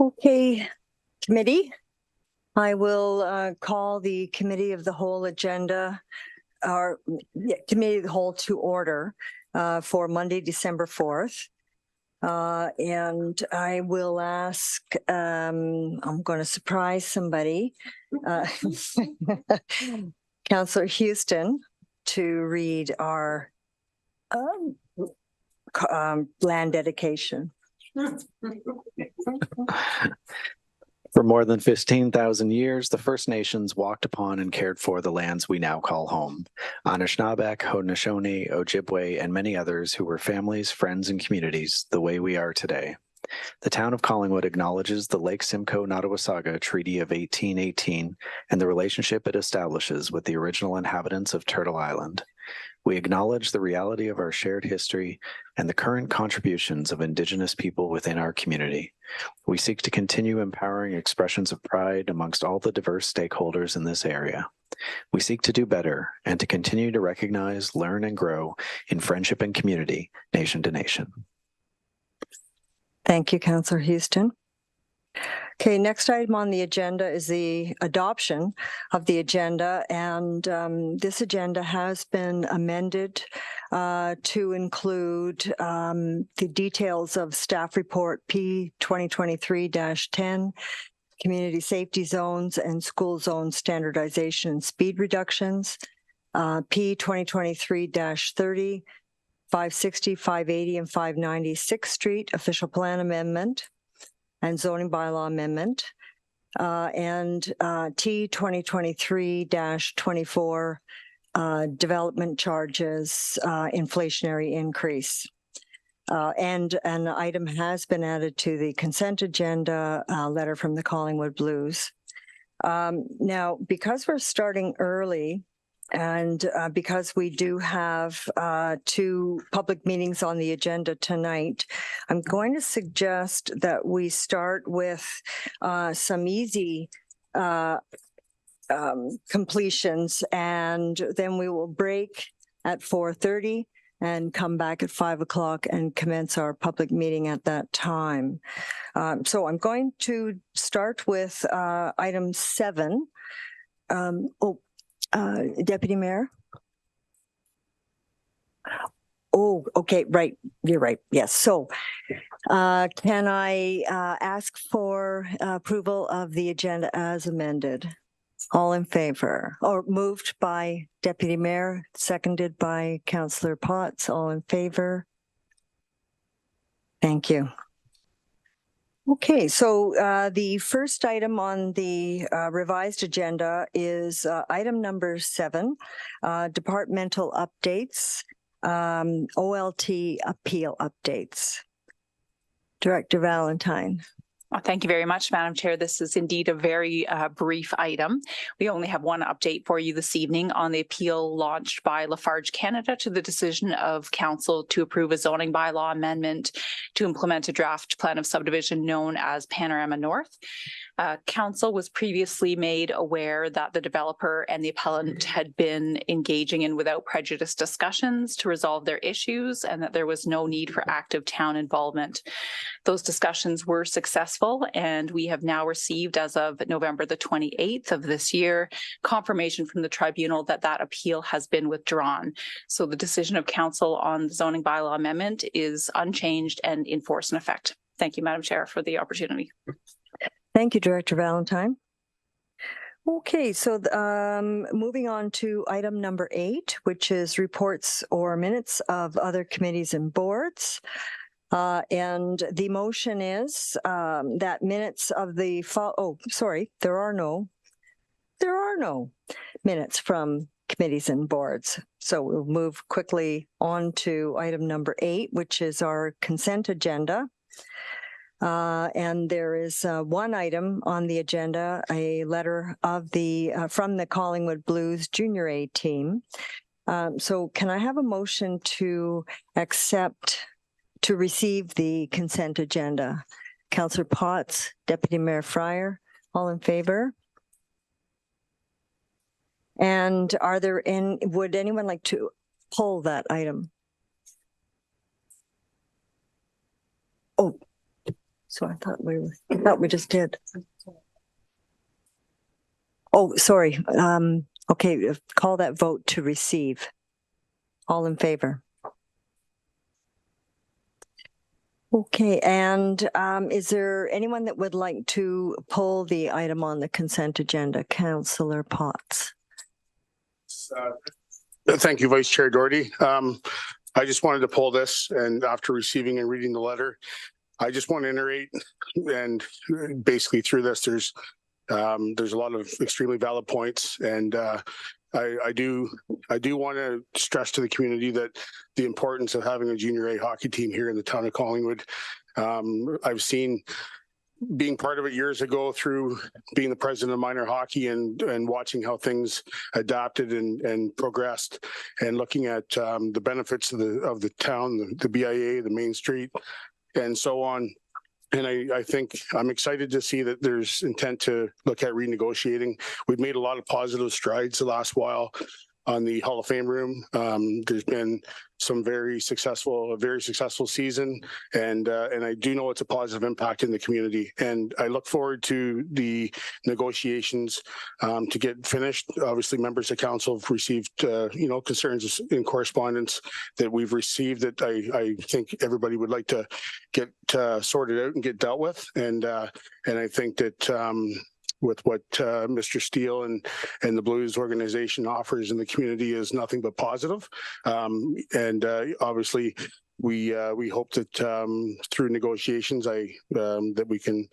Okay, committee. I will call the Committee of the Whole agenda, or Committee of the Whole to order for Monday, December 4th. And I will ask, I'm going to surprise somebody, Councillor Houston, to read our land dedication. For more than 15,000 years, the First Nations walked upon and cared for the lands we now call home. Anishinaabek, Haudenosaunee, Ojibwe, and many others who were families, friends, and communities the way we are today. The town of Collingwood acknowledges the Lake Simcoe-Nottawasaga Treaty of 1818 and the relationship it establishes with the original inhabitants of Turtle Island. We acknowledge the reality of our shared history and the current contributions of Indigenous people within our community. We seek to continue empowering expressions of pride amongst all the diverse stakeholders in this area. We seek to do better and to continue to recognize, learn, and grow in friendship and community, nation to nation. Thank you, Councillor Houston. Okay, next item on the agenda is the adoption of the agenda, and this agenda has been amended to include the details of staff report P 2023-10, community safety zones and school zone standardization and speed reductions, P 2023-30, 560, 580, and 590 6th Street official plan amendment and zoning bylaw amendment, and T 2023-24 development charges inflationary increase. And an item has been added to the consent agenda, letter from the Collingwood Blues. Now, because we're starting early, and because we do have 2 public meetings on the agenda tonight, I'm going to suggest that we start with some easy completions, and then we will break at 4:30 and come back at 5 o'clock and commence our public meeting at that time. So I'm going to start with item 7. Deputy Mayor? Oh, okay, right. You're right. Yes. So can I ask for approval of the agenda as amended? All in favor? Or moved by Deputy Mayor, seconded by Councillor Potts. All in favor? Thank you. Okay, so the first item on the revised agenda is item number 7, departmental updates, OLT Appeal Updates. Director Valentine. Well, thank you very much, Madam Chair. This is indeed a very brief item. We only have one update for you this evening on the appeal launched by Lafarge Canada to the decision of Council to approve a zoning bylaw amendment to implement a draft plan of subdivision known as Panorama North. Council was previously made aware that the developer and the appellant had been engaging in without prejudice discussions to resolve their issues and that there was no need for active town involvement. Those discussions were successful, and we have now received, as of November the 28th of this year, confirmation from the tribunal that that appeal has been withdrawn. So the decision of Council on the zoning bylaw amendment is unchanged and in force and effect. Thank you, Madam Chair, for the opportunity. Thank you, Director Valentine. Okay, so moving on to item number 8, which is reports or minutes of other committees and boards. And the motion is that minutes of the there are no minutes from committees and boards. So we'll move quickly on to item number 8, which is our consent agenda. And there is one item on the agenda, a letter of from the Collingwood Blues Junior A team. So can I have a motion to receive the consent agenda? Councillor Potts, Deputy Mayor Fryer, all in favor? And would anyone like to pull that item? Oh, So I thought we just did. Oh, sorry. Okay, call that vote to receive. All in favor? Okay, and is there anyone that would like to pull the item on the consent agenda? Councillor Potts. Thank you, Vice Chair Doherty. I just wanted to pull this, and after receiving and reading the letter, I just want to iterate, and basically through this, there's a lot of extremely valid points, and I do want to stress to the community that the importance of having a junior A hockey team here in the town of Collingwood. I've seen being part of it years ago through being the president of minor hockey and watching how things adapted and progressed, and looking at the benefits of the town, the BIA, the Main Street, and so on. And I think I'm excited to see that there's intent to look at renegotiating. We've made a lot of positive strides the last while on the Hall of Fame room. There's been a very successful season, and I do know it's a positive impact in the community. And I look forward to the negotiations to get finished. Obviously, members of council have received concerns in correspondence that we've received that I think everybody would like to get sorted out and get dealt with. And I think that with what Mr. Steele and the Blues organization offers in the community is nothing but positive. Obviously, we hope that through negotiations, that we can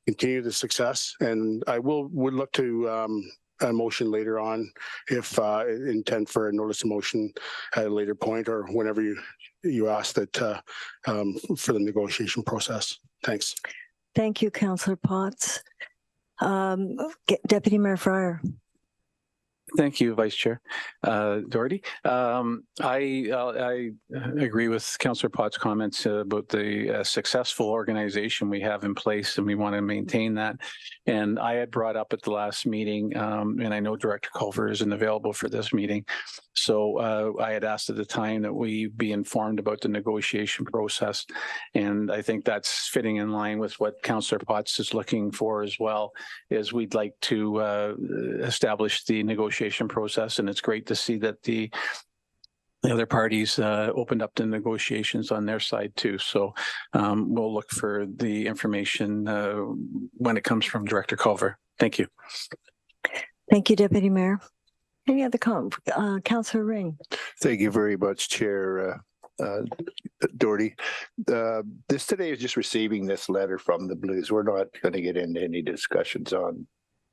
continue the success. And I would look to a motion later on if intent for a notice of motion at a later point, or whenever you ask that for the negotiation process. Thanks. Thank you, Councillor Potts. Deputy Mayor Fryer. Thank you, Vice Chair Doherty. I agree with Councillor Potts' comments about the successful organization we have in place, and we want to maintain that. And I had brought up at the last meeting, and I know Director Culver isn't available for this meeting, so I had asked at the time that we be informed about the negotiation process, and I think that's fitting in line with what Councillor Potts is looking for as well. Is we'd like to establish the negotiation process, and it's great to see that the other parties opened up the negotiations on their side too. So we'll look for the information when it comes from Director Culver. Thank you. Thank you, Deputy Mayor. Any other comments? Councillor Ring. Thank you very much, Chair Doherty. This today is just receiving this letter from the Blues. We're not going to get into any discussions on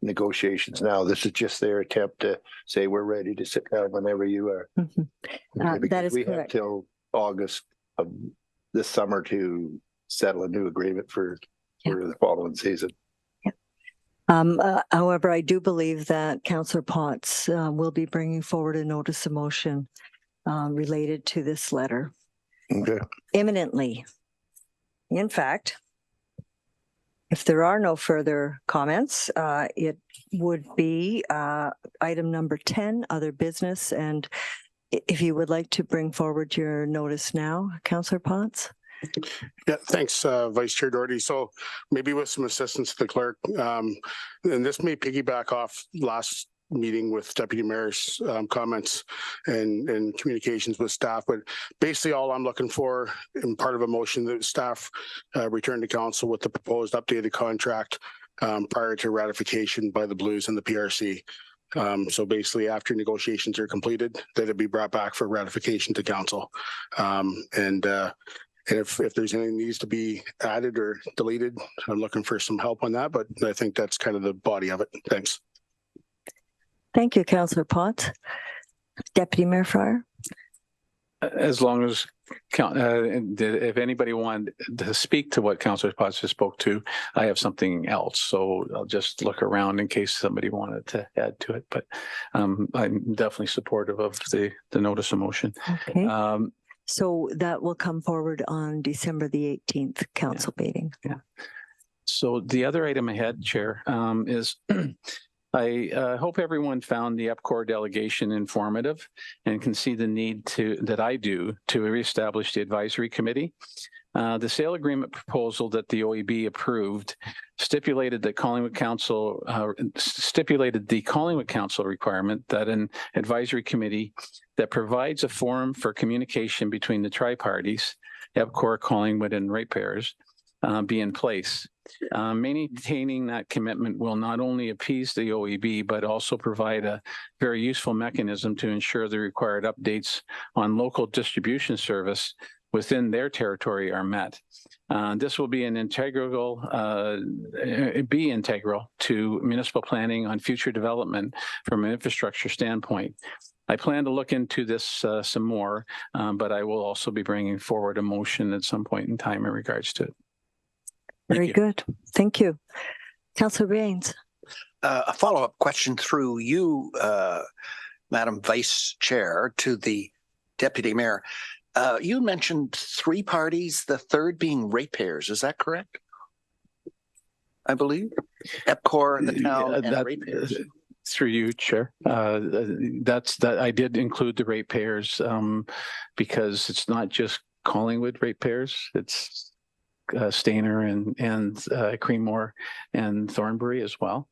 negotiations now. This is just their attempt to say we're ready to sit down whenever you are. Mm-hmm. That is we correct. have till August of this summer to settle a new agreement for the following season. However, I do believe that Councillor Potts will be bringing forward a notice of motion related to this letter imminently. In fact, if there are no further comments, it would be item number 10, other business. And if you would like to bring forward your notice now, Councillor Potts. Yeah, thanks, Vice Chair Doherty. So maybe with some assistance to the clerk, and this may piggyback off last meeting with Deputy Mayor's comments and communications with staff, but basically all I'm looking for in part of a motion that staff return to council with the proposed updated contract prior to ratification by the Blues and the PRC. So basically after negotiations are completed, that it be brought back for ratification to council. And if there's anything that needs to be added or deleted, I'm looking for some help on that, but I think that's kind of the body of it. Thanks. Thank you, Councillor Potts. Deputy Mayor Fryer. As long as, if anybody wanted to speak to what Councillor Potts just spoke to, I have something else. So I'll just look around in case somebody wanted to add to it. But I'm definitely supportive of the notice of motion. Okay. So that will come forward on December the 18th council meeting. Yeah. So the other item I had, Chair, is I hope everyone found the EPCOR delegation informative and can see the need that I do to reestablish the advisory committee. The sale agreement proposal that the OEB approved stipulated the Collingwood Council requirement that an advisory committee that provides a forum for communication between the tri-parties, EPCOR, Collingwood, and ratepayers, be in place. Maintaining that commitment will not only appease the OEB, but also provide a very useful mechanism to ensure the required updates on local distribution service within their territory are met. This will be integral to municipal planning on future development from an infrastructure standpoint. I plan to look into this some more, but I will also be bringing forward a motion at some point in time in regards to it. Very good. Thank you. Councillor Baines. A follow-up question through you, Madam Vice Chair, to the Deputy Mayor. You mentioned 3 parties, the third being ratepayers. Is that correct? I believe EPCOR, the town, and ratepayers. Through you, Chair. I did include the ratepayers because it's not just Collingwood ratepayers. It's Stayner and Creemore and Thornbury as well.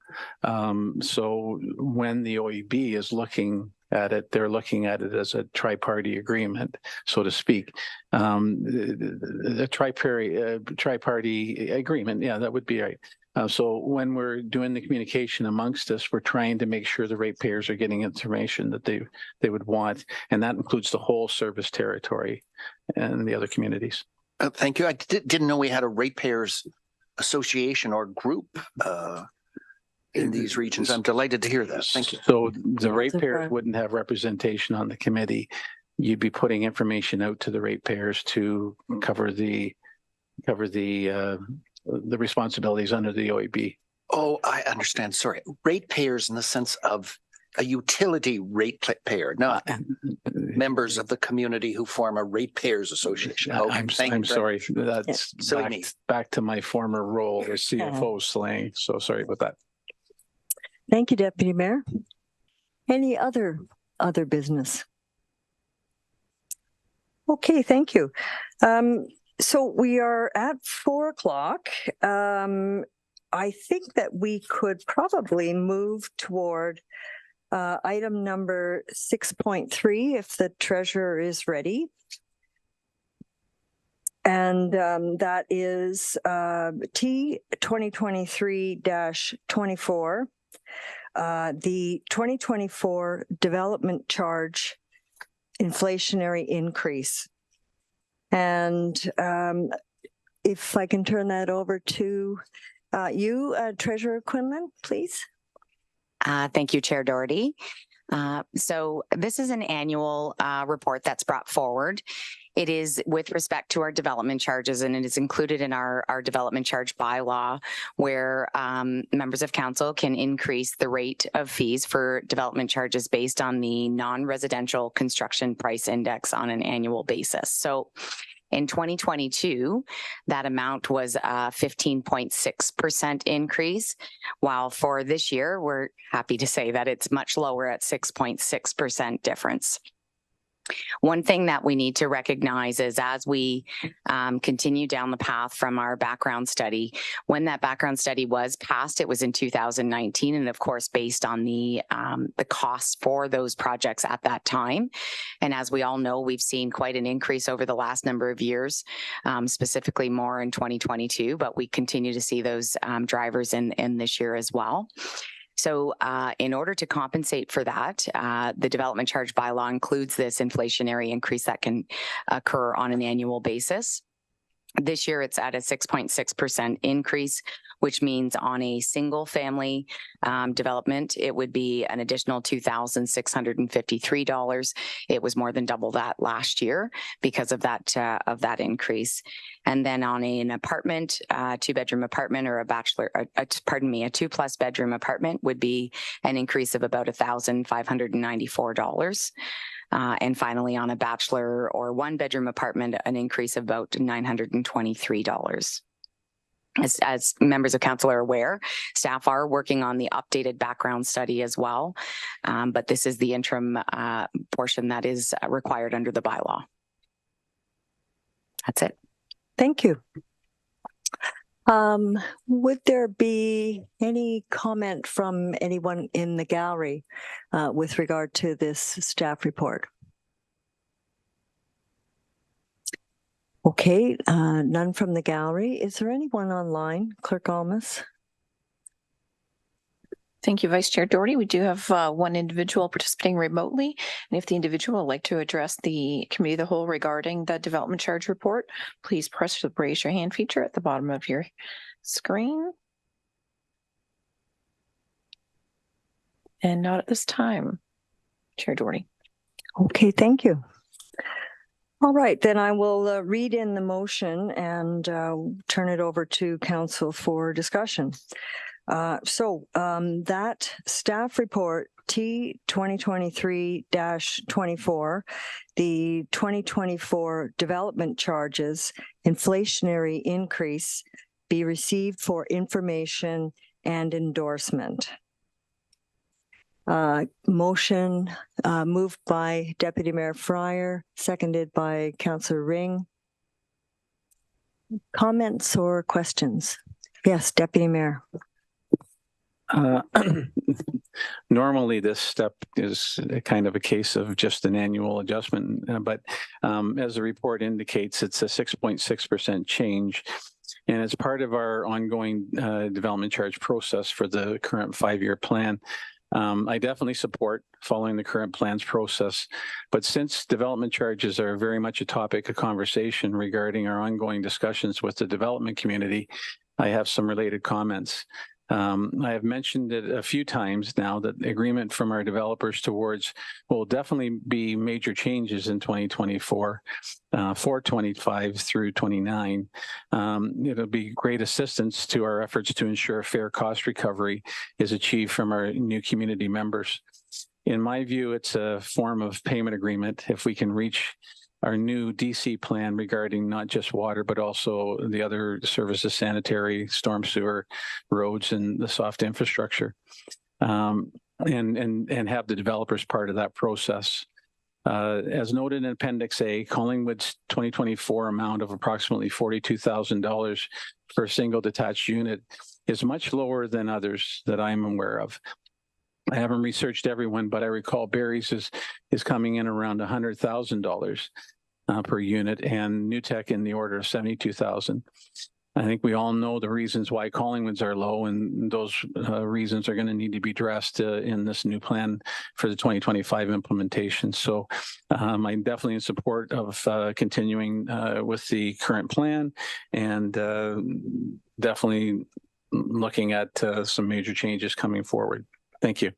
So when the OEB is looking at it, they're looking at it as a tri-party agreement, so to speak. The tri-party agreement, yeah, that would be right. So when we're doing the communication amongst us, we're trying to make sure the ratepayers are getting information that they would want, and that includes the whole service territory and the other communities. Thank you. I didn't know we had a ratepayers association or group in these regions. I'm delighted to hear that. Thank you. So the ratepayers wouldn't have representation on the committee. You'd be putting information out to the ratepayers to cover the responsibilities under the OEB. Oh, I understand. Sorry. Ratepayers in the sense of a utility ratepayer, not members of the community who form a ratepayers association. Okay, I'm sorry. That's back to my former role as CFO slang. So sorry about that. Thank you, Deputy Mayor. Any other business? Okay, thank you. So we are at 4 o'clock. I think that we could probably move toward item number 6.3 if the treasurer is ready. And that is T 2023-24, the 2024 development charge inflationary increase. And if I can turn that over to you, Treasurer Quinlan, please. Thank you, Chair Doherty. So this is an annual report that's brought forward. It is with respect to our development charges, and it is included in our development charge bylaw, where members of council can increase the rate of fees for development charges based on the non-residential construction price index on an annual basis. So in 2022, that amount was a 15.6% increase, while for this year, we're happy to say that it's much lower at 6.6% difference. One thing that we need to recognize is as we continue down the path from our background study, when that background study was passed, it was in 2019, and of course, based on the costs for those projects at that time. And as we all know, we've seen quite an increase over the last number of years, specifically more in 2022, but we continue to see those drivers in this year as well. So in order to compensate for that, the development charge bylaw includes this inflationary increase that can occur on an annual basis. This year, it's at a 6.6% increase, which means on a single family development, it would be an additional $2,653. It was more than double that last year because of that increase. And then on an apartment, 2-bedroom apartment or a 2+ bedroom apartment would be an increase of about $1,594. And finally, on a bachelor or 1-bedroom apartment, an increase of about $923. As members of council are aware, staff are working on the updated background study as well. But this is the interim portion that is required under the bylaw. That's it. Thank you. Would there be any comment from anyone in the gallery with regard to this staff report? Okay, none from the gallery. Is there anyone online, Clerk Almas? Thank you, Vice Chair Doherty. We do have one individual participating remotely. And if the individual would like to address the committee of the whole regarding the development charge report, please press the raise your hand feature at the bottom of your screen. And not at this time, Chair Doherty. Okay, thank you. All right, then I will read in the motion and turn it over to council for discussion. That staff report T 2023-24, the 2024 development charges inflationary increase be received for information and endorsement. Motion moved by Deputy Mayor Fryer, seconded by Councillor Ring. Comments or questions? Yes, Deputy Mayor. Normally, this step is kind of a case of just an annual adjustment, but as the report indicates, it's a 6.6% change. And as part of our ongoing development charge process for the current 5-year plan, I definitely support following the current plans process. But since development charges are very much a topic of conversation regarding our ongoing discussions with the development community, I have some related comments. I have mentioned it a few times now that agreement from our developers towards will definitely be major changes in 2024 for 25 through 29. It'll be great assistance to our efforts to ensure fair cost recovery is achieved from our new community members. In my view, it's a form of payment agreement if we can reach our new DC plan regarding not just water, but also the other services, sanitary, storm sewer, roads, and the soft infrastructure, and have the developers part of that process. As noted in Appendix A, Collingwood's 2024 amount of approximately $42,000 for a single detached unit is much lower than others that I'm aware of. I haven't researched everyone, but I recall Barry's is coming in around $100,000 per unit, and New Tech in the order of $72,000. I think we all know the reasons why Collingwoods are low, and those reasons are going to need to be addressed in this new plan for the 2025 implementation. So I'm definitely in support of continuing with the current plan, and definitely looking at some major changes coming forward. Thank you.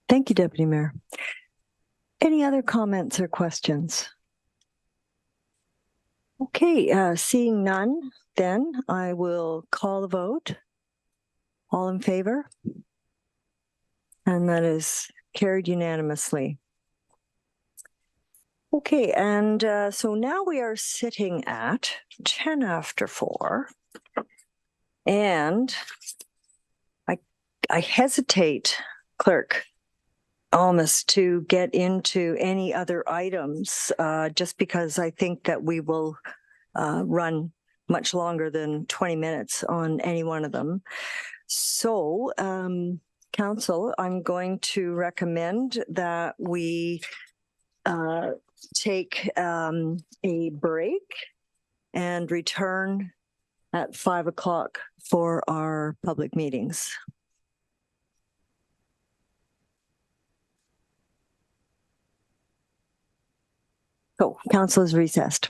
Thank you, Deputy Mayor. Any other comments or questions? Okay, seeing none, then I will call the vote. All in favor? And that is carried unanimously. Okay, and so now we are sitting at 10 after 4. And I hesitate, Clerk Almas, to get into any other items, just because I think that we will run much longer than 20 minutes on any one of them. So, Council, I'm going to recommend that we take a break and return at 5 o'clock for our public meetings. So, council is recessed.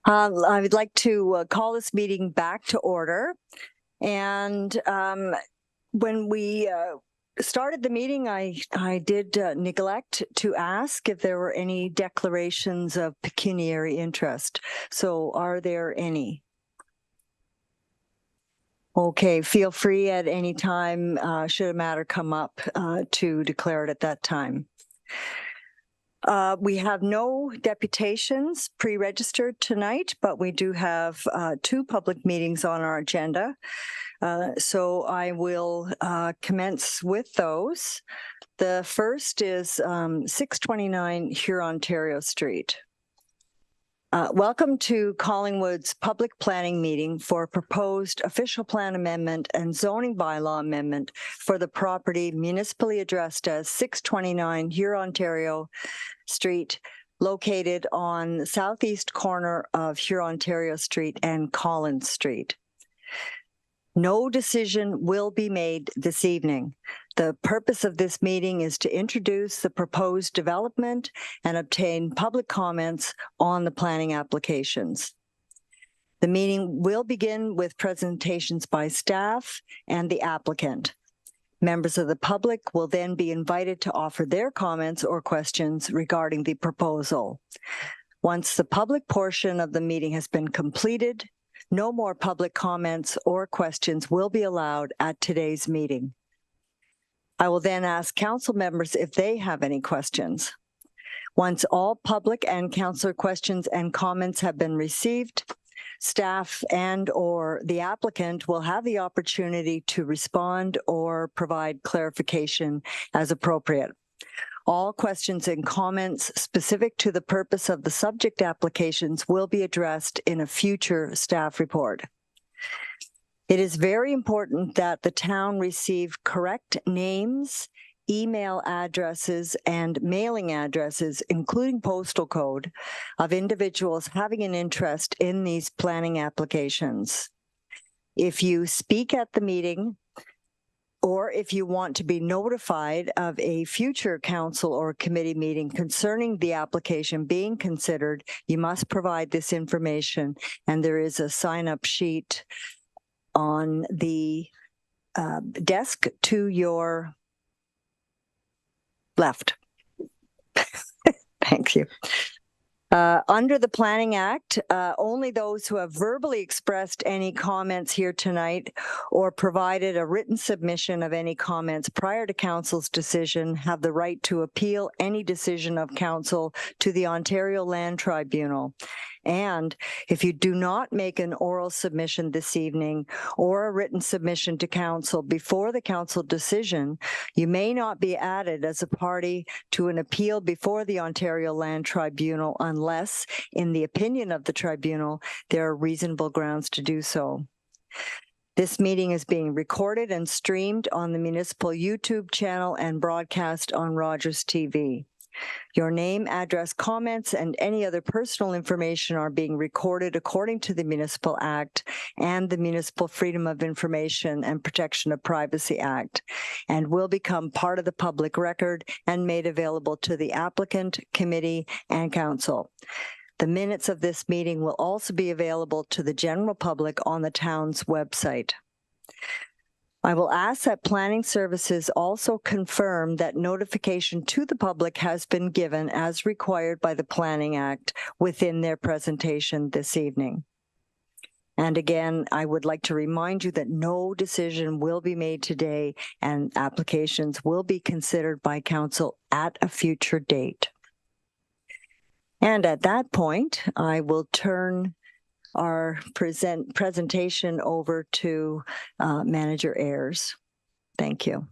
I would like to call this meeting back to order. And when we started the meeting, I did neglect to ask if there were any declarations of pecuniary interest. So are there any? Okay, feel free at any time, should a matter come up, to declare it at that time. We have no deputations pre-registered tonight, but we do have 2 public meetings on our agenda. So I will commence with those. The first is 629 Hurontario Street. Welcome to Collingwood's public planning meeting for proposed official plan amendment and zoning bylaw amendment for the property municipally addressed as 629 Hurontario Street, located on the southeast corner of Hurontario Street and Collins Street. No decision will be made this evening. The purpose of this meeting is to introduce the proposed development and obtain public comments on the planning applications. The meeting will begin with presentations by staff and the applicant. Members of the public will then be invited to offer their comments or questions regarding the proposal. Once the public portion of the meeting has been completed, no more public comments or questions will be allowed at today's meeting. I will then ask council members if they have any questions. Once all public and councillor questions and comments have been received, staff and/or the applicant will have the opportunity to respond or provide clarification as appropriate. All questions and comments specific to the purpose of the subject applications will be addressed in a future staff report. It is very important that the town receive correct names, email addresses, and mailing addresses, including postal code, of individuals having an interest in these planning applications. If you speak at the meeting, or if you want to be notified of a future council or committee meeting concerning the application being considered, you must provide this information. And there is a sign-up sheet on the desk to your left. Thank you. Under the Planning Act, only those who have verbally expressed any comments here tonight or provided a written submission of any comments prior to council's decision have the right to appeal any decision of council to the Ontario Land Tribunal. And if you do not make an oral submission this evening or a written submission to council before the council decision, you may not be added as a party to an appeal before the Ontario Land Tribunal unless, in the opinion of the tribunal, there are reasonable grounds to do so. This meeting is being recorded and streamed on the municipal YouTube channel and broadcast on Rogers TV. Your name, address, comments, and any other personal information are being recorded according to the Municipal Act and the Municipal Freedom of Information and Protection of Privacy Act, and will become part of the public record and made available to the applicant, committee, and council. The minutes of this meeting will also be available to the general public on the town's website. I will ask that planning services also confirm that notification to the public has been given as required by the Planning Act within their presentation this evening. And again, I would like to remind you that no decision will be made today and applications will be considered by council at a future date. And at that point, I will turn our presentation over to Manager Ayers. Thank you.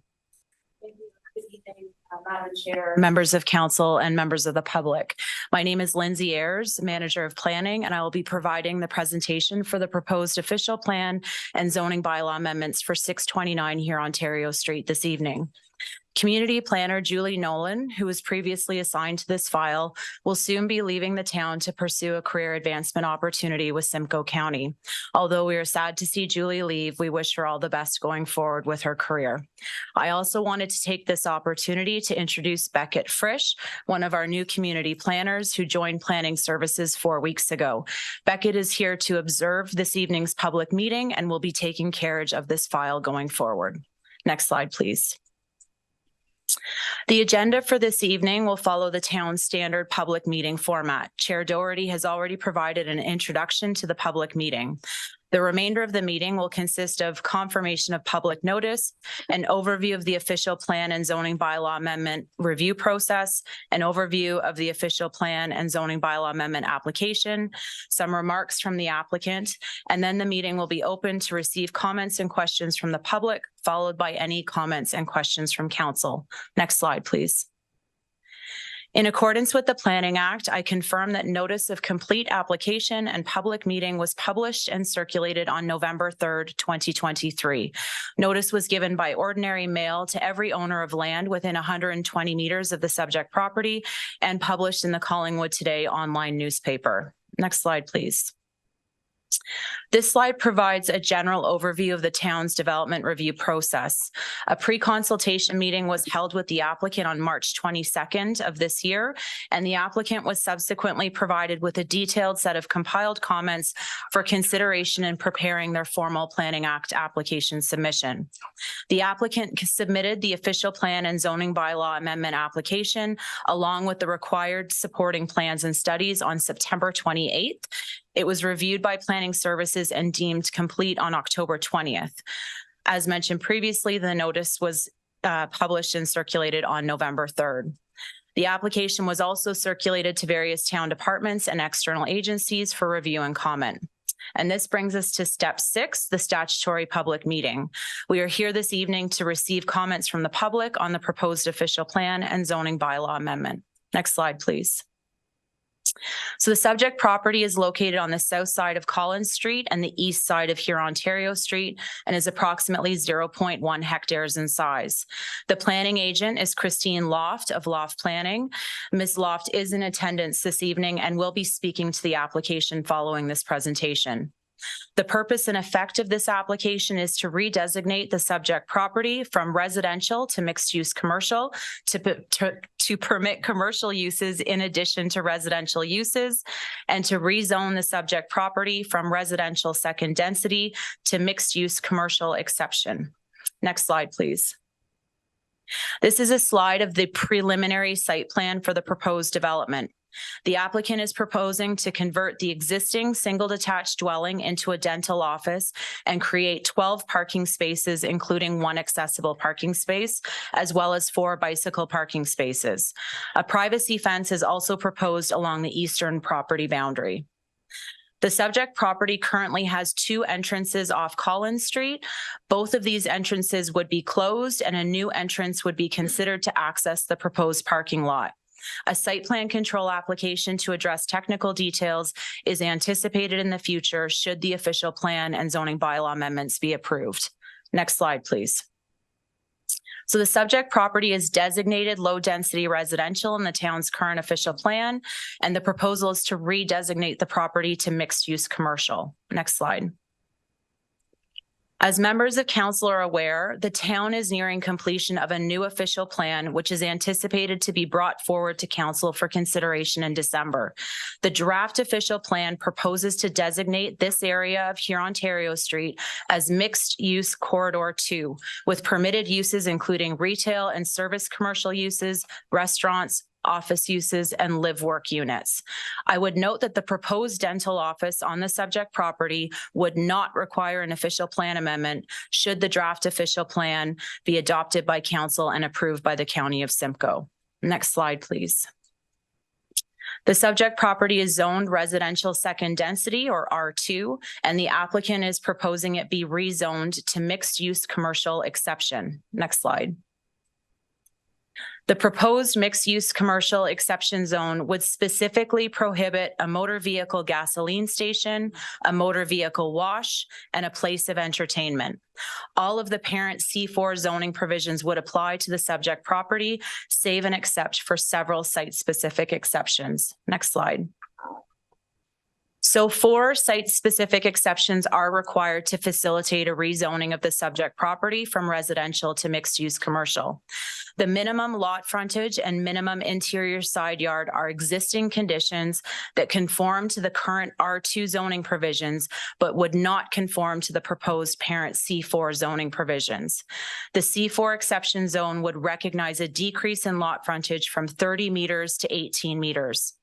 Madam Chair, members of council, and members of the public. My name is Lindsay Ayers, Manager of Planning, and I will be providing the presentation for the proposed official plan and zoning bylaw amendments for 629 Hurontario Street this evening. Community planner Julie Nolan, who was previously assigned to this file, will soon be leaving the town to pursue a career advancement opportunity with Simcoe County. Although we are sad to see Julie leave, we wish her all the best going forward with her career. I also wanted to take this opportunity to introduce Beckett Frisch, one of our new community planners who joined Planning Services 4 weeks ago. Beckett is here to observe this evening's public meeting and will be taking care of this file going forward. Next slide, please. The agenda for this evening will follow the town's standard public meeting format. Chair Doherty has already provided an introduction to the public meeting. The remainder of the meeting will consist of confirmation of public notice, an overview of the official plan and zoning bylaw amendment review process, an overview of the official plan and zoning bylaw amendment application, some remarks from the applicant, and then the meeting will be open to receive comments and questions from the public, followed by any comments and questions from council. Next slide, please. In accordance with the Planning Act, I confirm that notice of complete application and public meeting was published and circulated on November 3rd, 2023. Notice was given by ordinary mail to every owner of land within 120 meters of the subject property and published in the Collingwood Today online newspaper. Next slide, please. This slide provides a general overview of the town's development review process. A pre-consultation meeting was held with the applicant on March 22nd of this year, and the applicant was subsequently provided with a detailed set of compiled comments for consideration in preparing their formal Planning Act application submission. The applicant submitted the official plan and zoning bylaw amendment application along with the required supporting plans and studies on September 28th. It was reviewed by Planning Services and deemed complete on October 20th. As mentioned previously, the notice was published and circulated on November 3rd. The application was also circulated to various town departments and external agencies for review and comment. And this brings us to step 6, the statutory public meeting. We are here this evening to receive comments from the public on the proposed official plan and zoning bylaw amendment. Next slide, please. So the subject property is located on the south side of Collins Street and the east side of Hurontario Street and is approximately 0.1 hectares in size. The planning agent is Christine Loft of Loft Planning. Ms. Loft is in attendance this evening and will be speaking to the application following this presentation. The purpose and effect of this application is to redesignate the subject property from residential to mixed-use commercial to permit commercial uses in addition to residential uses, and to rezone the subject property from residential second density to mixed-use commercial exception. Next slide, please. This is a slide of the preliminary site plan for the proposed development. The applicant is proposing to convert the existing single detached dwelling into a dental office and create 12 parking spaces, including 1 accessible parking space, as well as 4 bicycle parking spaces. A privacy fence is also proposed along the eastern property boundary. The subject property currently has 2 entrances off Collins Street. Both of these entrances would be closed and a new entrance would be considered to access the proposed parking lot. A site plan control application to address technical details is anticipated in the future should the official plan and zoning bylaw amendments be approved. Next slide, please. So the subject property is designated low-density residential in the town's current official plan, and the proposal is to redesignate the property to mixed-use commercial. Next slide. As members of council are aware, the town is nearing completion of a new official plan, which is anticipated to be brought forward to council for consideration in December. The draft official plan proposes to designate this area of Hurontario Street as mixed-use corridor 2, with permitted uses including retail and service commercial uses, restaurants, office uses, and live-work units. I would note that the proposed dental office on the subject property would not require an official plan amendment should the draft official plan be adopted by council and approved by the County of Simcoe. Next slide, please. The subject property is zoned residential second density, or R2, and the applicant is proposing it be rezoned to mixed-use commercial exception. Next slide. The proposed mixed-use commercial exception zone would specifically prohibit a motor vehicle gasoline station, a motor vehicle wash, and a place of entertainment. All of the parent C4 zoning provisions would apply to the subject property, save and except for several site-specific exceptions. Next slide. So 4 site-specific exceptions are required to facilitate a rezoning of the subject property from residential to mixed-use commercial. The minimum lot frontage and minimum interior side yard are existing conditions that conform to the current R2 zoning provisions, but would not conform to the proposed parent C4 zoning provisions. The C4 exception zone would recognize a decrease in lot frontage from 30 meters to 18 meters.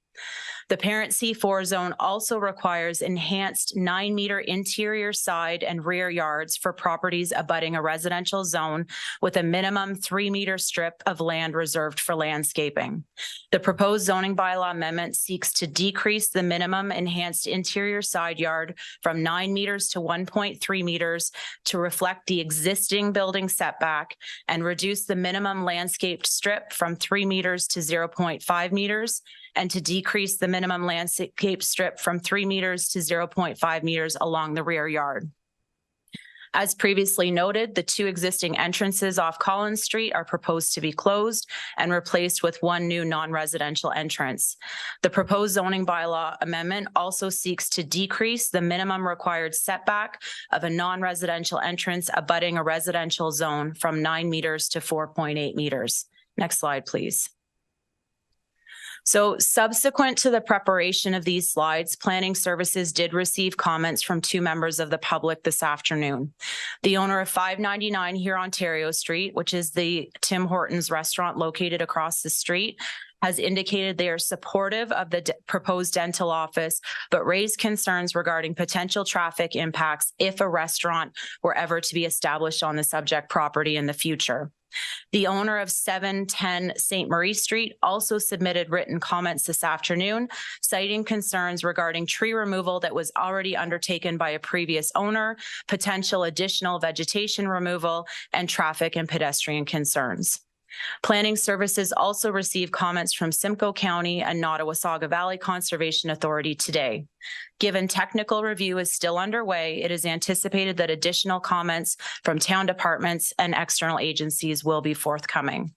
The parent C4 zone also requires enhanced 9-meter interior side and rear yards for properties abutting a residential zone with a minimum 3-meter strip of land reserved for landscaping. The proposed zoning bylaw amendment seeks to decrease the minimum enhanced interior side yard from 9 meters to 1.3 meters to reflect the existing building setback and reduce the minimum landscaped strip from 3 meters to 0.5 meters and to decrease the minimum landscape strip from 3 meters to 0.5 meters along the rear yard. As previously noted, the 2 existing entrances off Collins Street are proposed to be closed and replaced with 1 new non-residential entrance. The proposed zoning bylaw amendment also seeks to decrease the minimum required setback of a non-residential entrance abutting a residential zone from 9 meters to 4.8 meters. Next slide, please. So subsequent to the preparation of these slides, Planning Services did receive comments from 2 members of the public this afternoon. The owner of 599 here Ontario Street, which is the Tim Hortons restaurant located across the street, has indicated they are supportive of the proposed dental office, but raised concerns regarding potential traffic impacts if a restaurant were ever to be established on the subject property in the future. The owner of 710 St. Marie Street also submitted written comments this afternoon, citing concerns regarding tree removal that was already undertaken by a previous owner, potential additional vegetation removal, and traffic and pedestrian concerns. Planning Services also received comments from Simcoe County and Nottawasaga Valley Conservation Authority today. Given technical review is still underway, it is anticipated that additional comments from town departments and external agencies will be forthcoming.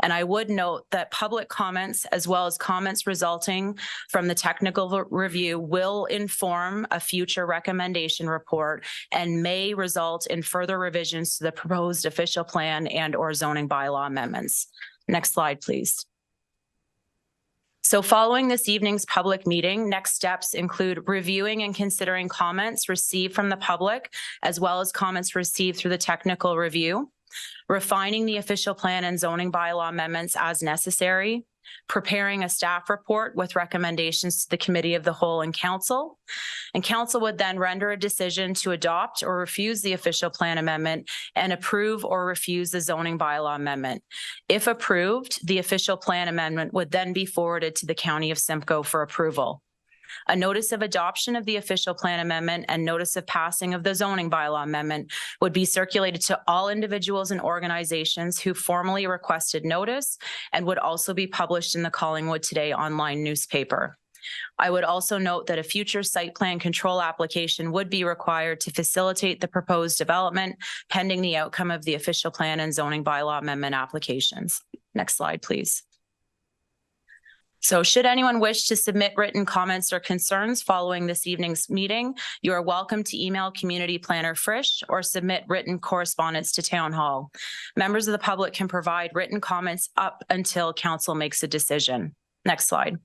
And I would note that public comments, as well as comments resulting from the technical review, will inform a future recommendation report and may result in further revisions to the proposed official plan and/or zoning bylaw amendments. Next slide, please. So following this evening's public meeting, next steps include reviewing and considering comments received from the public, as well as comments received through the technical review, refining the official plan and zoning bylaw amendments as necessary, preparing a staff report with recommendations to the Committee of the Whole and Council. And Council would then render a decision to adopt or refuse the official plan amendment and approve or refuse the zoning bylaw amendment. If approved, the official plan amendment would then be forwarded to the County of Simcoe for approval. A notice of adoption of the official plan amendment and notice of passing of the zoning bylaw amendment would be circulated to all individuals and organizations who formally requested notice and would also be published in the Collingwood Today online newspaper. I would also note that a future site plan control application would be required to facilitate the proposed development pending the outcome of the official plan and zoning bylaw amendment applications. Next slide, please. So should anyone wish to submit written comments or concerns following this evening's meeting, you are welcome to email Community Planner Frisch or submit written correspondence to Town Hall. Members of the public can provide written comments up until Council makes a decision. Next slide.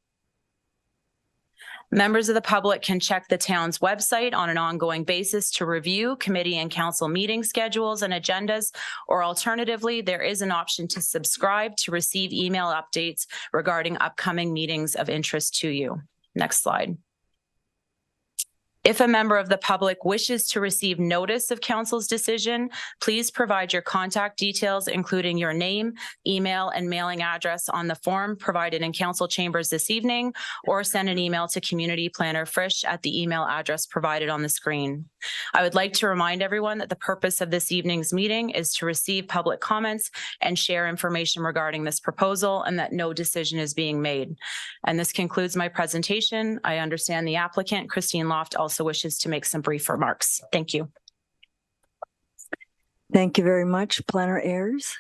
Members of the public can check the town's website on an ongoing basis to review committee and council meeting schedules and agendas, or alternatively, there is an option to subscribe to receive email updates regarding upcoming meetings of interest to you. Next slide. If a member of the public wishes to receive notice of council's decision, please provide your contact details, including your name, email, and mailing address on the form provided in council chambers this evening, or send an email to Community Planner Frisch at the email address provided on the screen. I would like to remind everyone that the purpose of this evening's meeting is to receive public comments and share information regarding this proposal, and that no decision is being made. And this concludes my presentation. I understand the applicant, Christine Loft, also wishes to make some brief remarks. Thank you. Thank you very much, Planner Ayers.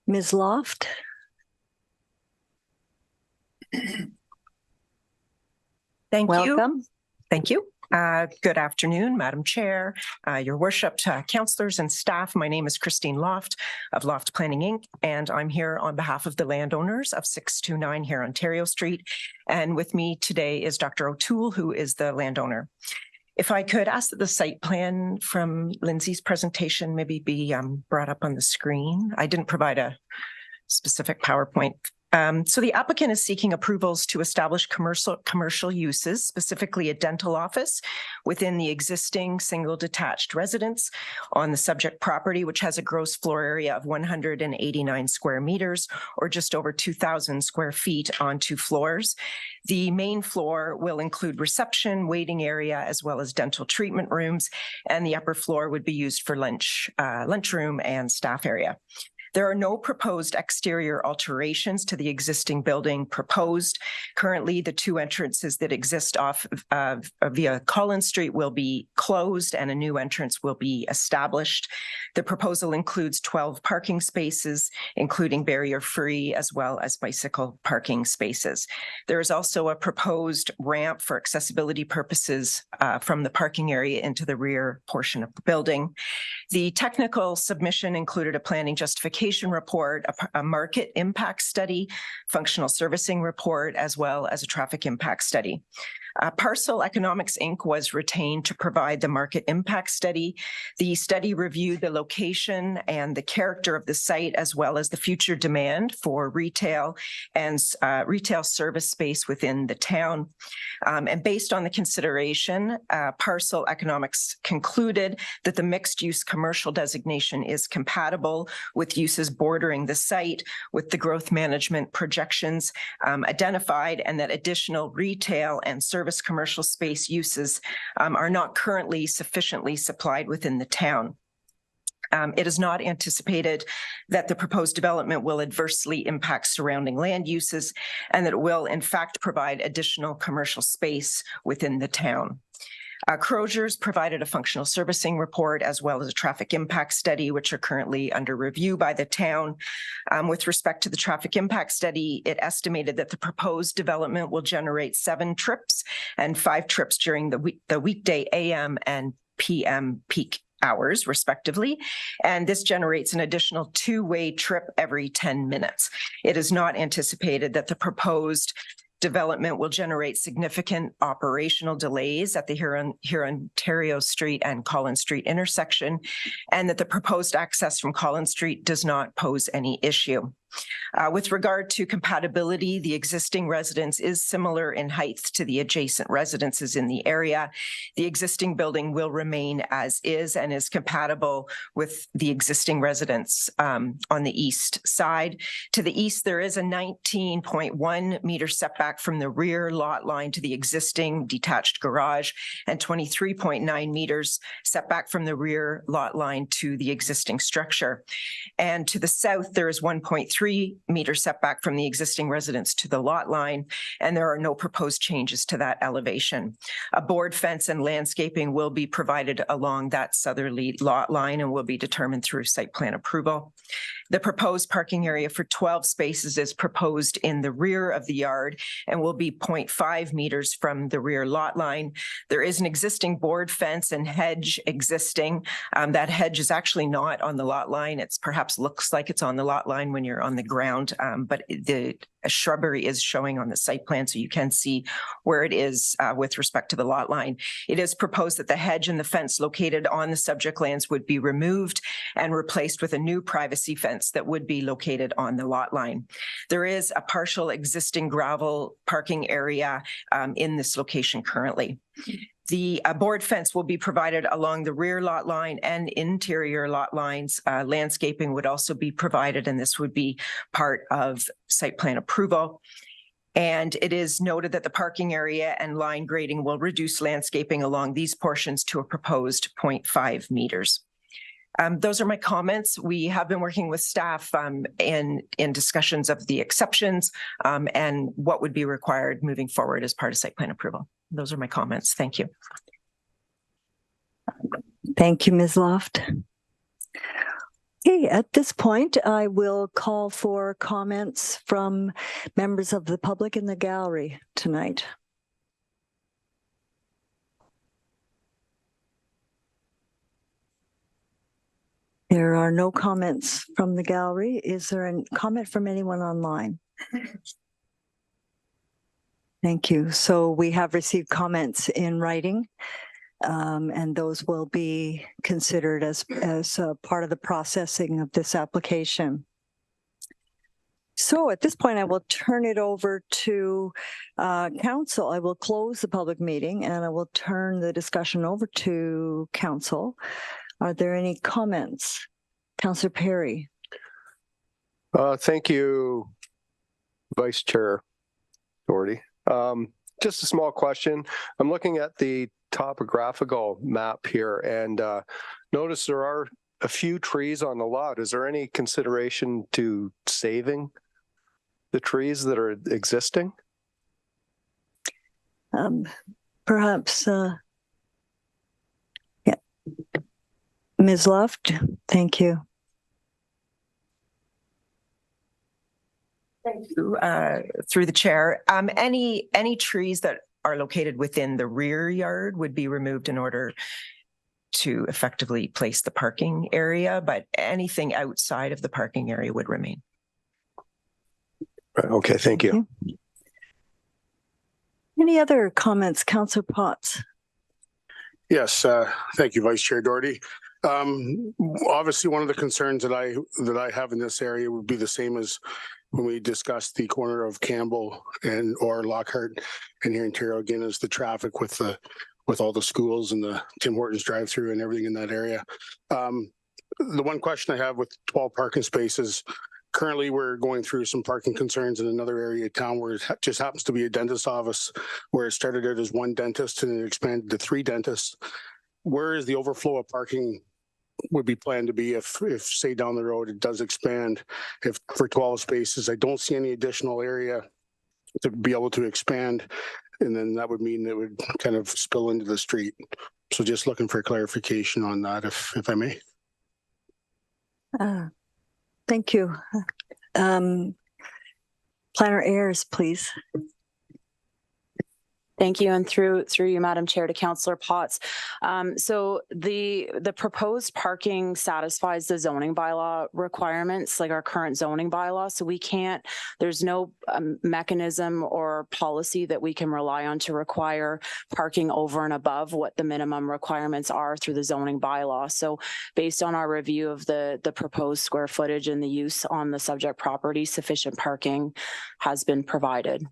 Ms. Loft. Thank you. Welcome. Thank you. Good afternoon, Madam Chair, Your Worship, councillors and staff. My name is Christine Loft of Loft Planning Inc., and I'm here on behalf of the landowners of 629 here Ontario Street. And with me today is Dr. O'Toole, who is the landowner. If I could ask that the site plan from Lindsay's presentation maybe be brought up on the screen. I didn't provide a specific PowerPoint. So the applicant is seeking approvals to establish commercial uses, specifically a dental office within the existing single detached residence on the subject property, which has a gross floor area of 189 square meters, or just over 2,000 square feet on 2 floors. The main floor will include reception, waiting area, as well as dental treatment rooms, and the upper floor would be used for lunchroom and staff area. There are no proposed exterior alterations to the existing building proposed. Currently, the 2 entrances that exist off via Collins Street will be closed and a new entrance will be established. The proposal includes 12 parking spaces, including barrier-free, as well as bicycle parking spaces. There is also a proposed ramp for accessibility purposes from the parking area into the rear portion of the building. The technical submission included a planning justification report, a market impact study, functional servicing report, as well as a traffic impact study. Parcel Economics Inc. was retained to provide the market impact study. The study reviewed the location and the character of the site, as well as the future demand for retail and retail service space within the town. And based on the consideration, Parcel Economics concluded that the mixed-use commercial designation is compatible with uses bordering the site, with the growth management projections identified, and that additional retail and service commercial space uses are not currently sufficiently supplied within the town. It is not anticipated that the proposed development will adversely impact surrounding land uses, and that it will in fact provide additional commercial space within the town. Croziers provided a functional servicing report as well as a traffic impact study, which are currently under review by the town. With respect to the traffic impact study, it estimated that the proposed development will generate 7 trips and 5 trips during the weekday AM and PM peak hours, respectively. And this generates an additional 2-way trip every 10 minutes. It is not anticipated that the proposed development will generate significant operational delays at the here Ontario Street and Collins Street intersection, and that the proposed access from Collins Street does not pose any issue. With regard to compatibility, the existing residence is similar in height to the adjacent residences in the area. The existing building will remain as is and is compatible with the existing residence on the east side. To the east, there is a 19.1 meter setback from the rear lot line to the existing detached garage, and 23.9 meters setback from the rear lot line to the existing structure. And to the south, there is 1.3 meter setback from the existing residence to the lot line, and there are no proposed changes to that elevation. A board fence and landscaping will be provided along that southerly lot line and will be determined through site plan approval. The proposed parking area for 12 spaces is proposed in the rear of the yard and will be 0.5 meters from the rear lot line. There is an existing board fence and hedge existing. That hedge is actually not on the lot line. It's perhaps looks like it's on the lot line when you're on the ground, but the shrubbery is showing on the site plan, so you can see where it is with respect to the lot line. It is proposed that the hedge and the fence located on the subject lands would be removed and replaced with a new privacy fence that would be located on the lot line. There is a partial existing gravel parking area in this location currently. The board fence will be provided along the rear lot line and interior lot lines. Landscaping would also be provided, and this would be part of site plan approval. And it is noted that the parking area and line grading will reduce landscaping along these portions to a proposed 0.5 meters. Those are my comments. We have been working with staff in discussions of the exceptions and what would be required moving forward as part of site plan approval. Those are my comments. Thank you. Thank you, Ms. Loft. Okay, at this point, I will call for comments from members of the public in the gallery tonight. There are no comments from the gallery. Is there a comment from anyone online? Thank you. So we have received comments in writing, and those will be considered as part of the processing of this application. So at this point, I will turn it over to council. I will close the public meeting and I will turn the discussion over to council. Are there any comments? Councillor Perry. Thank you, Vice Chair Doherty. Just a small question. I'm looking at the topographical map here and notice there are a few trees on the lot. Is there any consideration to saving the trees that are existing? Perhaps, yeah. Ms. Loft, thank you. Thank you. Through the chair, any trees that are located within the rear yard would be removed in order to effectively place the parking area, but anything outside of the parking area would remain. Okay, thank you. Any other comments, Councillor Potts? Yes, thank you, Vice Chair Doherty. Obviously, one of the concerns that I have in this area would be the same as when we discussed the corner of Campbell or Lockhart and here in Ontario again, is the traffic with all the schools and the Tim Hortons drive-through and everything in that area. The one question I have with 12 parking spaces, currently we're going through some parking concerns in another area of town where it just happens to be a dentist office where it started out as one dentist and it expanded to 3 dentists. Where is the overflow of parking would be planned to be if say down the road it does expand, if for 12 spaces? I don't see any additional area to be able to expand, and then that would mean it would kind of spill into the street. So just looking for clarification on that, if I may. Thank you. Planner Ayers, please. Thank you, and through you, Madam Chair, to Councillor Potts. So the proposed parking satisfies the zoning bylaw requirements, like our current zoning bylaw. So we can't. There's no mechanism or policy that we can rely on to require parking over and above what the minimum requirements are through the zoning bylaw. So based on our review of the proposed square footage and the use on the subject property, sufficient parking has been provided.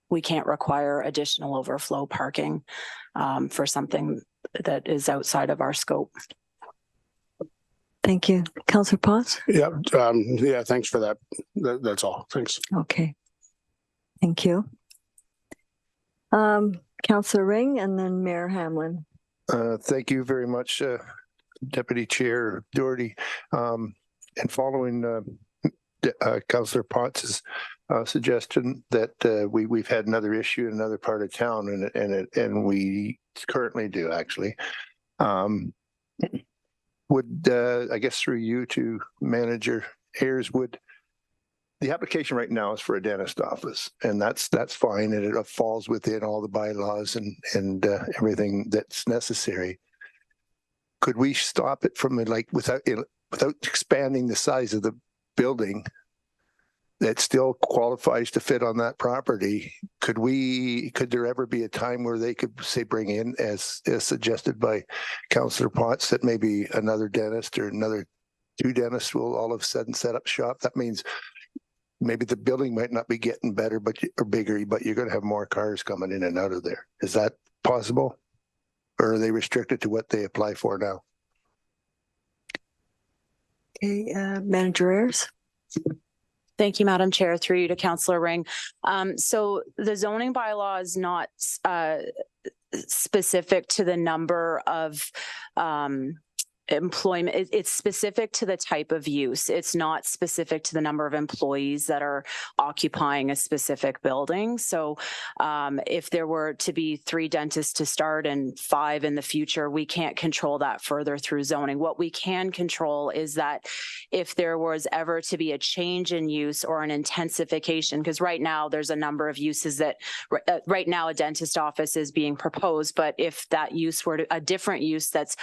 We can't require additional overflow parking for something that is outside of our scope. Thank you. Councillor Potts? Yeah, yeah, thanks for that. That's all. Thanks. Okay. Thank you. Councillor Ring and then Mayor Hamlin. Thank you very much, Deputy Chair Doherty. And following Councillor Potts's suggestion that we've had another issue in another part of town, and we currently do actually. Would I guess through you to Manager Ayers, would the application right now is for a dentist office, and that's fine, and it falls within all the bylaws and everything that's necessary. Could we stop it from without expanding the size of the building that still qualifies to fit on that property? Could there ever be a time where they could say bring in, as suggested by Councillor Potts, that maybe another dentist or another 2 dentists will all of a sudden set up shop? That means maybe the building might not be getting better or bigger, but you're going to have more cars coming in and out of there. Is that possible? or are they restricted to what they apply for now? Okay, Manager Ayers. Thank you, Madam Chair. Through you to Councillor Ring. So the zoning bylaw is not specific to the number of employment. It's specific to the type of use. It's not specific to the number of employees that are occupying a specific building. So if there were to be 3 dentists to start and 5 in the future, we can't control that further through zoning. What we can control is that if there was ever to be a change in use or an intensification, because right now there's a number of uses that right now a dentist office is being proposed, but if that use were a different use that's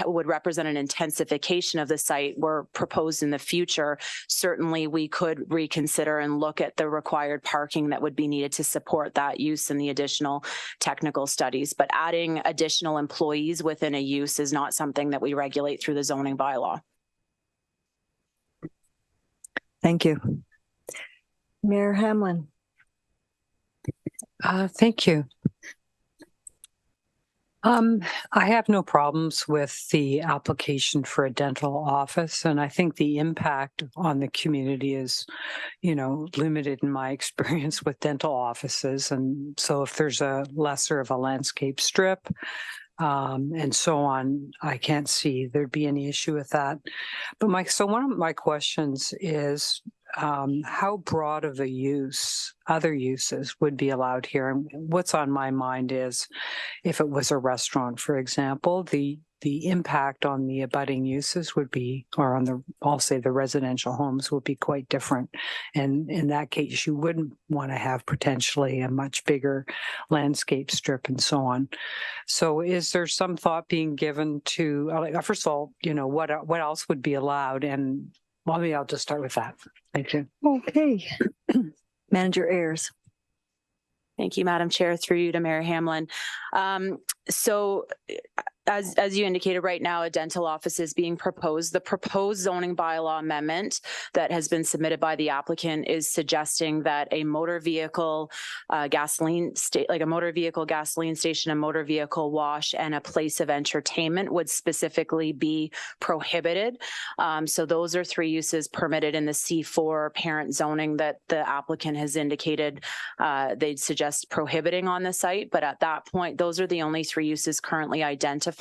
would represent an intensification of the site were proposed in the future, certainly we could reconsider and look at the required parking that would be needed to support that use and the additional technical studies. But adding additional employees within a use is not something that we regulate through the zoning bylaw. Thank you. Mayor Hamlin. Thank you. I have no problems with the application for a dental office, and I think the impact on the community is, limited in my experience with dental offices. And so if there's a lesser of a landscape strip, and so on, I can't see there'd be any issue with that. But so one of my questions is, how broad of a use other uses would be allowed here? And what's on my mind is, if it was a restaurant, for example, the impact on the abutting uses would be, or on I'll say the residential homes would be quite different. And in that case, you wouldn't want to have potentially a much bigger landscape strip and so on. So is there some thought being given to, first of all, what else would be allowed? And maybe I'll just start with that. Thank you. Okay. Manager Ayers. Thank you, Madam Chair. Through you to Mayor Hamlin. So as you indicated, right now a dental office is being proposed. The proposed zoning bylaw amendment that has been submitted by the applicant is suggesting that a motor vehicle gasoline station, a motor station, a motor vehicle wash, and a place of entertainment would specifically be prohibited. So those are 3 uses permitted in the C4 parent zoning that the applicant has indicated they'd suggest prohibiting on the site. But at that point, those are the only 3 uses currently identified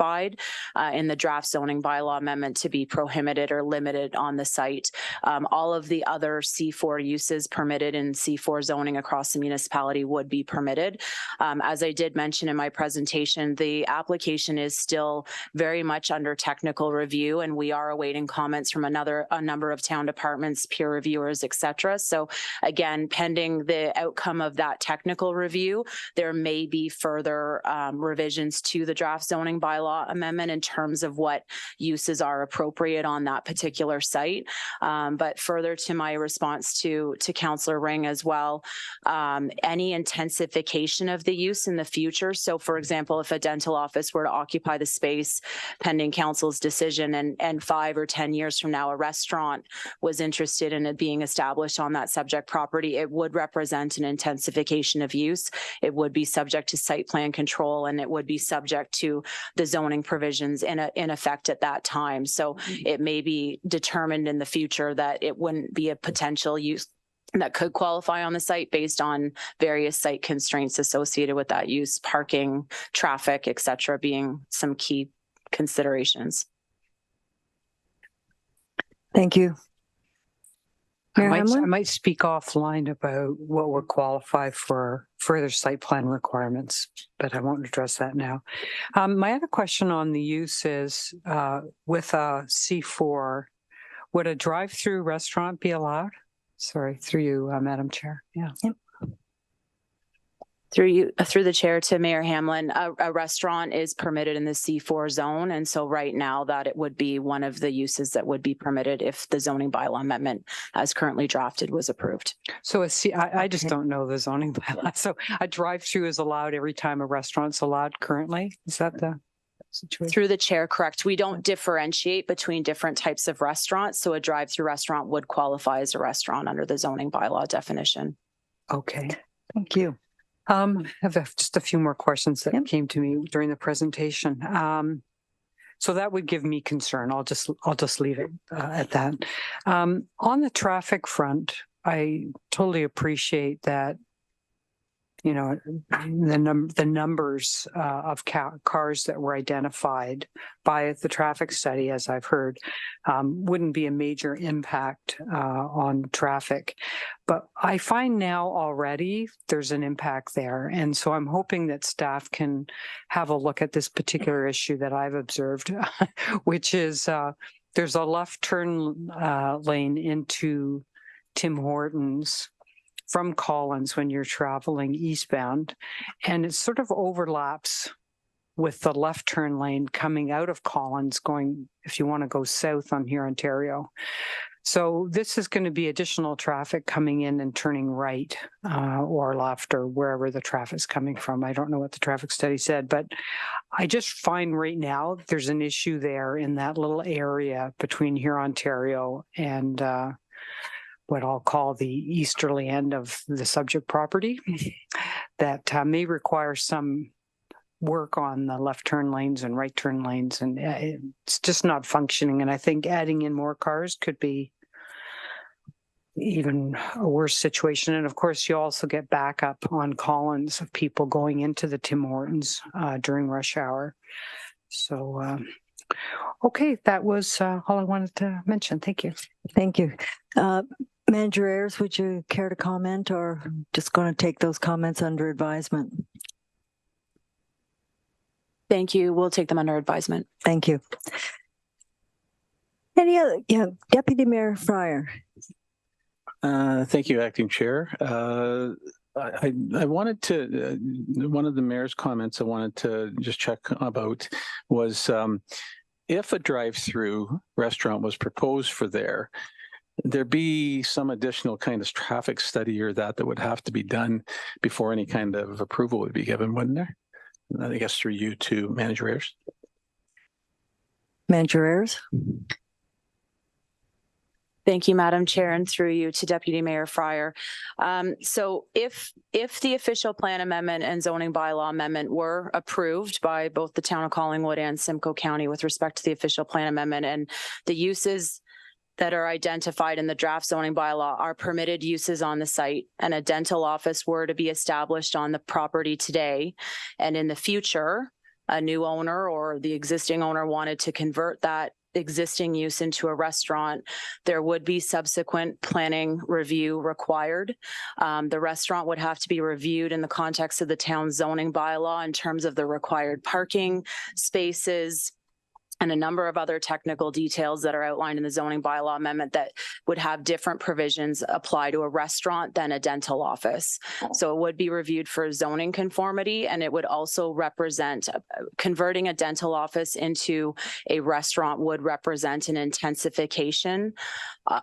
in the draft zoning bylaw amendment to be prohibited or limited on the site. All of the other C4 uses permitted in C4 zoning across the municipality would be permitted. As I did mention in my presentation, the application is still very much under technical review, and we are awaiting comments from a number of town departments, peer reviewers, etc. So again, pending the outcome of that technical review, there may be further revisions to the draft zoning bylaw amendment in terms of what uses are appropriate on that particular site. But further to my response to Councillor Ring as well, any intensification of the use in the future. So for example, if a dental office were to occupy the space pending council's decision, and 5 or 10 years from now, a restaurant was interested in it being established on that subject property, it would represent an intensification of use. It would be subject to site plan control, and it would be subject to the zoning provisions in effect at that time. So it may be determined in the future that it wouldn't be a potential use that could qualify on the site based on various site constraints associated with that use, parking, traffic, etc., being some key considerations. Thank you. I might speak offline about what would qualify for further site plan requirements, but I won't address that now. My other question on the use is, with a C4, would a drive-through restaurant be allowed? Sorry, through you, Madam Chair. Yeah. Yep. Through the chair to Mayor Hamlin, a restaurant is permitted in the C4 zone. And so right now that it would be one of the uses that would be permitted if the zoning bylaw amendment as currently drafted was approved. So I just don't know the zoning bylaw. So a drive-through is allowed every time a restaurant's allowed currently? Is that the situation? Through the chair, correct. We don't differentiate between different types of restaurants. So a drive-through restaurant would qualify as a restaurant under the zoning bylaw definition. Okay. Thank you. I have just a few more questions that came to me during the presentation. So that would give me concern. I'll just leave it at that. On the traffic front, I totally appreciate that, you know, the numbers of cars that were identified by the traffic study, as I've heard, wouldn't be a major impact on traffic. But I find now already there's an impact there. And so I'm hoping that staff can have a look at this particular issue that I've observed, which is there's a left turn lane into Tim Hortons from Collins when you're traveling eastbound, and it sort of overlaps with the left turn lane coming out of Collins going, if you want to go south on here, Ontario. So this is going to be additional traffic coming in and turning right or left or wherever the traffic's coming from. I don't know what the traffic study said, but I just find right now there's an issue there in that little area between here, Ontario, and what I'll call the easterly end of the subject property that may require some work on the left turn lanes and right turn lanes, and it's just not functioning. And I think adding in more cars could be even a worse situation. And of course, you also get backup on Collins of people going into the Tim Hortons during rush hour. So, okay, that was all I wanted to mention. Thank you. Thank you. Manager Ayers, would you care to comment, or just going to take those comments under advisement? Thank you. We'll take them under advisement. Thank you. Any other? Yeah, Deputy Mayor Fryer. Thank you, Acting Chair. I wanted to, one of the mayor's comments I wanted to just check about was if a drive-through restaurant was proposed for there'd be some additional kind of traffic study or that would have to be done before any kind of approval would be given, wouldn't there? I guess through you to Manager Ayers. Manager Ayers. Thank you, Madam Chair, and through you to Deputy Mayor Fryer. So if the official plan amendment and zoning bylaw amendment were approved by both the town of Collingwood and Simcoe County with respect to the official plan amendment, and the uses that are identified in the draft zoning bylaw are permitted uses on the site, and a dental office were to be established on the property today, and in the future, a new owner or the existing owner wanted to convert that existing use into a restaurant, there would be subsequent planning review required. The restaurant would have to be reviewed in the context of the town's zoning bylaw in terms of the required parking spaces, and a number of other technical details that are outlined in the zoning bylaw amendment that would have different provisions apply to a restaurant than a dental office. So it would be reviewed for zoning conformity, and it would also represent converting a dental office into a restaurant would represent an intensification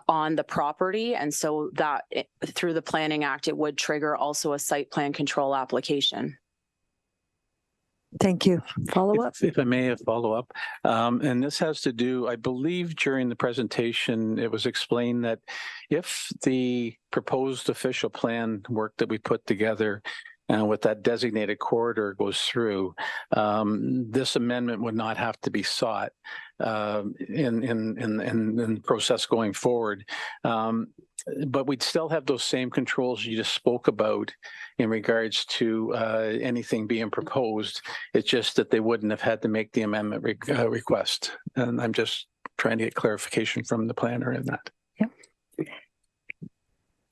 on the property. And so that through the Planning Act, it would trigger also a site plan control application. Thank you. Follow up? If I may follow up, and this has to do, I believe during the presentation, it was explained that if the proposed official plan work that we put together with that designated corridor goes through, this amendment would not have to be sought in the process going forward. But we'd still have those same controls you just spoke about in regards to anything being proposed. It's just that they wouldn't have had to make the amendment request. And I'm just trying to get clarification from the planner in that. Yep.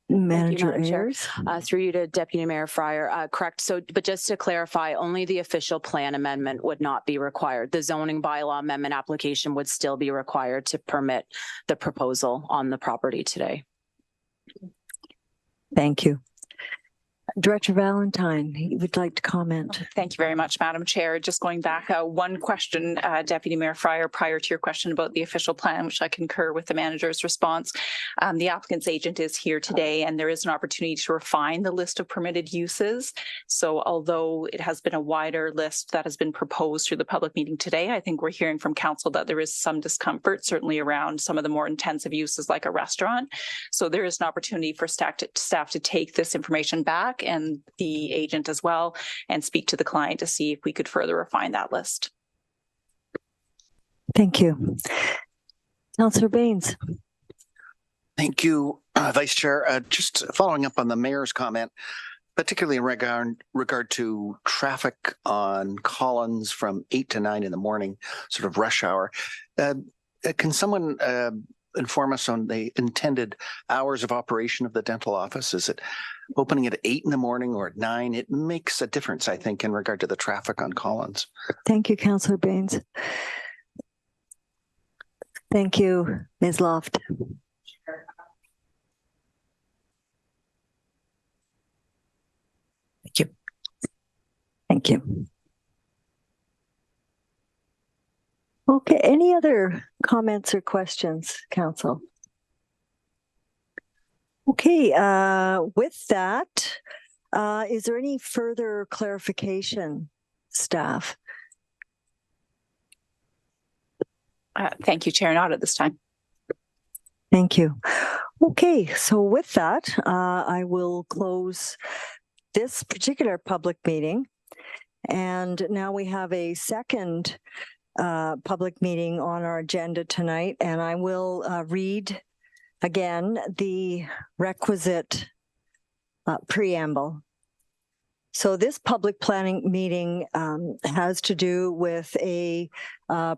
Manager Ayers. Through you to Deputy Mayor Fryer. Correct. So, but just to clarify, only the official plan amendment would not be required. The zoning bylaw amendment application would still be required to permit the proposal on the property today. Thank you. Director Valentine, you would like to comment. Thank you very much, Madam Chair. Just going back, one question, Deputy Mayor Fryer, prior to your question about the official plan, which I concur with the manager's response. The applicant's agent is here today, and there is an opportunity to refine the list of permitted uses. So although it has been a wider list that has been proposed through the public meeting today, I think we're hearing from council that there is some discomfort, certainly around some of the more intensive uses like a restaurant. So there is an opportunity for staff to take this information back feedback and the agent as well, and speak to the client to see if we could further refine that list. Thank you. Councillor Baines. Thank you, Vice Chair. Just following up on the mayor's comment, particularly in regard to traffic on Collins from 8 to 9 in the morning, sort of rush hour. Can someone inform us on the intended hours of operation of the dental office? Is it opening at 8 in the morning or at 9? It makes a difference, I think, in regard to the traffic on Collins. Thank you, Councillor Baines. Thank you, Ms. Loft. Thank you. Thank you. Okay, any other comments or questions, Council? Okay, with that, is there any further clarification, staff? Thank you, Chair. Not at this time. Thank you. Okay, so with that, I will close this particular public meeting. And now we have a second public meeting on our agenda tonight, and I will read again the requisite preamble. So this public planning meeting has to do with a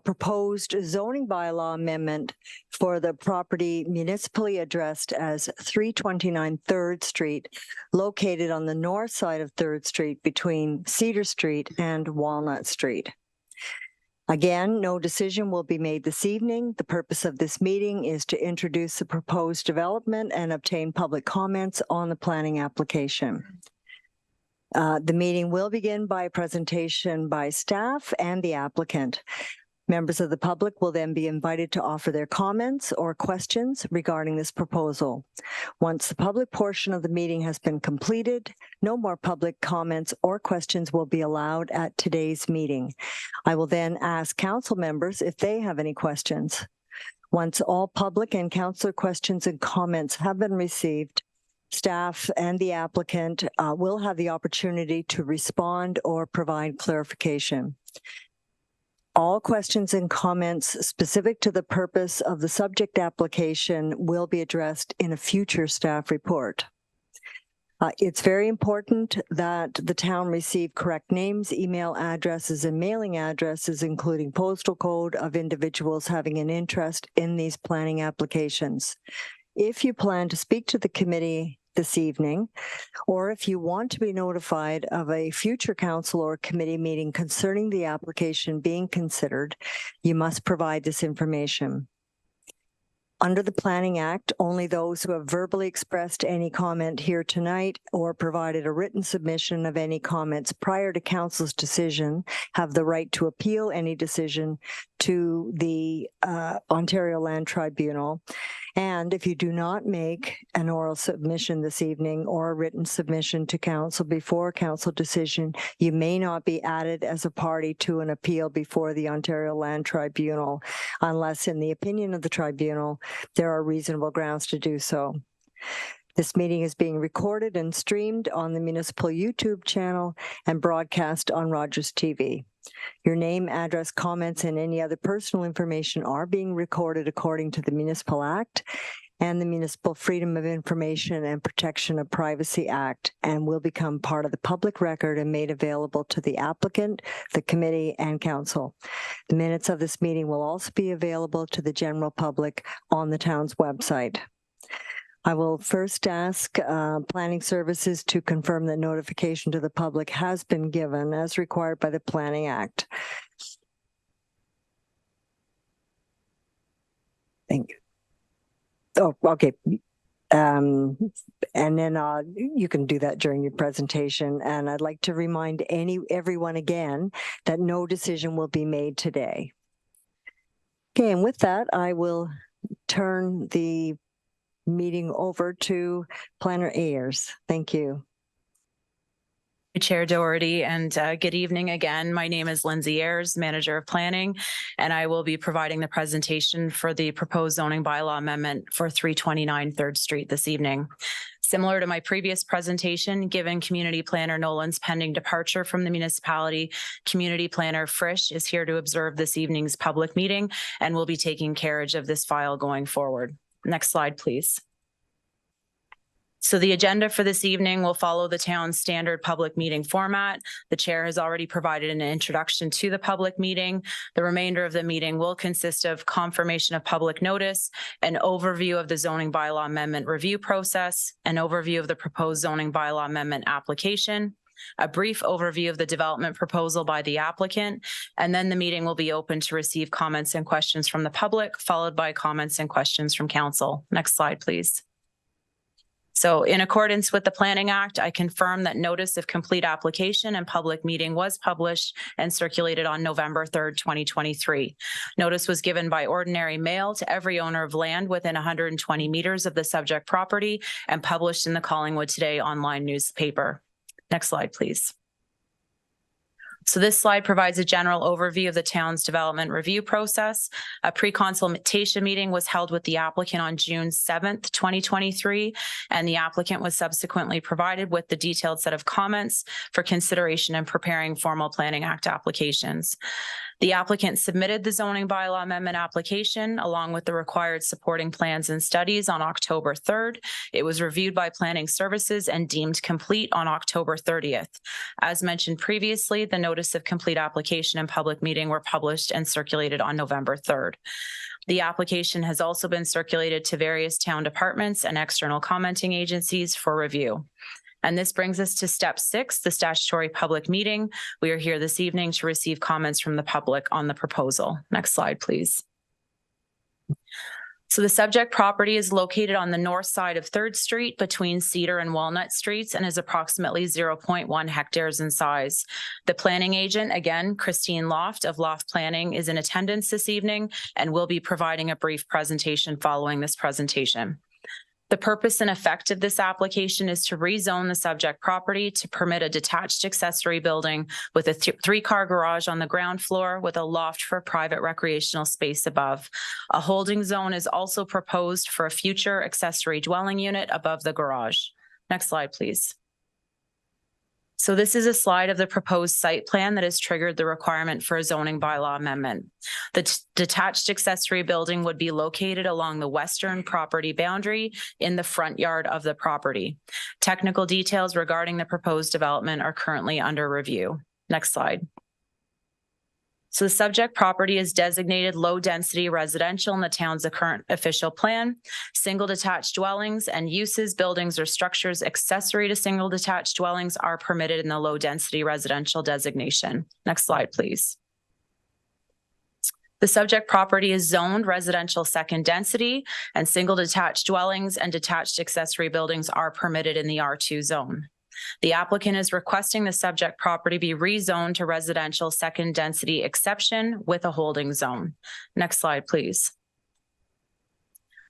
proposed zoning bylaw amendment for the property municipally addressed as 329 3rd Street, located on the north side of 3rd Street between Cedar Street and Walnut Street. Again, no decision will be made this evening. The purpose of this meeting is to introduce the proposed development and obtain public comments on the planning application. The meeting will begin by a presentation by staff and the applicant. Members of the public will then be invited to offer their comments or questions regarding this proposal. Once the public portion of the meeting has been completed, no more public comments or questions will be allowed at today's meeting. I will then ask council members if they have any questions. Once all public and councillor questions and comments have been received, staff and the applicant will have the opportunity to respond or provide clarification. All questions and comments specific to the purpose of the subject application will be addressed in a future staff report. It's very important that the town receive correct names, email addresses, and mailing addresses, including postal code of individuals having an interest in these planning applications. If you plan to speak to the committee this evening, or if you want to be notified of a future council or committee meeting concerning the application being considered, you must provide this information. Under the Planning Act, only those who have verbally expressed any comment here tonight or provided a written submission of any comments prior to council's decision have the right to appeal any decision to the Ontario Land Tribunal. And if you do not make an oral submission this evening or a written submission to council before council decision, you may not be added as a party to an appeal before the Ontario Land Tribunal, unless in the opinion of the tribunal, there are reasonable grounds to do so. This meeting is being recorded and streamed on the municipal YouTube channel and broadcast on Rogers TV. Your name, address, comments, and any other personal information are being recorded according to the Municipal Act and the Municipal Freedom of Information and Protection of Privacy Act, and will become part of the public record and made available to the applicant, the committee, and council. The minutes of this meeting will also be available to the general public on the town's website. I will first ask Planning Services to confirm that notification to the public has been given as required by the Planning Act. Thank you. Oh, okay. And then you can do that during your presentation. And I'd like to remind everyone again that no decision will be made today. Okay, and with that, I will turn the meeting over to Planner Ayers. Thank you. Chair Doherty, and good evening again. My name is Lindsay Ayers, Manager of Planning, and I will be providing the presentation for the proposed zoning bylaw amendment for 329 3rd Street this evening. Similar to my previous presentation, given Community Planner Nolan's pending departure from the municipality, Community Planner Frisch is here to observe this evening's public meeting and will be taking carriage of this file going forward. Next slide, please. So the agenda for this evening will follow the town's standard public meeting format. The chair has already provided an introduction to the public meeting. The remainder of the meeting will consist of confirmation of public notice, an overview of the zoning bylaw amendment review process, an overview of the proposed zoning bylaw amendment application, a brief overview of the development proposal by the applicant, and then the meeting will be open to receive comments and questions from the public, followed by comments and questions from council. Next slide, please. So in accordance with the Planning Act, I confirm that notice of complete application and public meeting was published and circulated on November 3rd, 2023. Notice was given by ordinary mail to every owner of land within 120 meters of the subject property and published in the Collingwood Today online newspaper. Next slide, please. So this slide provides a general overview of the town's development review process. A pre-consultation meeting was held with the applicant on June 7th, 2023, and the applicant was subsequently provided with the detailed set of comments for consideration in preparing formal Planning Act applications. The applicant submitted the zoning bylaw amendment application along with the required supporting plans and studies on October 3rd. It was reviewed by Planning Services and deemed complete on October 30th. As mentioned previously, the notice of complete application and public meeting were published and circulated on November 3rd. The application has also been circulated to various town departments and external commenting agencies for review. And this brings us to step 6, the statutory public meeting. We are here this evening to receive comments from the public on the proposal. Next slide, please. So the subject property is located on the north side of 3rd Street between Cedar and Walnut Streets and is approximately 0.1 hectares in size. The planning agent, again, Christine Loft of Loft Planning, is in attendance this evening and will be providing a brief presentation following this presentation. The purpose and effect of this application is to rezone the subject property to permit a detached accessory building with a 3-car garage on the ground floor with a loft for private recreational space above. A holding zone is also proposed for a future accessory dwelling unit above the garage. Next slide, please. So this is a slide of the proposed site plan that has triggered the requirement for a zoning bylaw amendment. The detached accessory building would be located along the western property boundary in the front yard of the property. Technical details regarding the proposed development are currently under review. Next slide. So the subject property is designated low-density residential in the town's current official plan. Single detached dwellings and uses, buildings, or structures accessory to single detached dwellings are permitted in the low-density residential designation. Next slide, please. The subject property is zoned residential second density, and single detached dwellings and detached accessory buildings are permitted in the R2 zone. The applicant is requesting the subject property be rezoned to residential second density exception with a holding zone. Next slide, please.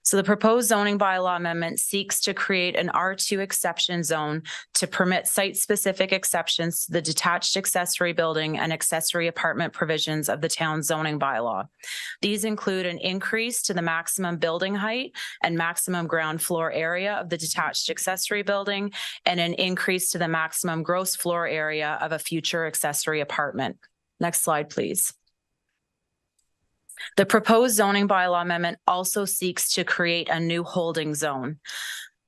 So the proposed zoning bylaw amendment seeks to create an R2 exception zone to permit site-specific exceptions to the detached accessory building and accessory apartment provisions of the town's zoning bylaw. These include an increase to the maximum building height and maximum ground floor area of the detached accessory building and an increase to the maximum gross floor area of a future accessory apartment. Next slide, please. The proposed zoning bylaw amendment also seeks to create a new holding zone.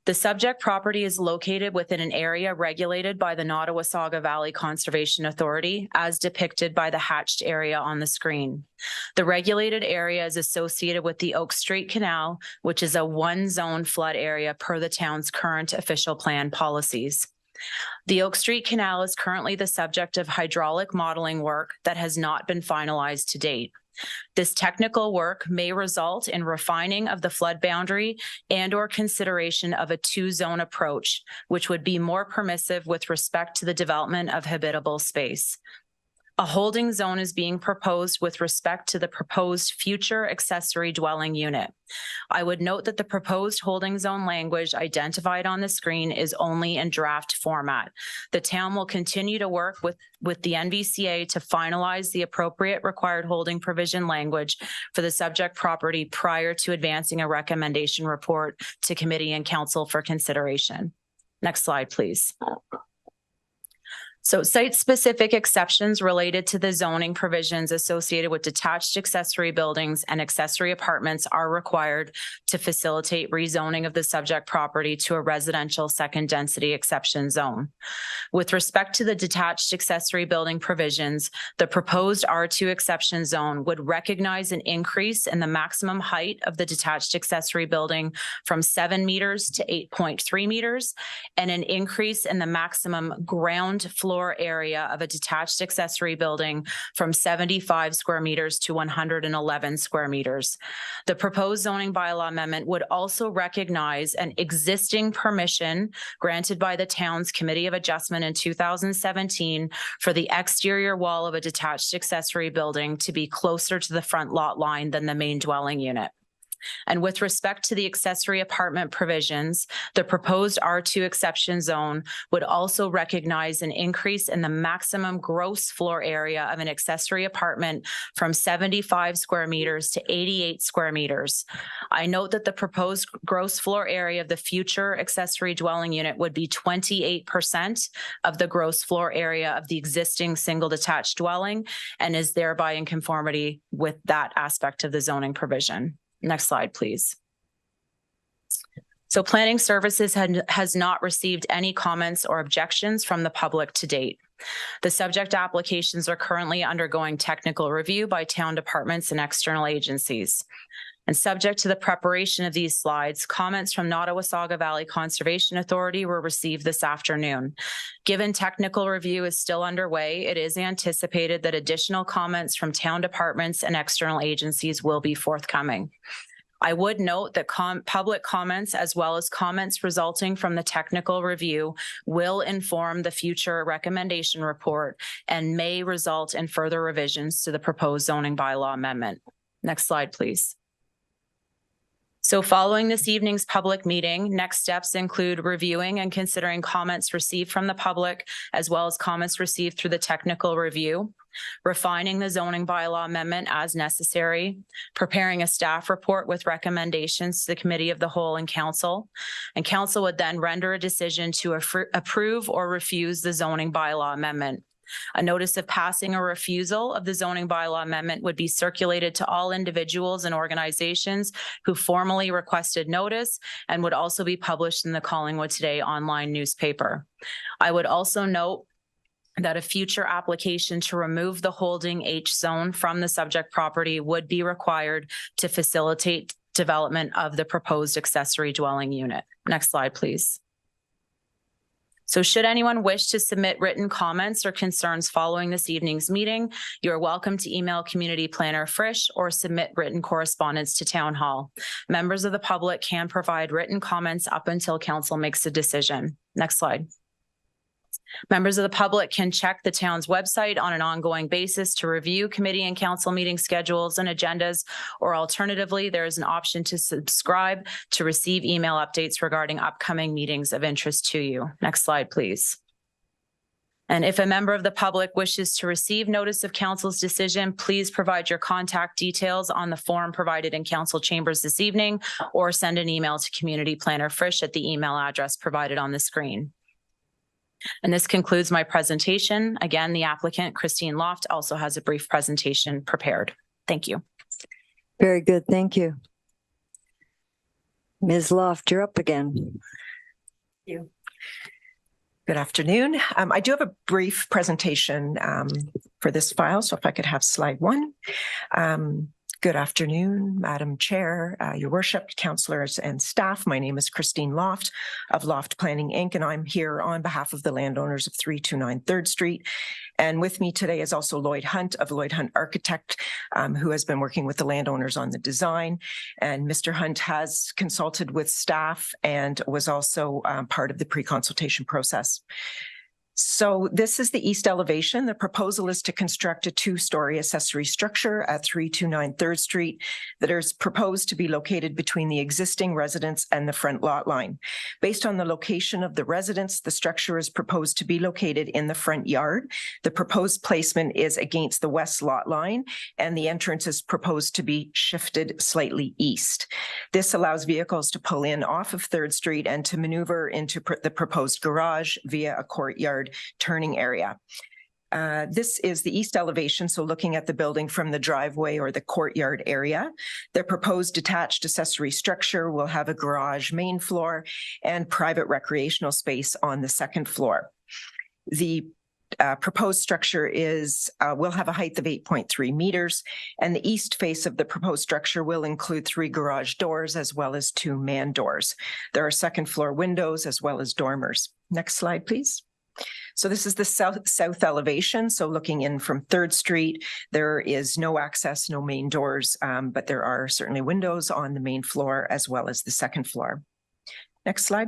The subject property is located within an area regulated by the Nottawasaga Valley Conservation Authority, as depicted by the hatched area on the screen. The regulated area is associated with the Oak Street Canal, which is a one-zone flood area per the town's current official plan policies. The Oak Street Canal is currently the subject of hydraulic modeling work that has not been finalized to date. This technical work may result in refining of the flood boundary and/or consideration of a 2-zone approach, which would be more permissive with respect to the development of habitable space. A holding zone is being proposed with respect to the proposed future accessory dwelling unit. I would note that the proposed holding zone language identified on the screen is only in draft format. The town will continue to work with the NVCA to finalize the appropriate required holding provision language for the subject property prior to advancing a recommendation report to committee and council for consideration. Next slide, please. So site-specific exceptions related to the zoning provisions associated with detached accessory buildings and accessory apartments are required to facilitate rezoning of the subject property to a residential second density exception zone. With respect to the detached accessory building provisions, the proposed R2 exception zone would recognize an increase in the maximum height of the detached accessory building from 7 meters to 8.3 meters and an increase in the maximum ground floor area of a detached accessory building from 75 square meters to 111 square meters. The proposed zoning bylaw amendment would also recognize an existing permission granted by the town's Committee of Adjustment in 2017 for the exterior wall of a detached accessory building to be closer to the front lot line than the main dwelling unit. And with respect to the accessory apartment provisions, the proposed R2 exception zone would also recognize an increase in the maximum gross floor area of an accessory apartment from 75 square meters to 88 square meters. I note that the proposed gross floor area of the future accessory dwelling unit would be 28% of the gross floor area of the existing single detached dwelling and is thereby in conformity with that aspect of the zoning provision. Next slide, please. So Planning Services has not received any comments or objections from the public to date. The subject applications are currently undergoing technical review by town departments and external agencies. And subject to the preparation of these slides, comments from Nottawasaga Valley Conservation Authority were received this afternoon. Given technical review is still underway, it is anticipated that additional comments from town departments and external agencies will be forthcoming. I would note that public comments as well as comments resulting from the technical review will inform the future recommendation report and may result in further revisions to the proposed zoning bylaw amendment. Next slide, please. So following this evening's public meeting, next steps include reviewing and considering comments received from the public, as well as comments received through the technical review, refining the zoning bylaw amendment as necessary, preparing a staff report with recommendations to the Committee of the Whole and Council would then render a decision to approve or refuse the zoning bylaw amendment. A notice of passing or refusal of the zoning bylaw amendment would be circulated to all individuals and organizations who formally requested notice and would also be published in the Collingwood Today online newspaper. I would also note that a future application to remove the holding H zone from the subject property would be required to facilitate development of the proposed accessory dwelling unit. Next slide, please. So should anyone wish to submit written comments or concerns following this evening's meeting, you're welcome to email Community Planner Frisch or submit written correspondence to Town Hall. Members of the public can provide written comments up until council makes a decision. Next slide. Members of the public can check the town's website on an ongoing basis to review committee and council meeting schedules and agendas, or alternatively, there is an option to subscribe to receive email updates regarding upcoming meetings of interest to you. Next slide, please. And if a member of the public wishes to receive notice of council's decision, please provide your contact details on the form provided in council chambers this evening, or send an email to Community Planner Frisch at the email address provided on the screen. And this concludes my presentation. Again, the applicant, Christine Loft, also has a brief presentation prepared. Thank you. Very good. Thank you. Ms. Loft, you're up again. Thank you. Good afternoon. I do have a brief presentation for this file, so if I could have slide 1. Good afternoon, Madam Chair, Your Worship, councillors and staff. My name is Christine Loft of Loft Planning Inc., and I'm here on behalf of the landowners of 329 3rd Street. And with me today is also Lloyd Hunt of Lloyd Hunt Architect, who has been working with the landowners on the design. And Mr. Hunt has consulted with staff and was also part of the pre-consultation process. So this is the east elevation. The proposal is to construct a 2-story accessory structure at 329 3rd Street that is proposed to be located between the existing residence and the front lot line. Based on the location of the residence, the structure is proposed to be located in the front yard. The proposed placement is against the west lot line, and the entrance is proposed to be shifted slightly east. This allows vehicles to pull in off of 3rd Street and to maneuver into the proposed garage via a courtyard turning area. This is the east elevation, so looking at the building from the driveway or the courtyard area. The proposed detached accessory structure will have a garage main floor and private recreational space on the second floor. The proposed structure will have a height of 8.3 meters, and the east face of the proposed structure will include 3 garage doors as well as 2 man doors. There are second floor windows as well as dormers. Next slide, please. So this is the south elevation. So looking in from 3rd Street, there is no access, no main doors, but there are certainly windows on the main floor as well as the second floor. Next slide.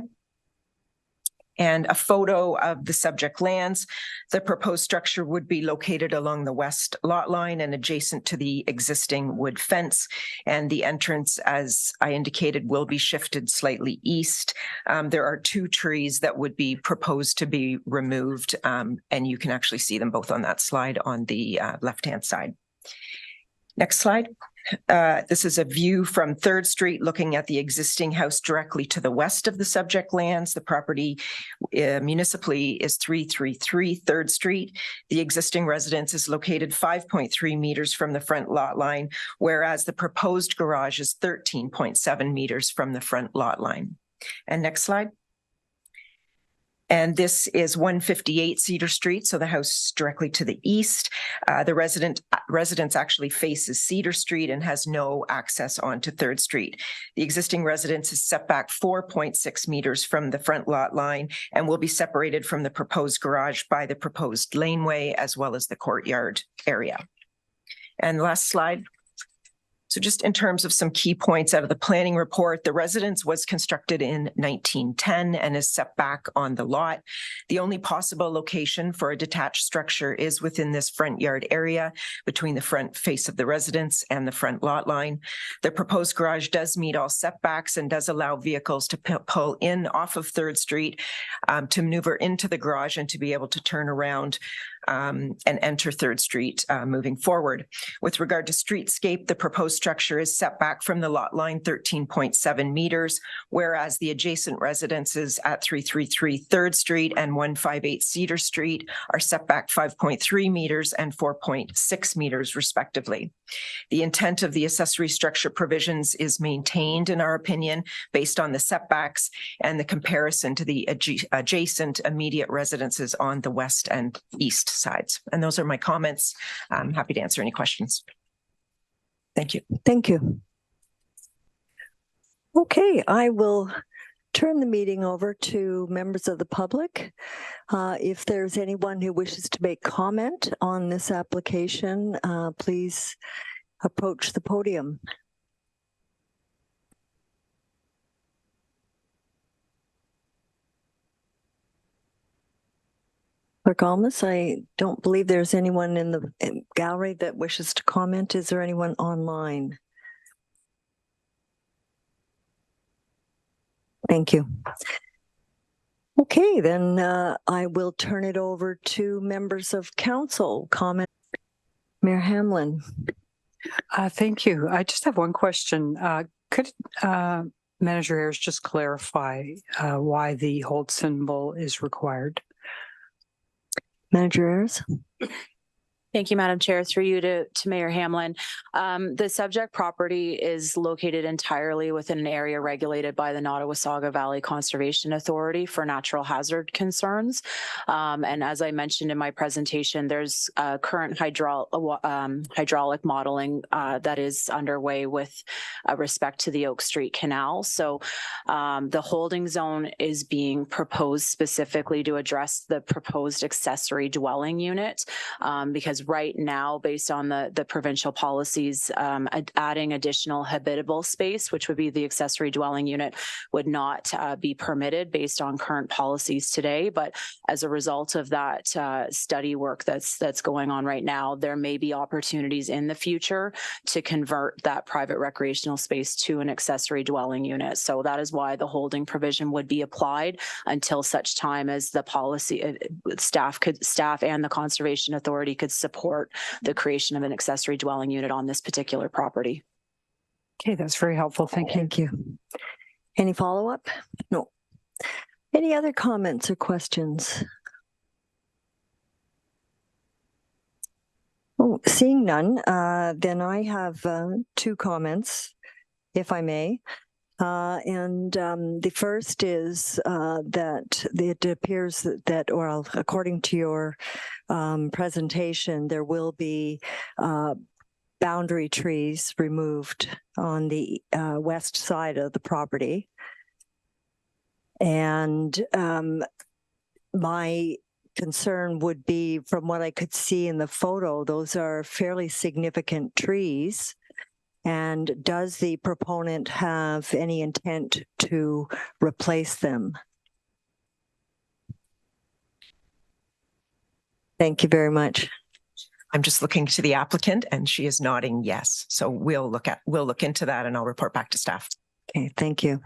And a photo of the subject lands. The proposed structure would be located along the west lot line and adjacent to the existing wood fence. And the entrance, as I indicated, will be shifted slightly east. There are 2 trees that would be proposed to be removed, and you can actually see them both on that slide on the left-hand side. Next slide. This is a view from 3rd Street looking at the existing house directly to the west of the subject lands. The property municipally is 333 3rd Street. The existing residence is located 5.3 meters from the front lot line, whereas the proposed garage is 13.7 meters from the front lot line. And next slide. And this is 158 Cedar Street, so the house directly to the east. The residence actually faces Cedar Street and has no access onto 3rd Street. The existing residence is set back 4.6 meters from the front lot line and will be separated from the proposed garage by the proposed laneway as well as the courtyard area. And last slide. So just in terms of some key points out of the planning report, the residence was constructed in 1910 and is set back on the lot. The only possible location for a detached structure is within this front yard area between the front face of the residence and the front lot line. The proposed garage does meet all setbacks and does allow vehicles to pull in off of 3rd Street to maneuver into the garage and to be able to turn around and enter 3rd Street moving forward. With regard to streetscape, the proposed structure is set back from the lot line 13.7 meters, whereas the adjacent residences at 333 3rd Street and 158 Cedar Street are set back 5.3 meters and 4.6 meters respectively. The intent of the accessory structure provisions is maintained, in our opinion, based on the setbacks and the comparison to the adjacent immediate residences on the west and east sides. And those are my comments. I'm happy to answer any questions. Thank you. Thank you. Okay, I will turn the meeting over to members of the public. If there's anyone who wishes to make comment on this application, please approach the podium. Clerk Almus, I don't believe there's anyone in the gallery that wishes to comment. Is there anyone online? Thank you. Okay, then I will turn it over to members of council. Comment, Mayor Hamlin. Thank you. I just have one question. Could Manager Ayers just clarify why the hold symbol is required? Manager Ayers. Thank you, Madam Chair. Through you to Mayor Hamlin. The subject property is located entirely within an area regulated by the Nottawasaga Valley Conservation Authority for natural hazard concerns. And as I mentioned in my presentation, there's current hydraulic modeling that is underway with respect to the Oak Street Canal. So the holding zone is being proposed specifically to address the proposed accessory dwelling unit because right now, based on the provincial policies, adding additional habitable space, which would be the accessory dwelling unit, would not be permitted based on current policies today. But as a result of that study work that's going on right now, there may be opportunities in the future to convert that private recreational space to an accessory dwelling unit. So that is why the holding provision would be applied until such time as the policy staff and the Conservation Authority could support the creation of an accessory dwelling unit on this particular property. Okay, that's very helpful. Thank you. Thank you. Any follow-up? No. Any other comments or questions? Oh, seeing none, then I have two comments, if I may. The first is that it appears that, well, according to your presentation, there will be boundary trees removed on the west side of the property. And my concern would be, from what I could see in the photo, those are fairly significant trees. And does the proponent have any intent to replace them? Thank you very much. I'm just looking to the applicant and she is nodding yes. So we'll look into that and I'll report back to staff. Okay, thank you.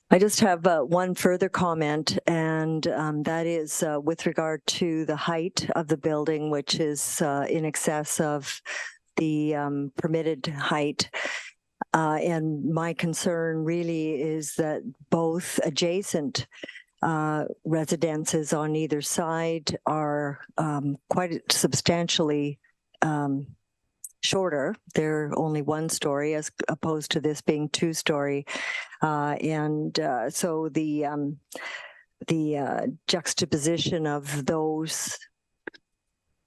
I just have one further comment, and that is with regard to the height of the building, which is in excess of the permitted height. And my concern really is that both adjacent residences on either side are quite substantially shorter. They're only 1 story as opposed to this being 2-story. So the juxtaposition of those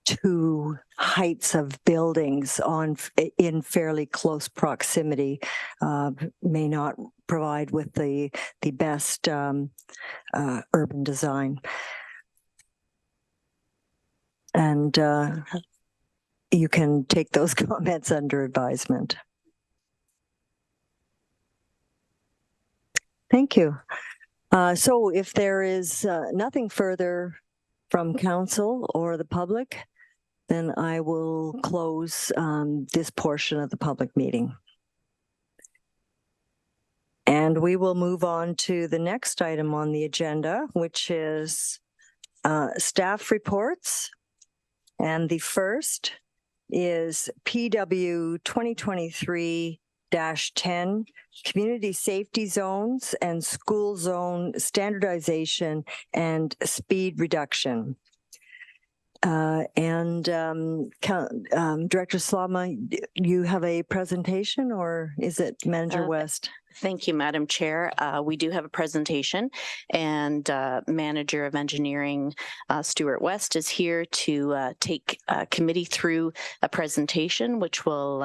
two heights of buildings in fairly close proximity may not provide with the best urban design. And you can take those comments under advisement. Thank you. So if there is nothing further from council or the public, then I will close this portion of the public meeting. And we will move on to the next item on the agenda, which is staff reports. And the first is PW 2023-10, Community Safety Zones and School Zone Standardization and Speed Reduction. Director Slama, you have a presentation, or is it Manager West? Thank you, Madam Chair. We do have a presentation, and Manager of Engineering, Stuart West, is here to take committee through a presentation which will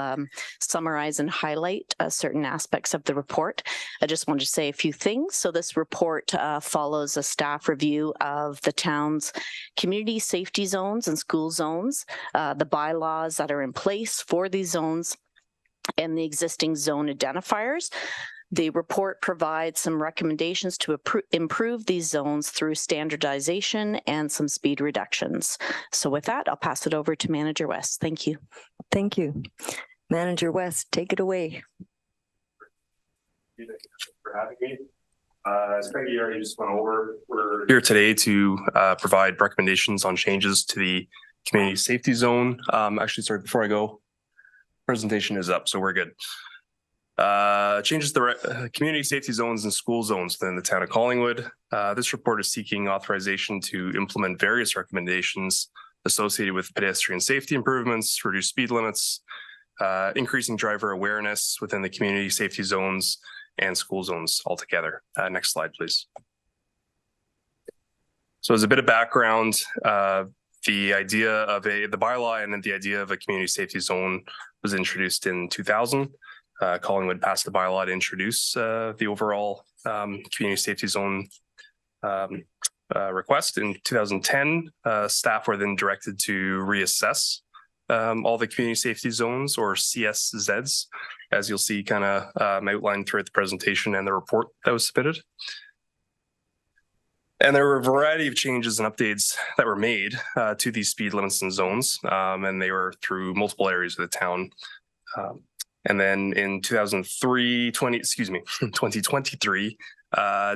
summarize and highlight certain aspects of the report. I just want to say a few things. So this report follows a staff review of the town's community safety zones and school zones, the bylaws that are in place for these zones, and the existing zone identifiers. The report provides some recommendations to improve these zones through standardization and some speed reductions. So with that, I'll pass it over to Manager West. Thank you. Thank you. Manager West, take it away. Thank you for having me. As Peggy already just went over, we're here today to provide recommendations on changes to the community safety zone. Actually, sorry, before I go, presentation is up, so we're good. Changes to the community safety zones and school zones within the town of Collingwood. This report is seeking authorization to implement various recommendations associated with pedestrian safety improvements, reduced speed limits, increasing driver awareness within the community safety zones and school zones altogether. Next slide, please. So as a bit of background, the idea of the bylaw and the idea of a community safety zone was introduced in 2000. Collingwood passed the bylaw to introduce the overall community safety zone request. In 2010, staff were then directed to reassess all the community safety zones, or CSZs, as you'll see kind of outlined throughout the presentation and the report that was submitted. And there were a variety of changes and updates that were made to these speed limits and zones, and they were through multiple areas of the town. And then in 2023,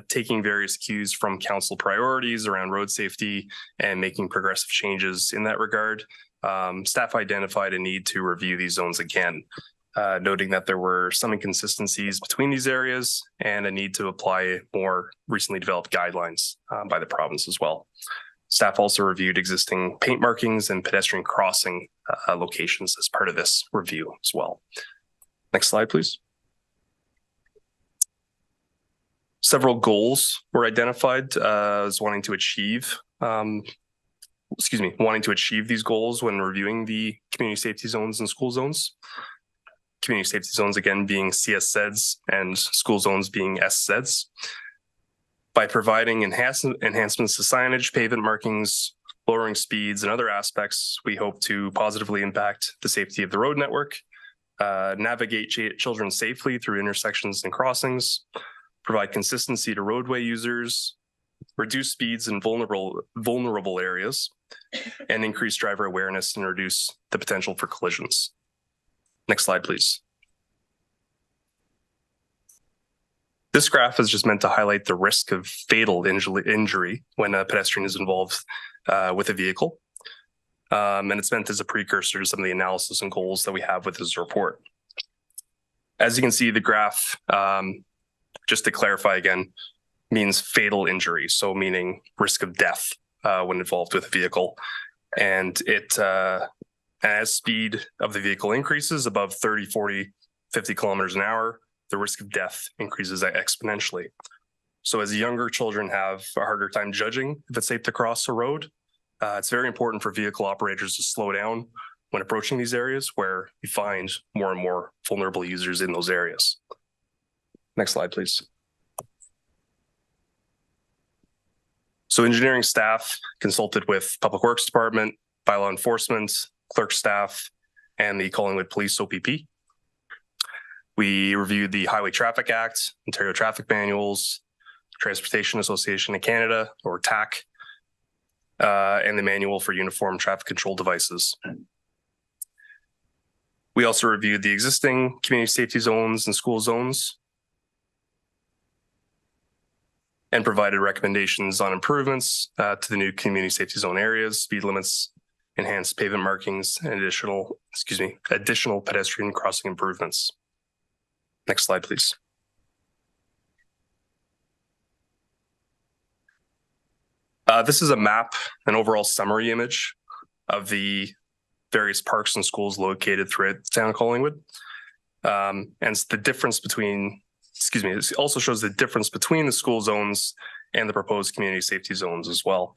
taking various cues from council priorities around road safety and making progressive changes in that regard, staff identified a need to review these zones again, noting that there were some inconsistencies between these areas and a need to apply more recently developed guidelines by the province as well. Staff also reviewed existing paint markings and pedestrian crossing locations as part of this review as well. Next slide, please. Several goals were identified as wanting to achieve these goals when reviewing the community safety zones and school zones. Community safety zones, again, being CSZs and school zones being SZs. By providing enhancements to signage, pavement markings, lowering speeds, and other aspects, we hope to positively impact the safety of the road network, navigate children safely through intersections and crossings, provide consistency to roadway users, reduce speeds in vulnerable areas, and increase driver awareness and reduce the potential for collisions. Next slide, please. This graph is just meant to highlight the risk of fatal injury when a pedestrian is involved with a vehicle. And it's meant as a precursor to some of the analysis and goals that we have with this report. As you can see, the graph, just to clarify again, means fatal injury. So meaning risk of death when involved with a vehicle. And it, as speed of the vehicle increases above 30, 40, 50 kilometers an hour, the risk of death increases exponentially. So as younger children have a harder time judging if it's safe to cross a road, it's very important for vehicle operators to slow down when approaching these areas where you find more and more vulnerable users in those areas. Next slide, please. So engineering staff consulted with Public Works Department, bylaw enforcement, clerk staff, and the Collingwood Police OPP. We reviewed the Highway Traffic Act, Ontario Traffic Manuals, Transportation Association of Canada, or TAC, and the Manual for Uniform Traffic Control Devices. We also reviewed the existing community safety zones and school zones and provided recommendations on improvements to the new community safety zone areas, speed limits, enhanced pavement markings, and additional pedestrian crossing improvements. Next slide, please. This is a map, an overall summary image of the various parks and schools located throughout the town of Collingwood. And it's the difference between, it also shows the difference between the school zones and the proposed community safety zones as well.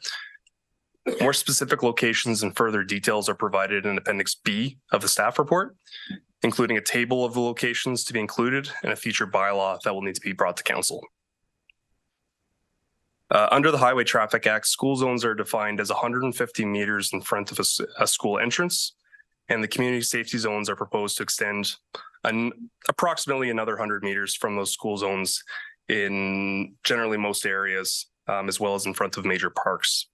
More specific locations and further details are provided in Appendix B of the staff report, including a table of the locations to be included and a future bylaw that will need to be brought to council. Under the Highway Traffic Act, school zones are defined as 150 meters in front of a school entrance, and the community safety zones are proposed to extend approximately another 100 meters from those school zones in generally most areas, as well as in front of major parks.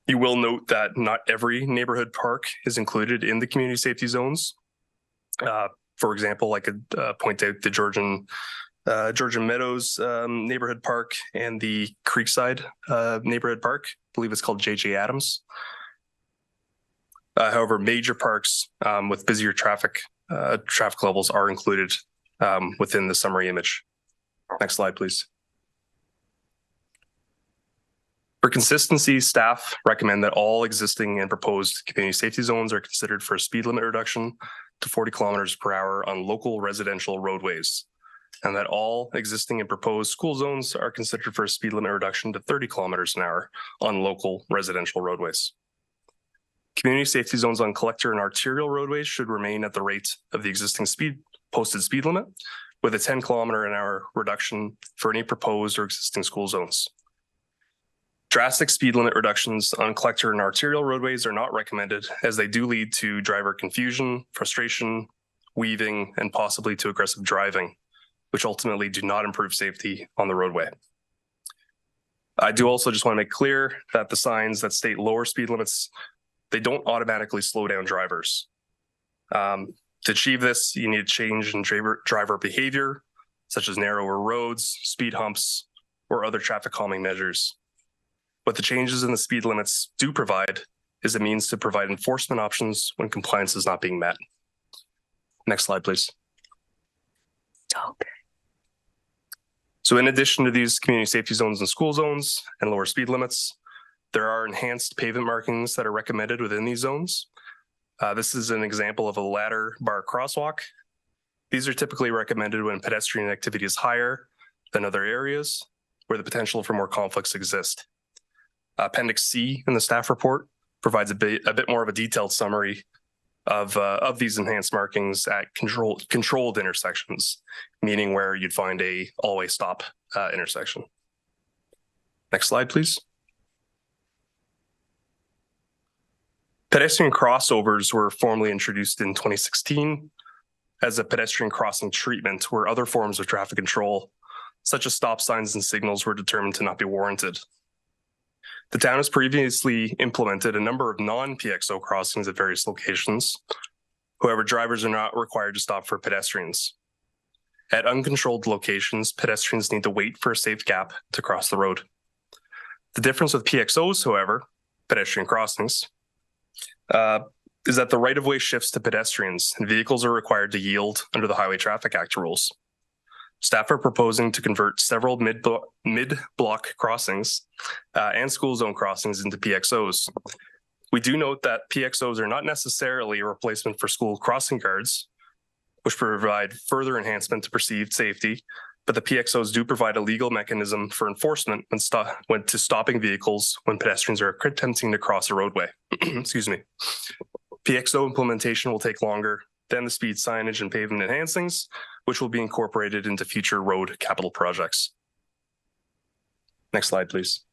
You will note that not every neighborhood park is included in the community safety zones. For example, I could point out the Georgian Meadows neighborhood park and the Creekside neighborhood park. I believe it's called J.J. Adams. However, major parks with busier traffic levels are included within the summary image. Next slide, please. For consistency, staff recommend that all existing and proposed community safety zones are considered for a speed limit reduction to 40 kilometers per hour on local residential roadways, and that all existing and proposed school zones are considered for a speed limit reduction to 30 kilometers an hour on local residential roadways. Community safety zones on collector and arterial roadways should remain at the rate of the existing posted speed limit, with a 10 kilometer an hour reduction for any proposed or existing school zones. Drastic speed limit reductions on collector and arterial roadways are not recommended, as they do lead to driver confusion, frustration, weaving, and possibly to aggressive driving, which ultimately do not improve safety on the roadway. I do also just want to make clear that the signs that state lower speed limits, they don't automatically slow down drivers. To achieve this, you need a change in driver behavior, such as narrower roads, speed humps, or other traffic calming measures. What the changes in the speed limits do provide is a means to provide enforcement options when compliance is not being met. Next slide, please. Okay. So in addition to these community safety zones and school zones and lower speed limits, there are enhanced pavement markings that are recommended within these zones. This is an example of a ladder bar crosswalk. These are typically recommended when pedestrian activity is higher than other areas where the potential for more conflicts exist. Appendix C in the staff report provides a bit more of a detailed summary of these enhanced markings at controlled intersections, meaning where you'd find a all-way stop intersection. Next slide, please. Pedestrian crossovers were formally introduced in 2016 as a pedestrian crossing treatment where other forms of traffic control, such as stop signs and signals, were determined to not be warranted. The town has previously implemented a number of non-PXO crossings at various locations. However, drivers are not required to stop for pedestrians. At uncontrolled locations, pedestrians need to wait for a safe gap to cross the road. The difference with PXOs, however, pedestrian crossings, is that the right-of-way shifts to pedestrians and vehicles are required to yield under the Highway Traffic Act rules. Staff are proposing to convert several mid-block crossings and school zone crossings into PXOs. We do note that PXOs are not necessarily a replacement for school crossing guards, which provide further enhancement to perceived safety, but the PXOs do provide a legal mechanism for enforcement when stopping vehicles when pedestrians are attempting to cross a roadway. Excuse me. PXO implementation will take longer than the speed signage and pavement enhancings, which will be incorporated into future road capital projects. Next slide, please.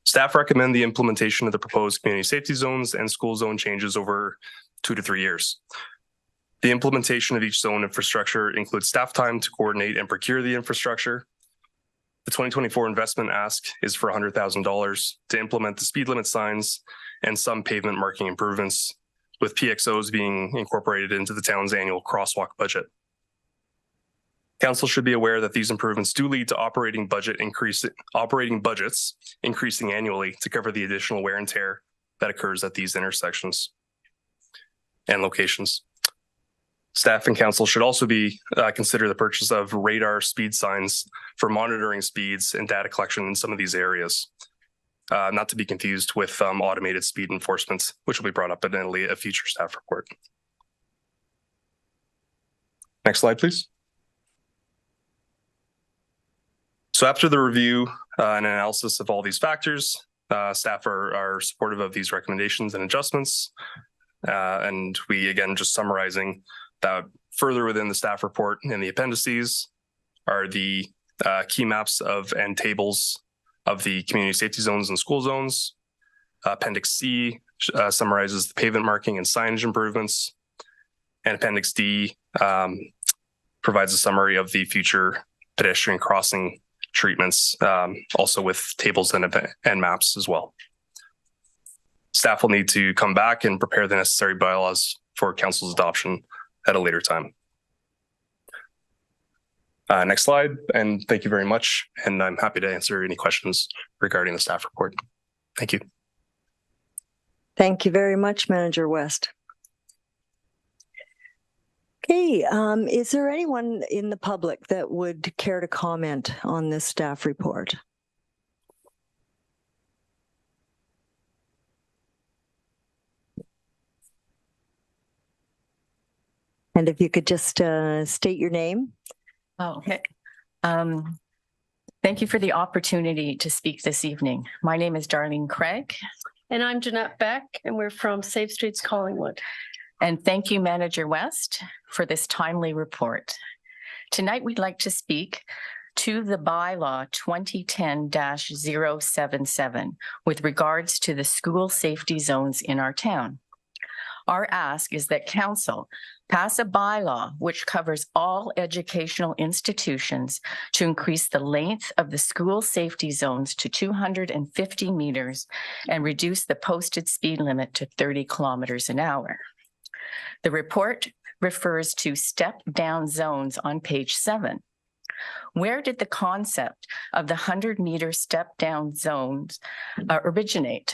Staff recommend the implementation of the proposed community safety zones and school zone changes over 2 to 3 years. The implementation of each zone infrastructure includes staff time to coordinate and procure the infrastructure. The 2024 investment ask is for $100,000 to implement the speed limit signs and some pavement marking improvements, with PXOs being incorporated into the town's annual crosswalk budget. Council should be aware that these improvements do lead to operating budgets increasing annually to cover the additional wear and tear that occurs at these intersections and locations. Staff and council should also consider the purchase of radar speed signs for monitoring speeds and data collection in some of these areas. Not to be confused with automated speed enforcement, which will be brought up in a future staff report. Next slide, please. So after the review and analysis of all these factors, staff are supportive of these recommendations and adjustments. And we, again, just summarizing that further within the staff report and the appendices are the key maps and tables of the community safety zones and school zones. Appendix C summarizes the pavement marking and signage improvements. And Appendix D provides a summary of the future pedestrian crossing treatments, also with tables and maps as well. Staff will need to come back and prepare the necessary bylaws for council's adoption at a later time. Next slide, and thank you very much. And I'm happy to answer any questions regarding the staff report. Thank you. Thank you very much, Manager West. Okay, is there anyone in the public that would care to comment on this staff report? And if you could just state your name. Okay. Thank you for the opportunity to speak this evening. My name is Darlene Craig. And I'm Jeanette Beck, and we're from Safe Streets Collingwood. And thank you, Manager West, for this timely report. Tonight, we'd like to speak to the bylaw 2010-077 with regards to the school safety zones in our town. Our ask is that council pass a bylaw which covers all educational institutions to increase the length of the school safety zones to 250 meters and reduce the posted speed limit to 30 kilometers an hour. The report refers to step-down zones on page 7. Where did the concept of the 100-meter step-down zones originate?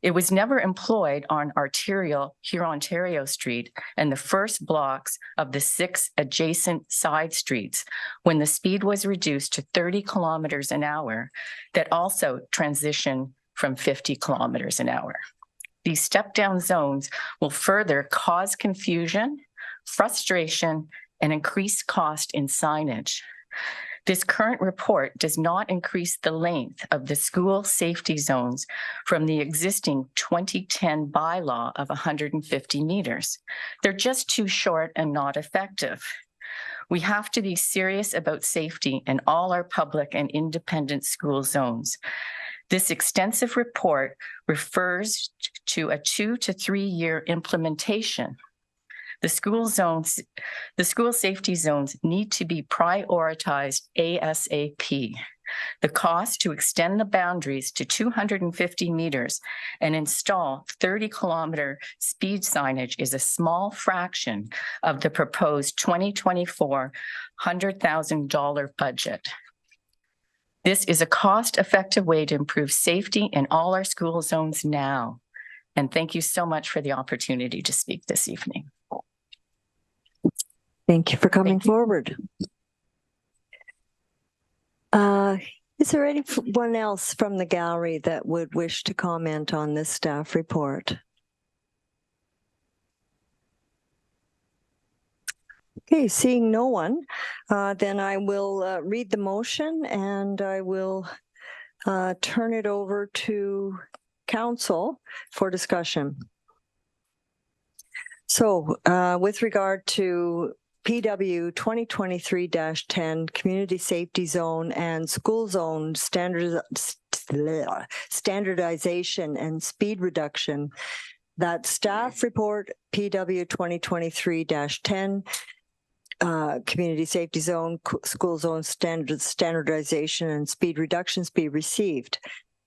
It was never employed on arterial Hurontario Street and the first blocks of the 6 adjacent side streets when the speed was reduced to 30 kilometers an hour that also transition from 50 kilometers an hour. These step-down zones will further cause confusion, frustration, and increased cost in signage. This current report does not increase the length of the school safety zones from the existing 2010 bylaw of 150 meters. They're just too short and not effective. We have to be serious about safety in all our public and independent school zones. This extensive report refers to a 2 to 3 year implementation. The school safety zones need to be prioritized ASAP. The cost to extend the boundaries to 250 meters and install 30-kilometer speed signage is a small fraction of the proposed 2024 $100,000 budget. This is a cost-effective way to improve safety in all our school zones now. And thank you so much for the opportunity to speak this evening. Thank you for coming forward. Is there anyone else from the gallery that would wish to comment on this staff report? Okay, seeing no one, then I will read the motion and I will turn it over to council for discussion. So with regard to PW 2023-10 Community Safety Zone and School Zone Standardization and Speed Reduction, that staff report PW 2023-10 Community Safety Zone, School Zone Standardization and Speed Reductions be received,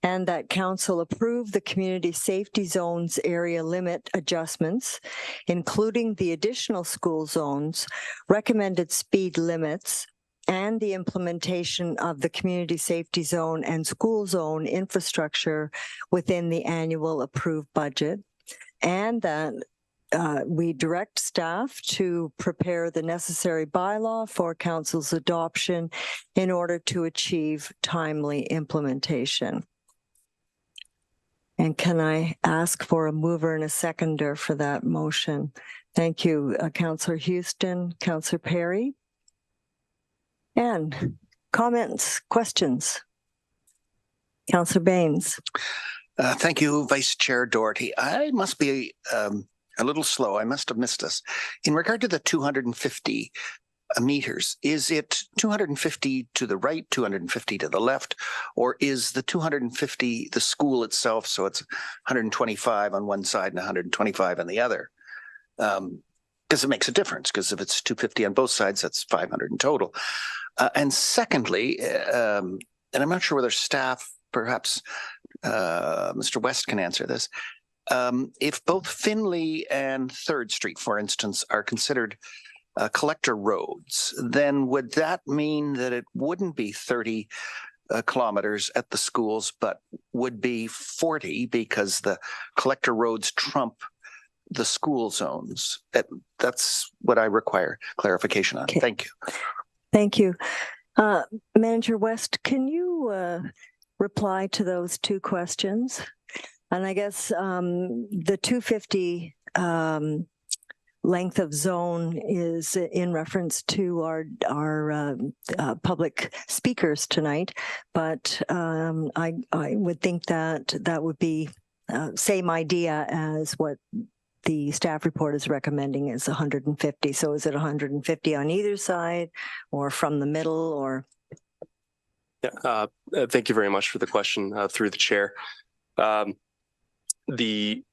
and that council approve the community safety zones area limit adjustments, including the additional school zones, recommended speed limits, and the implementation of the community safety zone and school zone infrastructure within the annual approved budget, and that we direct staff to prepare the necessary bylaw for council's adoption in order to achieve timely implementation. And can I ask for a mover and a seconder for that motion? Thank you, Councillor Houston, Councillor Perry. And comments, questions? Councillor Baines. Thank you, Vice Chair Doherty. I must be a little slow. I must have missed this. In regard to the 250 meters, is it 250 to the right, 250 to the left, or is the 250 the school itself, so it's 125 on one side and 125 on the other? Because it makes a difference, because if it's 250 on both sides, that's 500 in total. And secondly, and I'm not sure whether staff, perhaps Mr. West can answer this, if both Finley and 3rd Street, for instance, are considered collector roads, then would that mean that it wouldn't be 30 kilometers at the schools, but would be 40 because the collector roads trump the school zones? That's what I require clarification on. Okay. Thank you. Thank you. Manager West, can you reply to those two questions? And I guess the 250 length of zone is in reference to our public speakers tonight, but I would think that that would be same idea as what the staff report is recommending is 150. So is it 150 on either side or from the middle or? Yeah, thank you very much for the question through the chair. The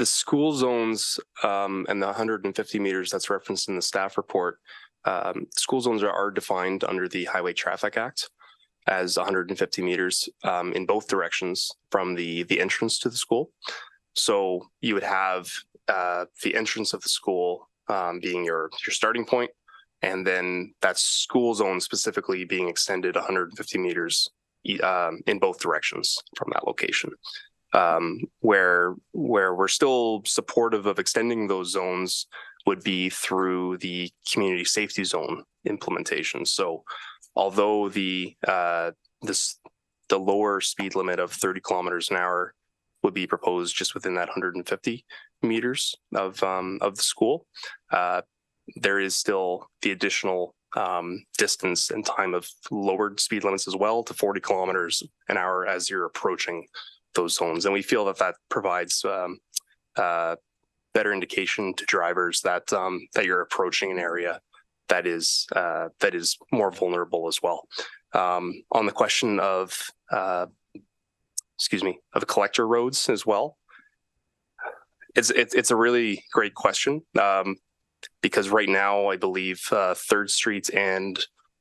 school zones and the 150 meters that's referenced in the staff report, school zones are defined under the Highway Traffic Act as 150 meters in both directions from the entrance to the school. So you would have the entrance of the school being your starting point, and then that school zone specifically being extended 150 meters in both directions from that location. Where we're still supportive of extending those zones would be through the community safety zone implementation. So although the lower speed limit of 30 kilometers an hour would be proposed just within that 150 meters of the school, there is still the additional distance and time of lowered speed limits as well to 40 kilometers an hour as you're approaching those zones. And we feel that provides better indication to drivers that that you're approaching an area that is more vulnerable as well. On the question of collector roads as well, it's a really great question because right now I believe 3rd Street and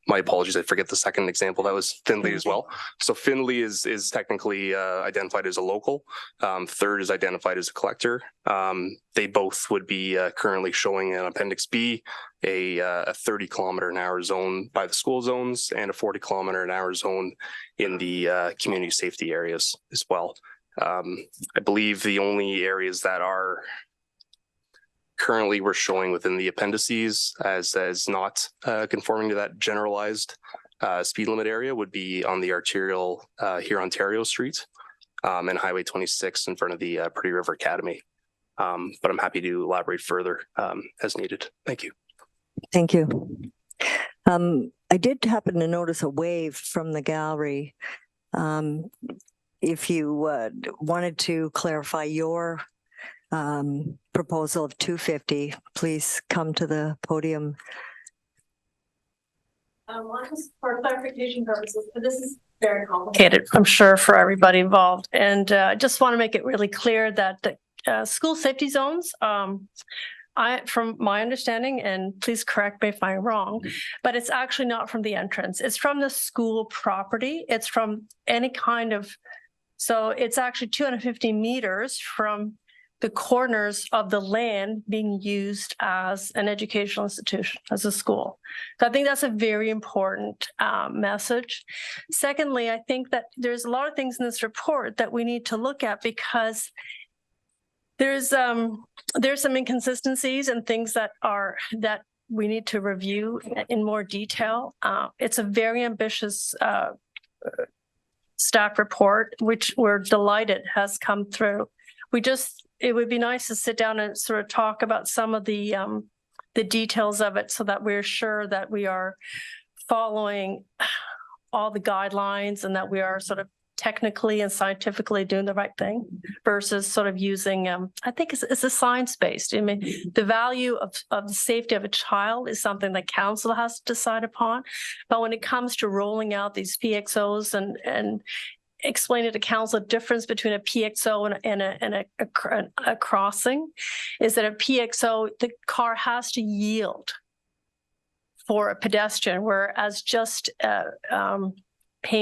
my apologies, I forget the second example. That was Findlay as well. So Findlay is technically identified as a local. 3rd is identified as a collector. They both would be currently showing in Appendix B a 30 kilometer an hour zone by the school zones and a 40 kilometer an hour zone in the community safety areas as well. I believe the only areas that are currently we're showing within the appendices as not conforming to that generalized speed limit area would be on the arterial here Ontario Street and Highway 26 in front of the Pretty River Academy. But I'm happy to elaborate further as needed. Thank you. Thank you. I did happen to notice a wave from the gallery. If you wanted to clarify your proposal of 250, please come to the podium. For clarification purposes, but this is very complicated, I'm sure, for everybody involved. And I just want to make it really clear that the school safety zones, from my understanding, and please correct me if I'm wrong, but it's actually not from the entrance. It's from the school property. It's from any kind of, so it's actually 250 meters from the corners of the land being used as an educational institution, as a school. So I think that's a very important message. Secondly, I think that there's a lot of things in this report that we need to look at because there's some inconsistencies and things that we need to review in more detail. It's a very ambitious staff report, which we're delighted has come through. It would be nice to sit down and sort of talk about some of the details of it so that we're sure that we are following all the guidelines and that we are sort of technically and scientifically doing the right thing versus sort of using, I think it's a science-based. I mean, the value of the safety of a child is something that council has to decide upon. But when it comes to rolling out these PXOs and explaining to council the difference between a PXO and a crossing is that a PXO, the car has to yield for a pedestrian, whereas just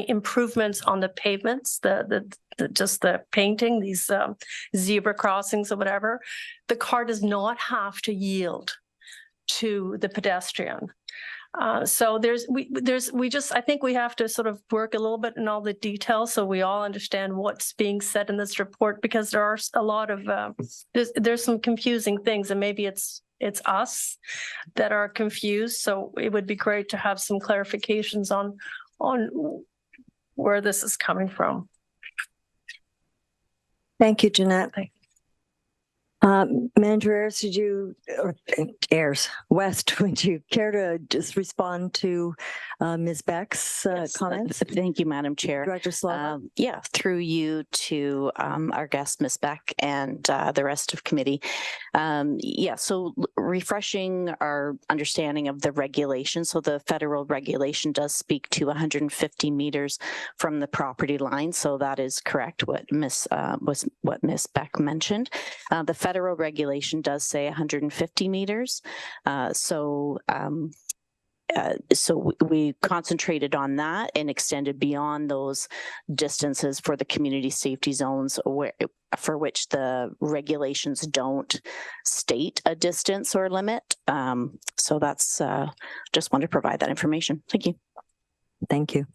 improvements on the pavements, just the painting, these zebra crossings or whatever, the car does not have to yield to the pedestrian. So I think we have to sort of work a little bit in all the details so we all understand what's being said in this report, because there are a lot of, there's some confusing things, and maybe it's us that are confused. So it would be great to have some clarifications on where this is coming from. Thank you, Jeanette. Manager Ayers, West, would you care to just respond to Ms. Beck's comments? Thank you, Madam Chair. Director Slava? Yeah, through you to our guest, Ms. Beck, and the rest of committee. So refreshing our understanding of the regulation. So the federal regulation does speak to 150 meters from the property line. So that is correct what Ms. Beck mentioned. The federal regulation does say 150 meters. So we concentrated on that and extended beyond those distances for the community safety zones for which the regulations don't state a distance or limit. So that's just want to provide that information. Thank you. Thank you.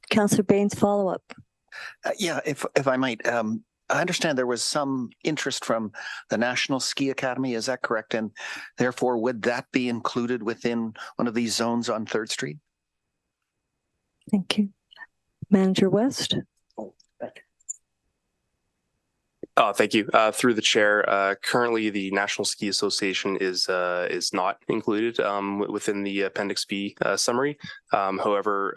Councillor Baines, follow up. If I might, I understand there was some interest from the National Ski Academy. Is that correct? And therefore, would that be included within one of these zones on 3rd Street? Thank you. Manager West. Thank you. Through the chair, currently the National Ski Association is not included within the Appendix B summary. However,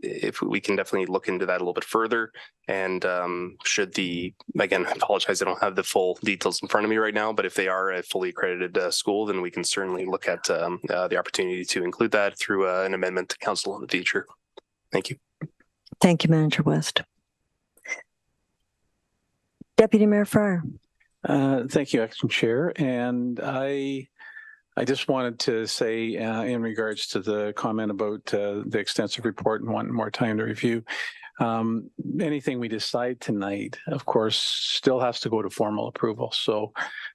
if we can definitely look into that a little bit further, and again, I apologize, I don't have the full details in front of me right now, but if they are a fully accredited school, then we can certainly look at the opportunity to include that through an amendment to council in the future. Thank you. Thank you, Manager West. Deputy Mayor Fryer. Thank you, Acting Chair. And I just wanted to say in regards to the comment about the extensive report and wanting more time to review, anything we decide tonight, of course, still has to go to formal approval. So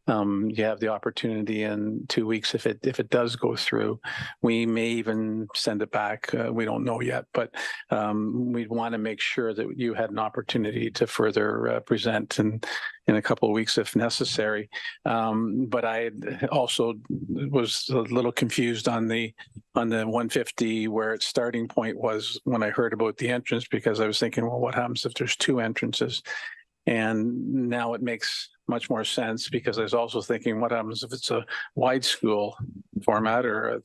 you have the opportunity in 2 weeks if it does go through. We may even send it back. We don't know yet, but we'd want to make sure that you had an opportunity to further present in a couple of weeks if necessary. But I also was a little confused on the 150 where its starting point was when I heard about the entrance, because I was thinking, well, what happens if there's 2 entrances? And now it makes much more sense, because I was also thinking, what happens if it's a wide school format or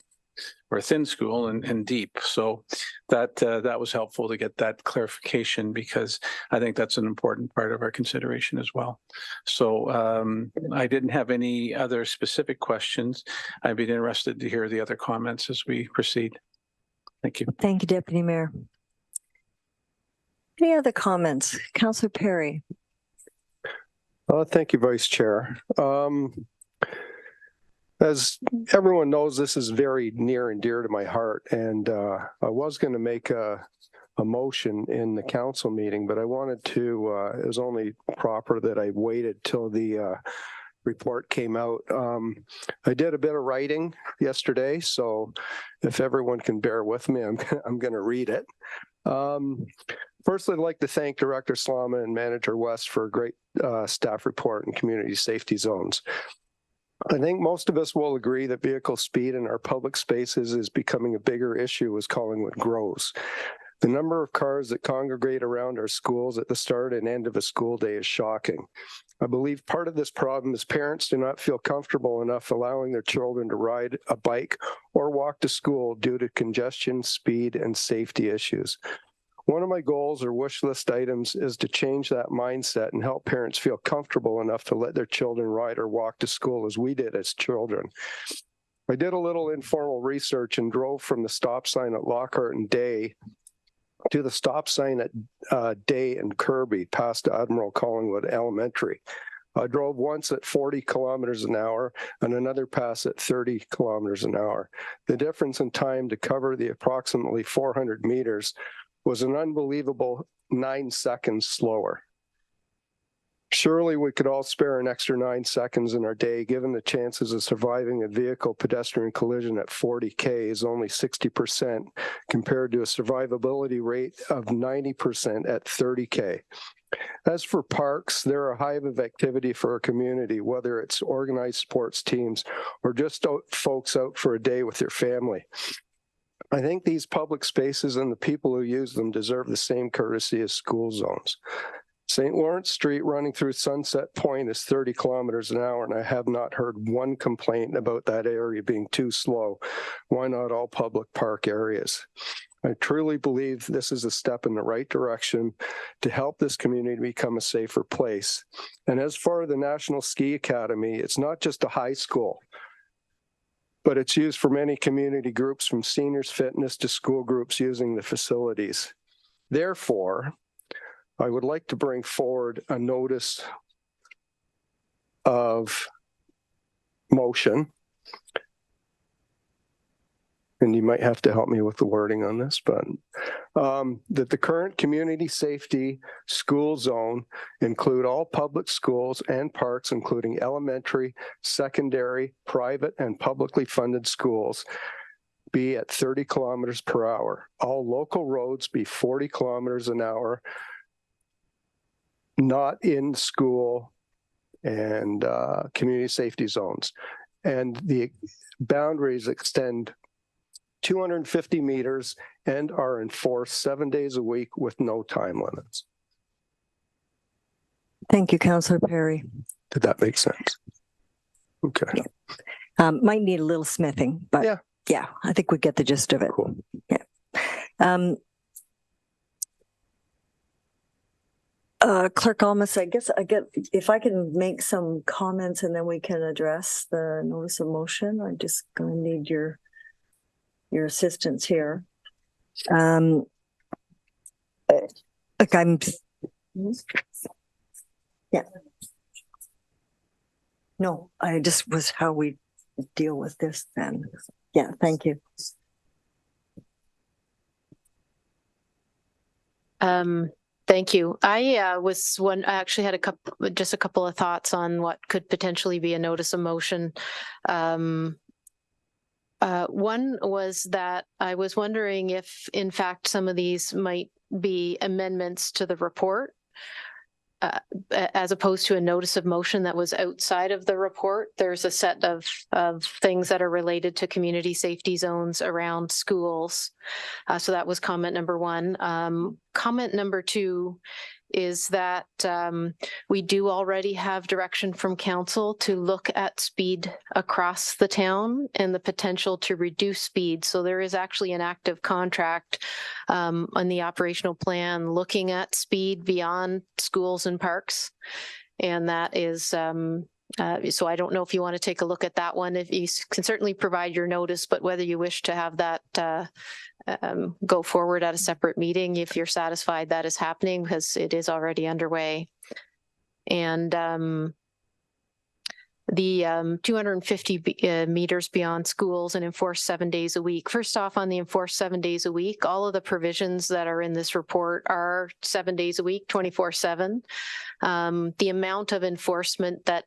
a thin school and deep? So that was helpful to get that clarification, because I think that's an important part of our consideration as well. So I didn't have any other specific questions. I'd be interested to hear the other comments as we proceed. Thank you. Thank you, Deputy Mayor. Any other comments? Councillor Perry. Thank you, Vice Chair. As everyone knows, this is very near and dear to my heart, and I was going to make a motion in the council meeting, but I wanted to, it was only proper that I waited till the report came out. I did a bit of writing yesterday, so if everyone can bear with me, I'm going to read it. Firstly, I'd like to thank Director Slama and Manager West for a great staff report in community safety zones. I think most of us will agree that vehicle speed in our public spaces is becoming a bigger issue as Collingwood grows. The number of cars that congregate around our schools at the start and end of a school day is shocking. I believe part of this problem is parents do not feel comfortable enough allowing their children to ride a bike or walk to school due to congestion, speed, and safety issues. One of my goals or wish list items is to change that mindset and help parents feel comfortable enough to let their children ride or walk to school as we did as children. I did a little informal research and drove from the stop sign at Lockhart and Day to the stop sign at Day and Kirby past Admiral Collingwood Elementary. I drove once at 40 kilometers an hour and another pass at 30 kilometers an hour. The difference in time to cover the approximately 400 meters was an unbelievable 9 seconds slower. Surely we could all spare an extra 9 seconds in our day, given the chances of surviving a vehicle pedestrian collision at 40K is only 60% compared to a survivability rate of 90% at 30K. As for parks, they're a hive of activity for our community, whether it's organized sports teams or just folks out for a day with their family. I think these public spaces and the people who use them deserve the same courtesy as school zones. St. Lawrence Street running through Sunset Point is 30 kilometers an hour, and I have not heard one complaint about that area being too slow. Why not all public park areas? I truly believe this is a step in the right direction to help this community become a safer place. And as for the National Ski Academy, it's not just a high school, but it's used for many community groups, from seniors fitness to school groups using the facilities. Therefore, I would like to bring forward a notice of motion. And you might have to help me with the wording on this, but that the current community safety school zone include all public schools and parks, including elementary, secondary, private, and publicly funded schools, be at 30 kilometers per hour. All local roads be 40 kilometers an hour, not in school and community safety zones. And the boundaries extend 250 meters and are enforced 7 days a week with no time limits. Thank you, Councillor Perry. Did that make sense? Okay. Yeah. Might need a little smithing, but yeah, I think we get the gist of it. Cool. Yeah. Clerk Almas, I guess if I can make some comments and then we can address the notice of motion. I'm just going to need your assistance here. Like yeah. No, I just was how we deal with this then. Yeah, thank you. Thank you. I actually had a couple of thoughts on what could potentially be a notice of motion. One was that I was wondering if, in fact, some of these might be amendments to the report, as opposed to a notice of motion that was outside of the report. There's a set of things that are related to community safety zones around schools. So that was comment number one. Comment number two is that we do already have direction from council to look at speed across the town and the potential to reduce speed. So there is actually an active contract on the operational plan looking at speed beyond schools and parks. And that is, so I don't know if you want to take a look at that one. If you can certainly provide your notice, but whether you wish to have that go forward at a separate meeting, if you're satisfied that is happening, because it is already underway. And the 250 meters beyond schools and enforced 7 days a week. First off, on the enforced 7 days a week, all of the provisions that are in this report are 7 days a week, 24/7. The amount of enforcement that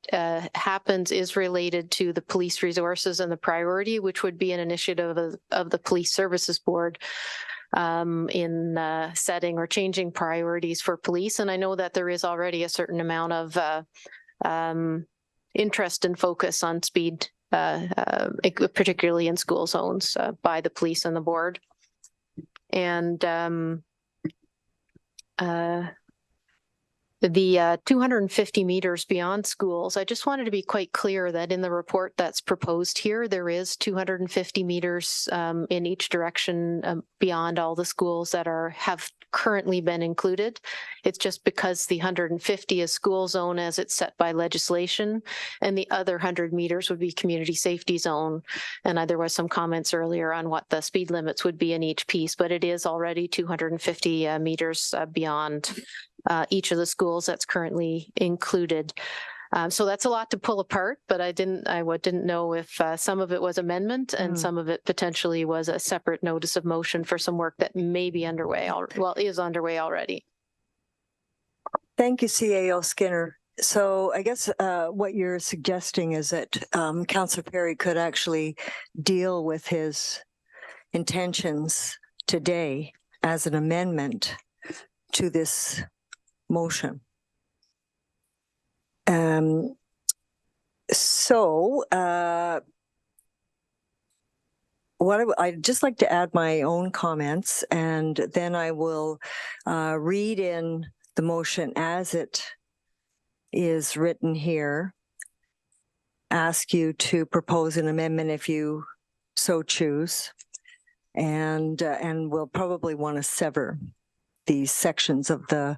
happens is related to the police resources and the priority, which would be an initiative of the Police Services Board in setting or changing priorities for police. And I know that there is already a certain amount of interest and focus on speed, particularly in school zones, by the police and the board. And the 250 meters beyond schools, I just wanted to be quite clear that in the report that's proposed here, there is 250 meters in each direction beyond all the schools that have currently been included. It's just because the 150 is school zone as it's set by legislation, and the other 100 meters would be community safety zone. And there was some comments earlier on what the speed limits would be in each piece, but it is already 250 meters beyond each of the schools that's currently included. So that's a lot to pull apart, but I didn't know if some of it was amendment and some of it potentially was a separate notice of motion for some work that may be underway, is underway already. Thank you, CAO Skinner. So I guess what you're suggesting is that Councillor Perry could actually deal with his intentions today as an amendment to this motion. I'd just like to add my own comments, and then I will read in the motion as it is written here, ask you to propose an amendment if you so choose. And we'll probably want to sever these sections of the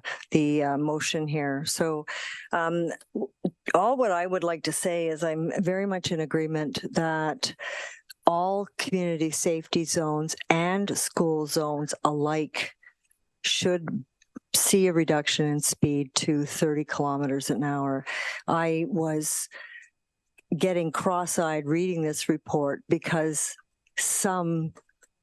motion here. So all what I would like to say is I'm very much in agreement that all community safety zones and school zones alike should see a reduction in speed to 30 kilometers an hour. I was getting cross-eyed reading this report because some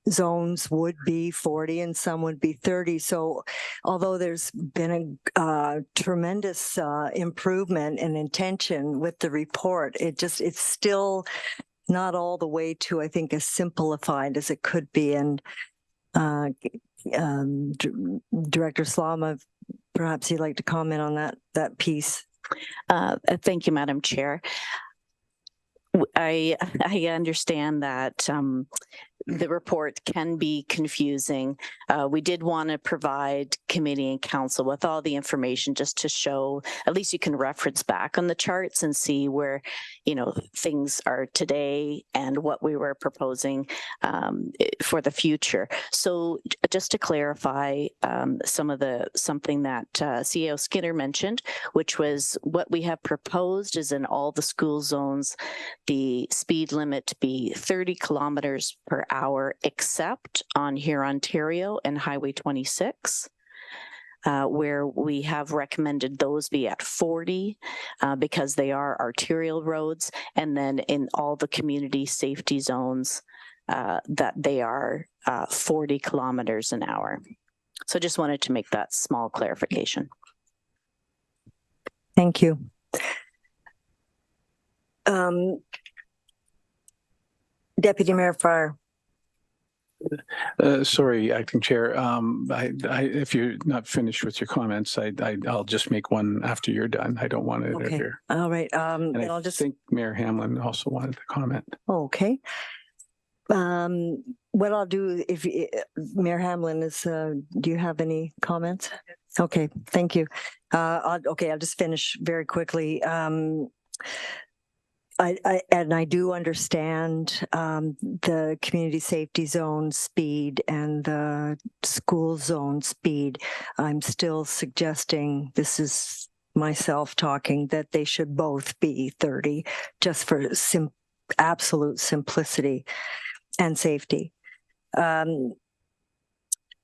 zones would be 40 and some would be 30. So although there's been a tremendous improvement in intention with the report, it's still not all the way to, I think, as simplified as it could be. And Director Slama, perhaps you'd like to comment on that piece. Thank you, Madam Chair. I understand that the report can be confusing. We did want to provide committee and council with all the information just to show, at least you can reference back on the charts and see where, things are today and what we were proposing for the future. So just to clarify something that CEO Skinner mentioned, which was what we have proposed is in all the school zones, the speed limit to be 30 kilometers per hour, except on Hurontario and Highway 26, where we have recommended those be at 40 because they are arterial roads, and then in all the community safety zones that they are 40 kilometers an hour. So just wanted to make that small clarification. Thank you. Deputy Mayor Fryer. Sorry, Acting Chair. If you're not finished with your comments, I'll just make one after you're done. I don't want to interfere. All right. And I think Mayor Hamlin also wanted to comment. Okay. What I'll do, if Mayor Hamlin is, do you have any comments? Okay, thank you. I'll just finish very quickly. I do understand the community safety zone speed and the school zone speed. I'm still suggesting, this is myself talking, that they should both be 30 just for absolute simplicity and safety.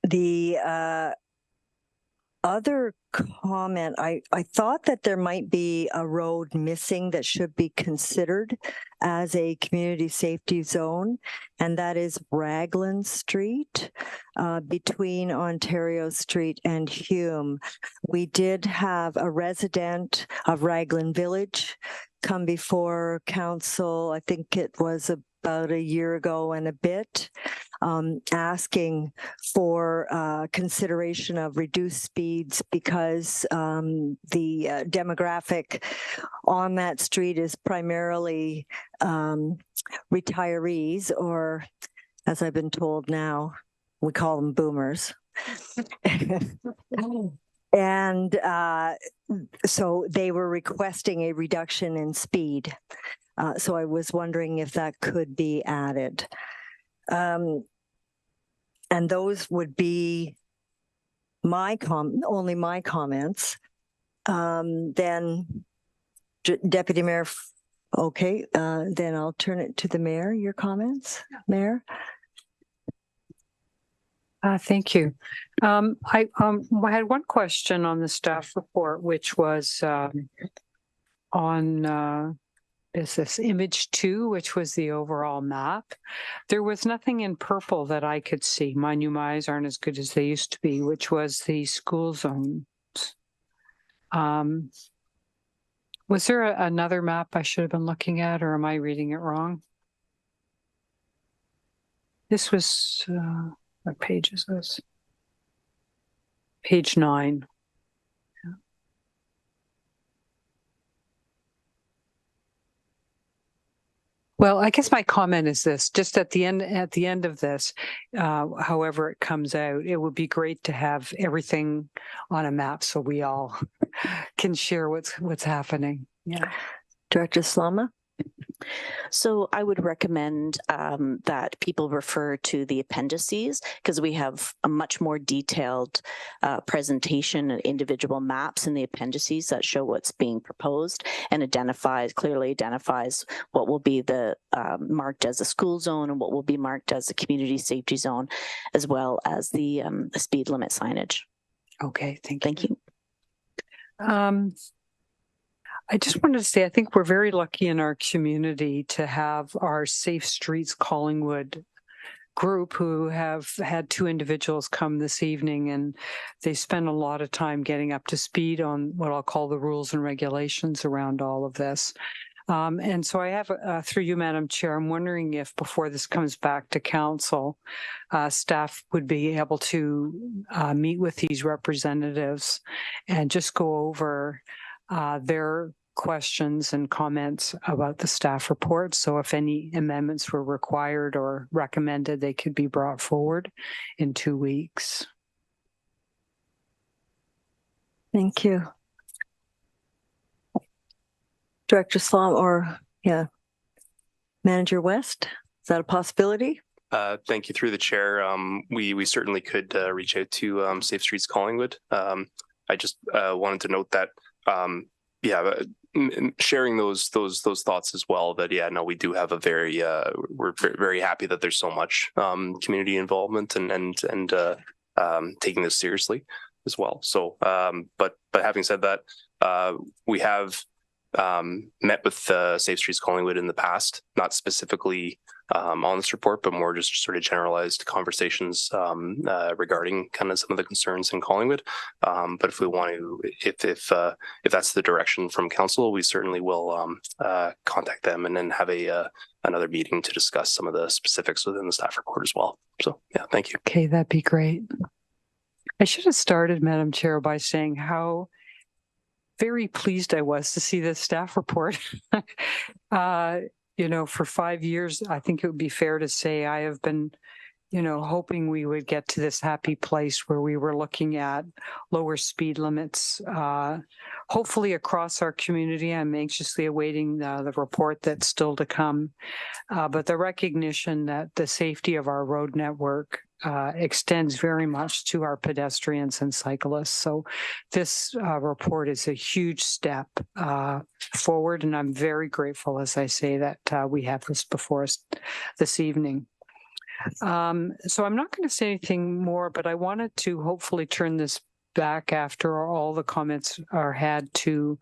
The other comment, I thought that there might be a road missing that should be considered as a community safety zone, and that is Raglan Street between Ontario Street and Hume. We did have a resident of Raglan Village come before council, I think it was about a year ago and a bit, asking for consideration of reduced speeds because the demographic on that street is primarily retirees, or as I've been told now, we call them boomers. And so they were requesting a reduction in speed. So I was wondering if that could be added. And those would be only my comments. Then Deputy Mayor, okay, then I'll turn it to the Mayor. Your comments, Mayor? Thank you. I had one question on the staff report, which was on is this image 2, which was the overall map. There was nothing in purple that I could see. My new eyes aren't as good as they used to be, which was the school zones. Was there another map I should have been looking at, or am I reading it wrong? This was, what page is this? Page 9. Well, I guess my comment is this, just at the end of this, however it comes out, it would be great to have everything on a map so we all can share what's happening. Yeah. Director Slama? So I would recommend that people refer to the appendices because we have a much more detailed presentation and individual maps in the appendices that show what's being proposed and clearly identifies what will be the marked as a school zone and what will be marked as a community safety zone, as well as the speed limit signage. Okay, thank you. I just wanted to say, I think we're very lucky in our community to have our Safe Streets Collingwood group who have had two individuals come this evening, and they spent a lot of time getting up to speed on what I'll call the rules and regulations around all of this. And so I have, through you, Madam Chair, I'm wondering if before this comes back to council, staff would be able to meet with these representatives and just go over their questions and comments about the staff report. So if any amendments were required or recommended, they could be brought forward in 2 weeks. Thank you. Director Slama Manager West, is that a possibility? Thank you. Through the chair, we certainly could reach out to Safe Streets Collingwood. I just wanted to note that sharing those thoughts as well, that we do have a very we're very happy that there's so much community involvement and taking this seriously as well. So but having said that, we have met with Safe Streets Collingwood in the past, not specifically on this report, but more just sort of generalized conversations regarding kind of some of the concerns in Collingwood. But if we want to, if that's the direction from council, we certainly will contact them and then have another meeting to discuss some of the specifics within the staff report as well. So thank you. Okay, that'd be great. I should have started, Madam Chair, by saying how very pleased I was to see the staff report. For 5 years, I think it would be fair to say I have been, hoping we would get to this happy place where we were looking at lower speed limits, hopefully across our community. I'm anxiously awaiting the report that's still to come. But the recognition that the safety of our road network extends very much to our pedestrians and cyclists. So this report is a huge step forward, and I'm very grateful, as I say, that we have this before us this evening. So I'm not going to say anything more, but I wanted to hopefully turn this back after all the comments are had to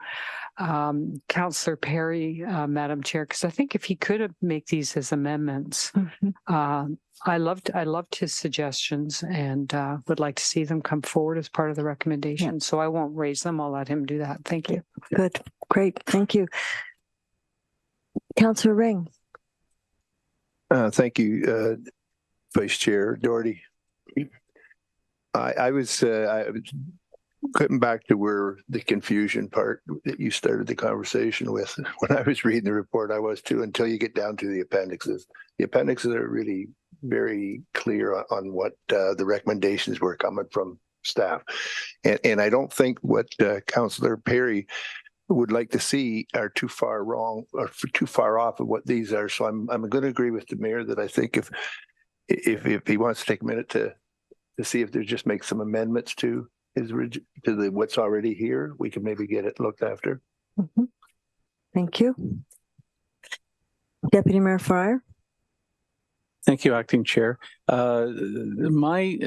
Councillor Perry, Madam Chair, because I think if he could make these as amendments, I loved his suggestions and would like to see them come forward as part of the recommendation. So I won't raise them. I'll let him do that. Thank you. Good. Great. Thank you. Councillor Ring. Thank you, Vice Chair Doherty. I was getting back to where the confusion part that you started the conversation with. When I was reading the report, I was too, until you get down to the appendixes. The appendixes are really very clear on what the recommendations were coming from staff. And I don't think what Councillor Perry would like to see are too far wrong or too far off of what these are. So I'm going to agree with the mayor that I think if he wants to take a minute to see if there's just make some amendments to what's already here, we can maybe get it looked after. Thank you. Deputy Mayor Fryer. Thank you, Acting Chair. My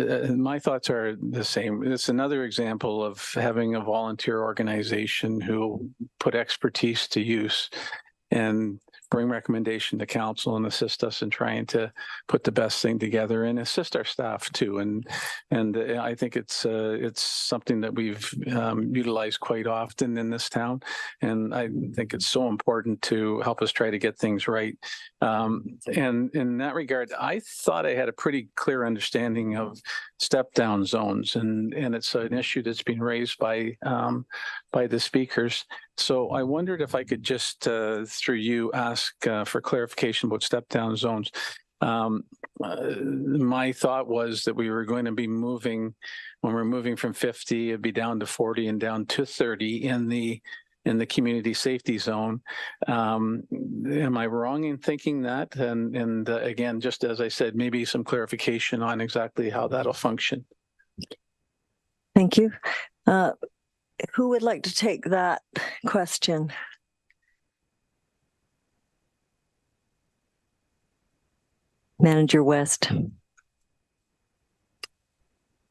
thoughts are the same. It's another example of having a volunteer organization who put expertise to use and bring recommendation to council and assist us in trying to put the best thing together and assist our staff too. And I think it's something that we've utilized quite often in this town. And I think it's so important to help us try to get things right. And in that regard, I thought I had a pretty clear understanding of step down zones, and it's an issue that's been raised by the speakers. So I wondered if I could just, through you, ask for clarification about step-down zones. My thought was that we were going to be moving, when we're moving from 50, it'd be down to 40 and down to 30 in the community safety zone. Am I wrong in thinking that? And again, just as I said, maybe some clarification on exactly how that'll function. Thank you. Who would like to take that question? Manager West.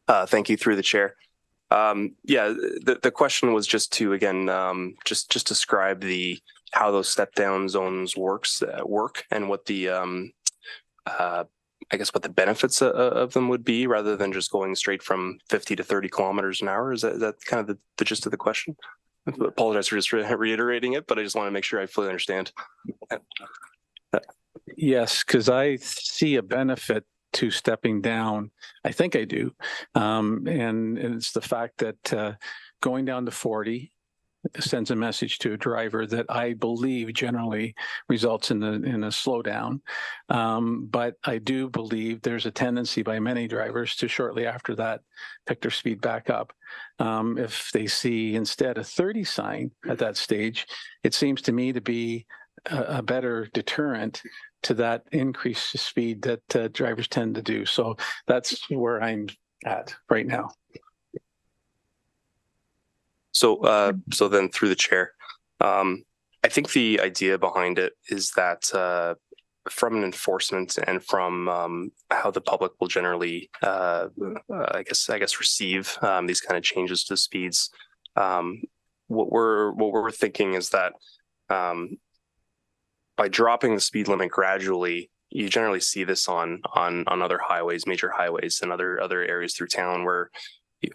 Thank you, through the chair. Yeah, the question was just to, again, just describe how those step down zones work and what the I guess what the benefits of them would be, rather than just going straight from 50 to 30 kilometers an hour. Is that kind of the gist of the question? I apologize for just reiterating it, but I just want to make sure I fully understand. Yes, because I see a benefit to stepping down. I think I do. And it's the fact that going down to 40 sends a message to a driver that I believe generally results in a slowdown. But I do believe there's a tendency by many drivers to shortly after that pick their speed back up. If they see instead a 30 sign at that stage, it seems to me to be a better deterrent to that increased speed that drivers tend to do. So that's where I'm at right now. So then through the chair, I think the idea behind it is that from an enforcement and from how the public will generally, I guess receive these kind of changes to speeds, what we're thinking is that by dropping the speed limit gradually, you generally see this on other highways, major highways, and other areas through town where,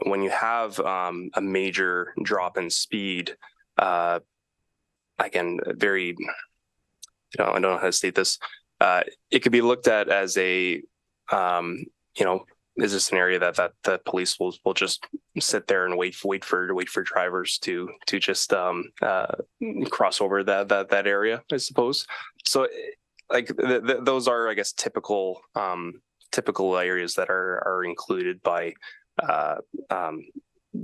when you have a major drop in speed, again, very, I don't know how to state this. It could be looked at as a, is this an area that the police will just sit there and wait for drivers to just cross over that area, I suppose. So, like those are, I guess, typical areas that are included by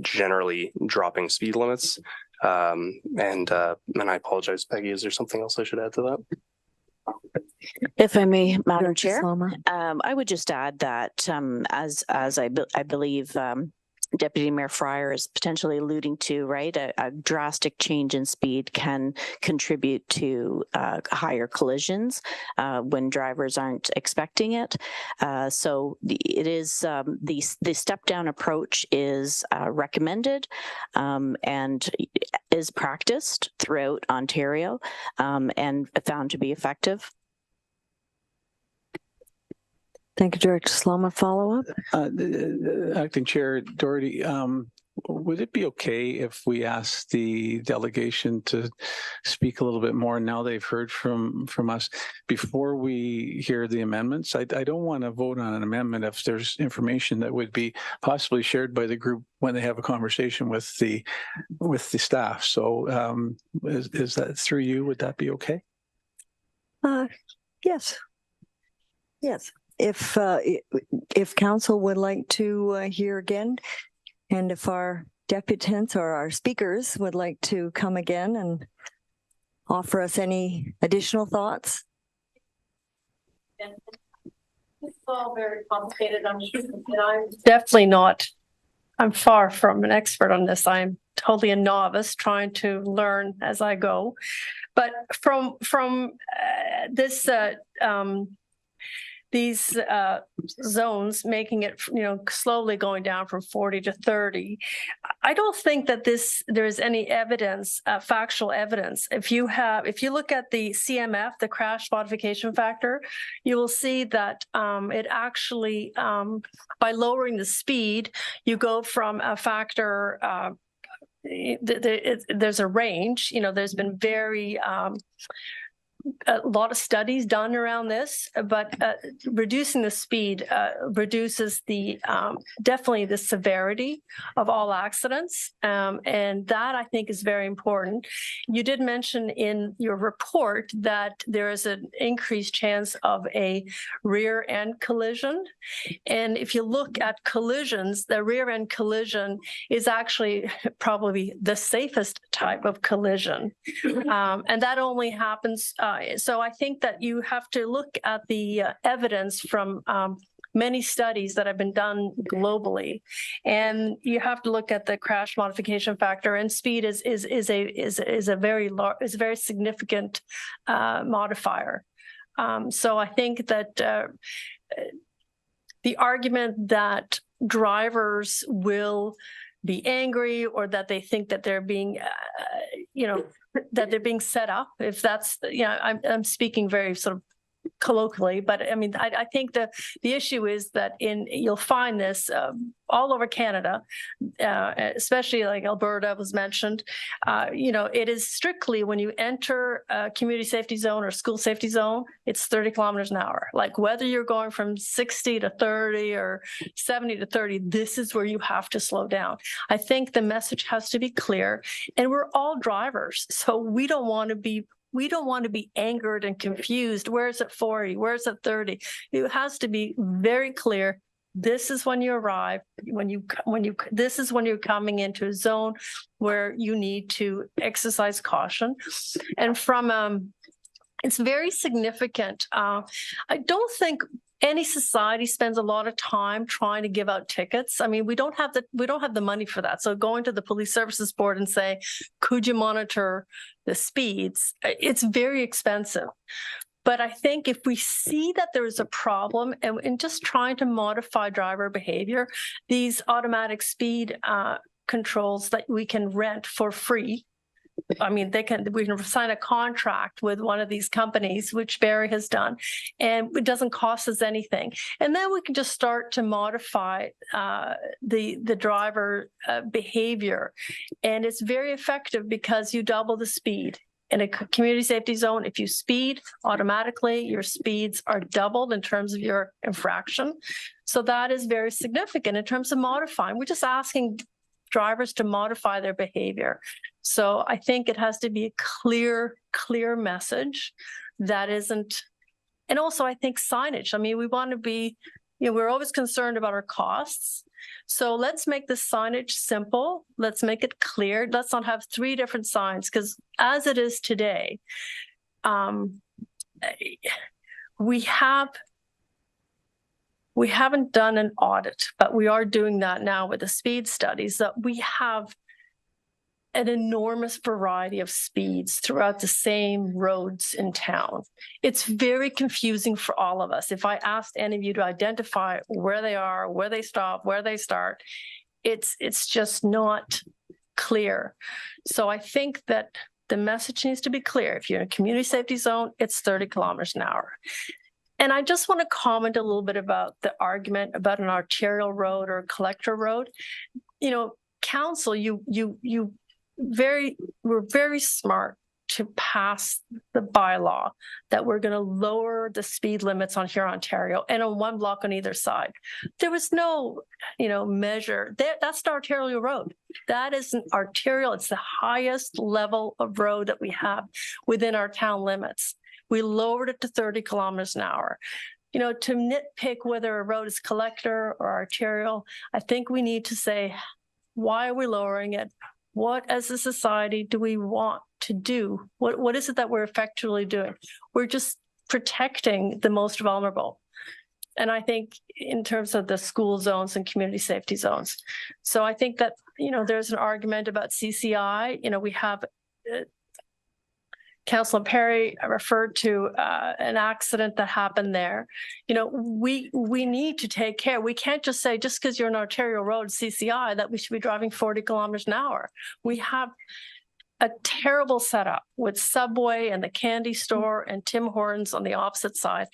generally dropping speed limits. And I apologize, Peggy, is there something else I should add to that? If I may, Madam Chair, I would just add that as I believe Deputy Mayor Fryer is potentially alluding to, right, a drastic change in speed can contribute to higher collisions when drivers aren't expecting it. So it is the step down approach is recommended and is practiced throughout Ontario and found to be effective. Thank you, Director Slama. Follow up? Acting Chair Doherty, would it be okay if we ask the delegation to speak a little bit more now they've heard from us before we hear the amendments? I don't want to vote on an amendment if there's information that would be possibly shared by the group when they have a conversation with the staff. So is that through you? Would that be okay? Yes. Yes. If council would like to hear again, and if our deputants or our speakers would like to come again and offer us any additional thoughts. It's all very complicated. I'm definitely not. I'm far from an expert on this. I'm totally a novice trying to learn as I go. But from this these zones, making it, slowly going down from 40 to 30. I don't think that there's any evidence, factual evidence. If you look at the CMF, the crash modification factor, you will see that it actually, by lowering the speed, you go from a factor, there's a range, there's been very a lot of studies done around this, but reducing the speed reduces the definitely the severity of all accidents. And that I think is very important. You did mention in your report that there is an increased chance of a rear end collision. And if you look at collisions, the rear end collision is actually probably the safest type of collision. And that only happens. So I think that you have to look at the evidence from many studies that have been done globally, and you have to look at the crash modification factor. And speed is a very significant modifier. So I think that the argument that drivers will be angry or that they think that they're being, that they're being set up, if that's, I'm speaking very sort of colloquially, but I mean, I think the issue is that you'll find this all over Canada, especially like Alberta was mentioned. It is strictly when you enter a community safety zone or school safety zone, it's 30 kilometers an hour. Like whether you're going from 60 to 30 or 70 to 30, this is where you have to slow down. I think the message has to be clear, and we're all drivers, so we don't want to be angered and confused. Where's it 40? Where's it 30? It has to be very clear. This is when you arrive. This is when you're coming into a zone where you need to exercise caution. And it's very significant. I don't think any society spends a lot of time trying to give out tickets. I mean, we don't have the money for that. So going to the Police Services Board and say, could you monitor the speeds? It's very expensive. But I think if we see that there is a problem and just trying to modify driver behavior, these automatic speed controls that we can rent for free. I mean, we can sign a contract with one of these companies, which Barry has done, and it doesn't cost us anything. And then we can just start to modify the driver behavior. And it's very effective because you double the speed. In a community safety zone, if you speed, automatically your speeds are doubled in terms of your infraction. So that is very significant in terms of modifying. We're just asking drivers to modify their behavior. So I think it has to be a clear message that isn't, and also I think signage. I mean, we want to be, we're always concerned about our costs. So let's make the signage simple. Let's make it clear. Let's not have 3 different signs, because as it is today, we haven't done an audit, but we are doing that now with the speed studies, that we have an enormous variety of speeds throughout the same roads in town. It's very confusing for all of us. If I asked any of you to identify where they are, where they stop, where they start, it's just not clear. So I think that the message needs to be clear. If you're in a community safety zone, it's 30 kilometers an hour. And I just want to comment a little bit about the argument about an arterial road or a collector road. Council, we're very smart to pass the bylaw that we're going to lower the speed limits on here in Ontario and on 1 block on either side. There was no, measure. That's the arterial road. That is an arterial. It's the highest level of road that we have within our town limits. We lowered it to 30 kilometers an hour. To nitpick whether a road is collector or arterial, I think we need to say, why are we lowering it? What, as a society, do we want to do? What is it that we're effectively doing? We're just protecting the most vulnerable. And I think in terms of the school zones and community safety zones. So I think that, there's an argument about CCI. We have Councillor Perry referred to an accident that happened there. We need to take care. We can't just say, just because you're an arterial road, CCI, that we should be driving 40 kilometers an hour. We have a terrible setup with Subway and the candy store and Tim Hortons on the opposite side.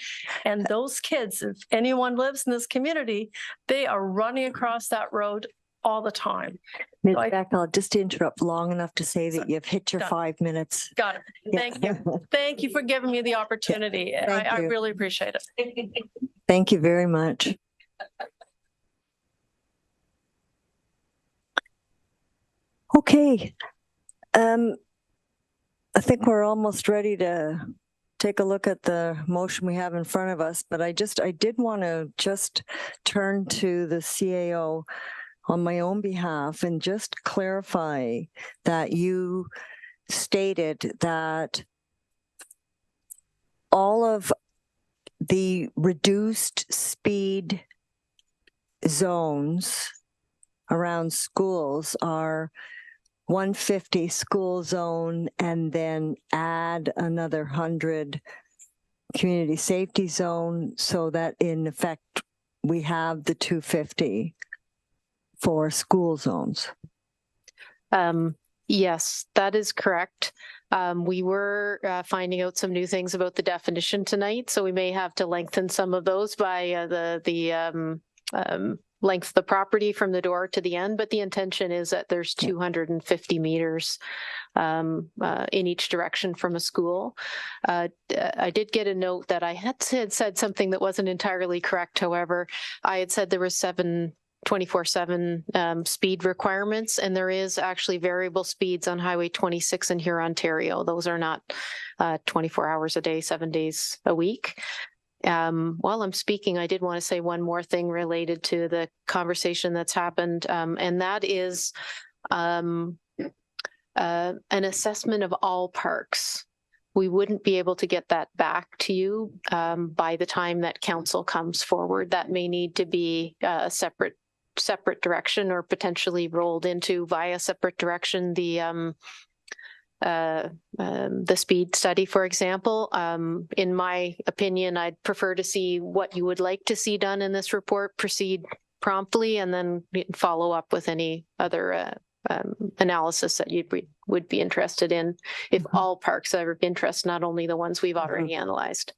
And those kids, if anyone lives in this community, they are running across that road all the time. Ms. So I- Beck, I'll just interrupt long enough to say that you've hit your Done. 5 minutes. Got it. Thank you. Thank you for giving me the opportunity. I you. really appreciate it. Thank you very much. Okay. I think we're almost ready to take a look at the motion we have in front of us, but I did want to just turn to the CAO on my own behalf and just clarify that you stated that all of the reduced speed zones around schools are 150 school zone and then add another 100 community safety zone, so that in effect we have the 250 for school zones. Yes, that is correct. We were finding out some new things about the definition tonight, so we may have to lengthen some of those by the length of the property from the door to the end, but the intention is that there's 250 meters in each direction from a school. I did get a note that I had said something that wasn't entirely correct. However, I had said there was 24/7 speed requirements, and there is actually variable speeds on Highway 26 in here, Ontario. Those are not 24 hours a day, 7 days a week. While I'm speaking, I did want to say one more thing related to the conversation that's happened, and that is an assessment of all parks. We wouldn't be able to get that back to you by the time that council comes forward. That may need to be a separate direction, or potentially rolled into via separate direction the speed study, for example. In my opinion, I'd prefer to see what you would like to see done in this report, proceed promptly, and then follow up with any other analysis that you would be interested in, if all parks are of interest, not only the ones we've already analyzed.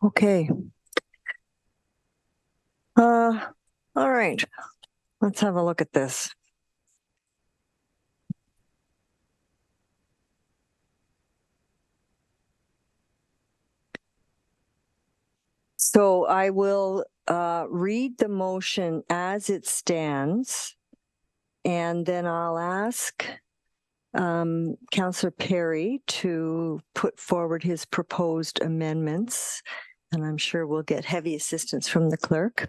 Okay. All right. Let's have a look at this. So I will read the motion as it stands, and then I'll ask Councillor Perry to put forward his proposed amendments, and I'm sure we'll get heavy assistance from the clerk.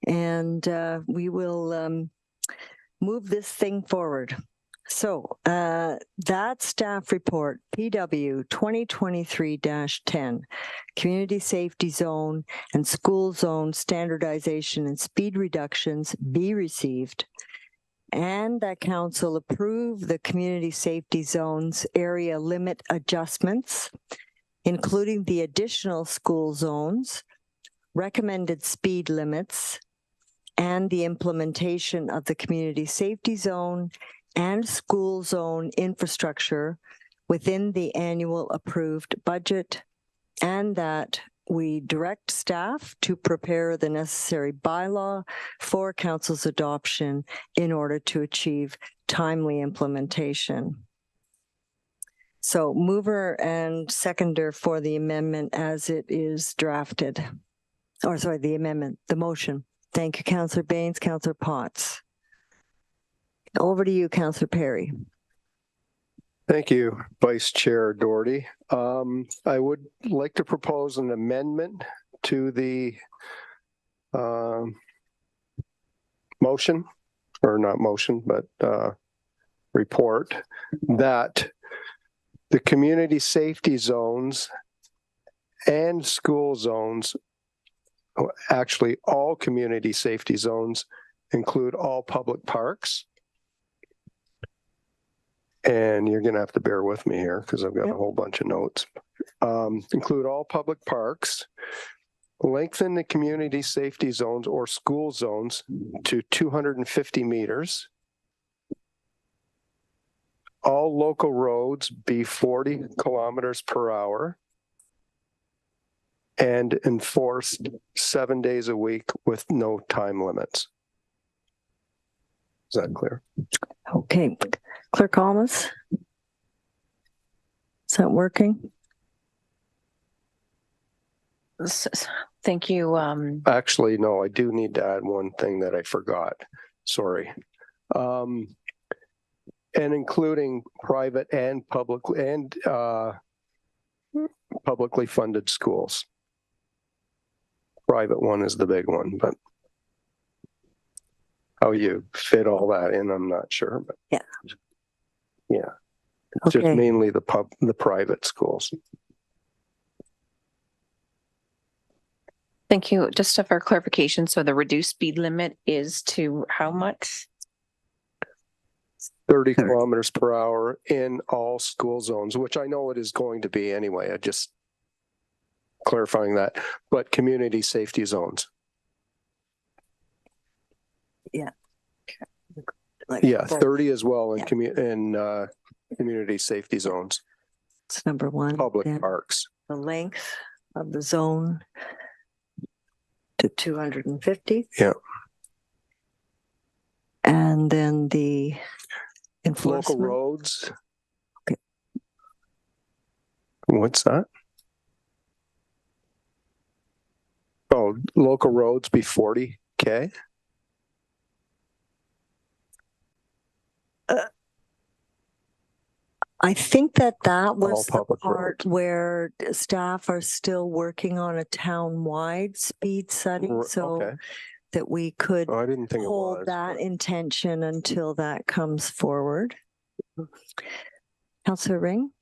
And we will move this thing forward. So that staff report, PW 2023-10, Community Safety Zone and School Zone Standardization and Speed Reductions be received, and that council approve the Community Safety Zones area limit adjustments, including the additional school zones, recommended speed limits, and the implementation of the Community Safety Zone and school zone infrastructure within the annual approved budget, and that we direct staff to prepare the necessary bylaw for council's adoption in order to achieve timely implementation. So mover and seconder for the amendment as it is drafted. Or sorry, the amendment, the motion. Thank you, Councillor Baines, Councillor Potts. Over to you, Councillor Perry. Thank you, Vice Chair Doherty. I would like to propose an amendment to the motion, or not motion, but report, that the community safety zones and school zones, actually all community safety zones, include all public parks. And you're going to have to bear with me here because I've got a whole bunch of notes. Include all public parks, lengthen the community safety zones or school zones to 250 meters. All local roads be 40 kilometers per hour and enforced 7 days a week with no time limits. Is that clear? Okay, Clerk Almas? Is that working? Thank you. Actually, no, I do need to add one thing that I forgot. Sorry. And including private and public and publicly funded schools. Private one is the big one, but how you fit all that in, I'm not sure. But yeah, it's just mainly the private schools. Thank you. Just for clarification, so the reduced speed limit is to how much? 30 kilometers per hour in all school zones, which I know it is going to be anyway. I just clarifying that, but community safety zones. Yeah. Like 30 as well in community safety zones. It's number one. Public parks. The length of the zone to 250. Yeah. And then the enforcement. Local roads. Okay. What's that? Oh, local roads be 40K. I think that was the public part where staff are still working on a town-wide speed study, so that we could I didn't think hold that intention until that comes forward. Councillor Ring?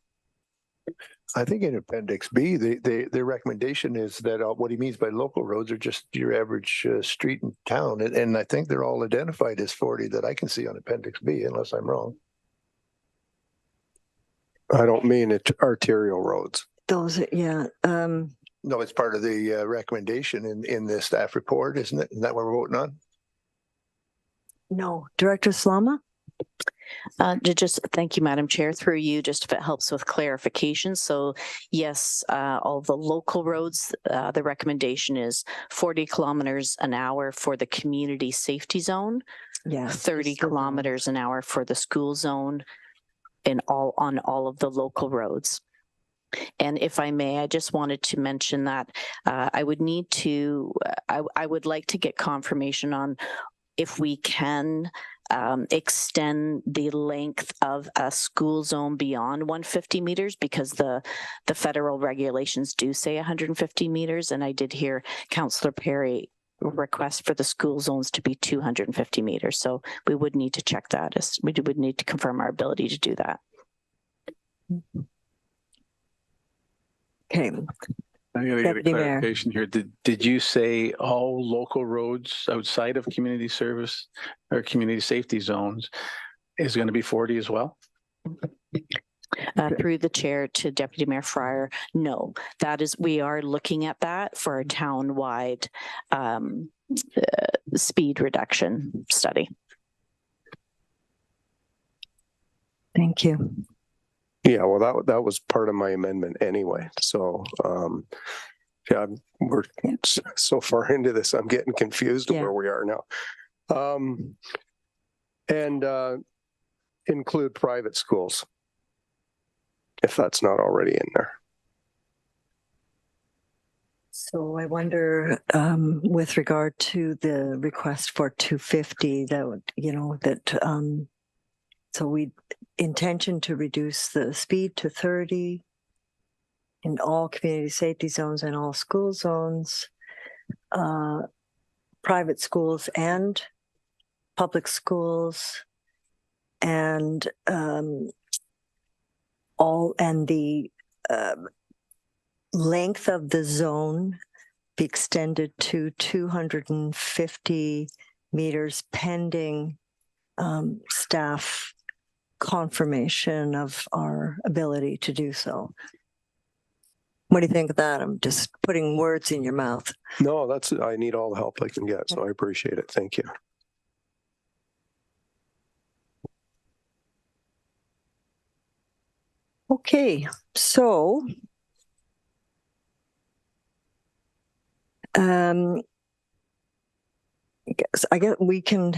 I think in Appendix B, the recommendation is that what he means by local roads are just your average street in town. And I think they're all identified as 40 that I can see on Appendix B, unless I'm wrong. I don't mean it arterial roads. Those, yeah. No, it's part of the recommendation in the staff report, isn't it? Isn't that what we're voting on? No. Director Slama? Just thank you, Madam Chair, through you, just if it helps with clarification. So yes, all the local roads, the recommendation is 40 kilometers an hour for the community safety zone, 30 kilometers an hour for the school zone, on all of the local roads. And if I may, I just wanted to mention that I would like to get confirmation on if we can extend the length of a school zone beyond 150 meters, because the federal regulations do say 150 meters. And I did hear Councillor Perry request for the school zones to be 250 meters. So we would need to check that. We would need to confirm our ability to do that. Okay. I gotta get a clarification here. Did you say all local roads outside of community service or community safety zones is going to be 40 as well? Through the chair to Deputy Mayor Fryer, no, we are looking at that for a town-wide speed reduction study. Thank you. Yeah, well, that was part of my amendment anyway. So, yeah, we're so far into this, I'm getting confused where we are now. And include private schools, if that's not already in there. So I wonder, with regard to the request for 250, so we intention to reduce the speed to 30 in all community safety zones and all school zones, private schools and public schools, and the length of the zone be extended to 250 meters pending staff confirmation of our ability to do so. What do you think of that? I'm just putting words in your mouth. No, I need all the help I can get, so I appreciate it. Thank you. Okay, so I guess we can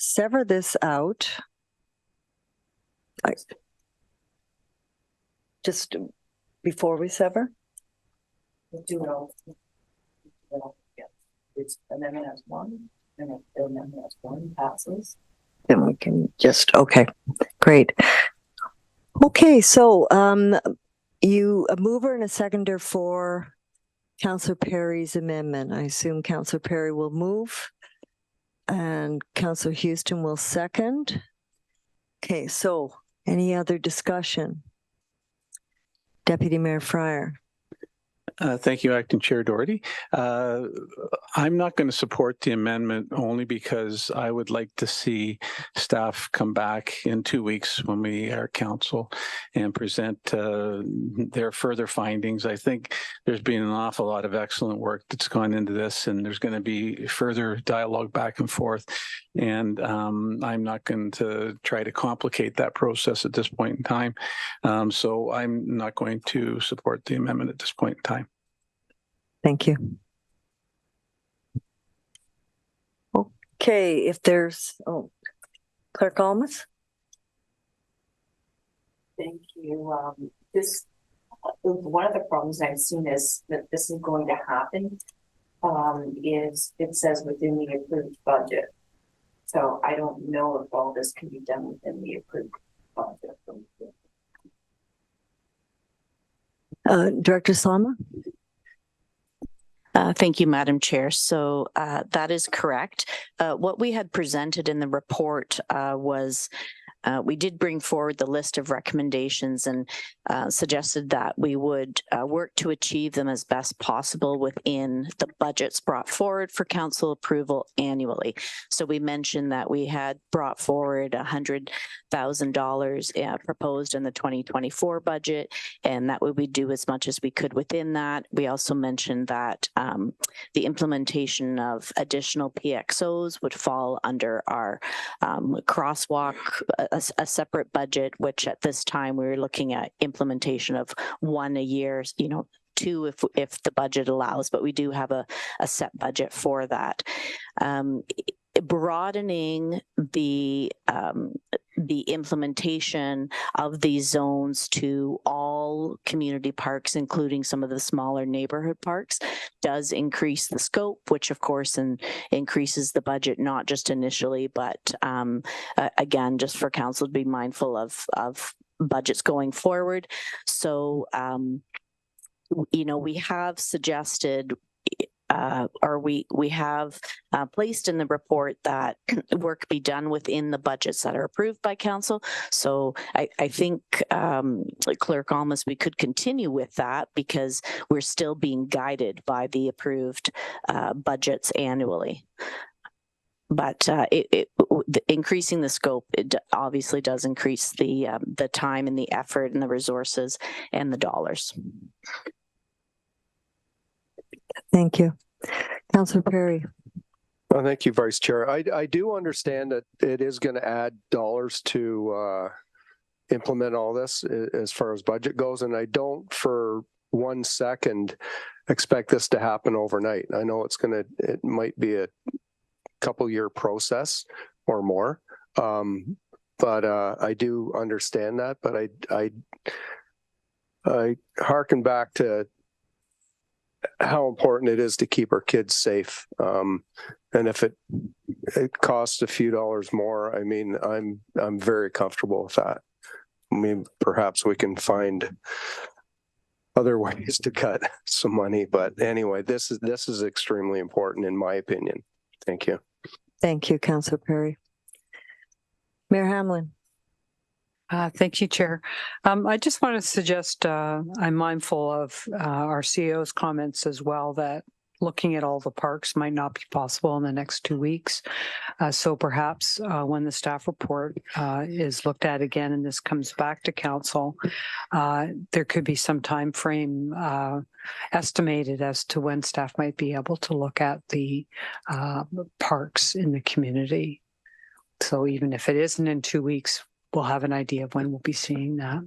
sever this out. Just before we sever? Do it all. It's amendment as one, and if the amendment as one passes. Then we can just, okay, great. Okay, so you a mover and a seconder for Councillor Perry's amendment. I assume Councillor Perry will move and Councillor Houston will second. Okay, so any other discussion? Deputy Mayor Fryer. Thank you, Acting Chair Doherty. I'm not going to support the amendment only because I would like to see staff come back in 2 weeks when we are council and present their further findings. I think there's been an awful lot of excellent work that's gone into this, and there's going to be further dialogue back and forth. And I'm not going to try to complicate that process at this point in time. So I'm not going to support the amendment at this point in time. Thank you. Okay, if there's, Clerk Almas. Thank you. This one of the problems I've seen is that this is going to happen. Is it says within the approved budget. So I don't know if all this can be done within the approved budget. Director Salma. Thank you, Madam Chair. So that is correct. What we had presented in the report was we did bring forward the list of recommendations and suggested that we would work to achieve them as best possible within the budgets brought forward for council approval annually. So we mentioned that we had brought forward $100,000 proposed in the 2024 budget, and that we would do as much as we could within that. We also mentioned that the implementation of additional PXOs would fall under our crosswalk, a separate budget, which at this time we were looking at implementation of 1 a year, 2 if the budget allows, but we do have a set budget for that. Broadening the implementation of these zones to all community parks, including some of the smaller neighborhood parks, does increase the scope, which of course increases the budget, not just initially, but again, just for council to be mindful of budgets going forward. So, we have suggested we have placed in the report that work be done within the budgets that are approved by council. So I think, Clerk Almas, we could continue with that because we're still being guided by the approved budgets annually. But increasing the scope, it obviously does increase the time and the effort and the resources and the dollars. Thank you. Councillor Perry. Well, thank you, Vice Chair. I do understand that it is going to add dollars to implement all this as far as budget goes, and I don't for 1 second expect this to happen overnight. I know it might be a couple-year process or more, but I do understand that. But I harken back to how important it is to keep our kids safe. And if it costs a few dollars more, I mean, I'm very comfortable with that. I mean, perhaps we can find other ways to cut some money, but anyway, this is extremely important in my opinion. Thank you. Thank you, Councillor Perry. Mayor Hamlin. Thank you, Chair. I just want to suggest I'm mindful of our CEO's comments as well, that looking at all the parks might not be possible in the next 2 weeks. So perhaps when the staff report is looked at again and this comes back to council, there could be some time frame estimated as to when staff might be able to look at the parks in the community. So even if it isn't in 2 weeks, we'll have an idea of when we'll be seeing that.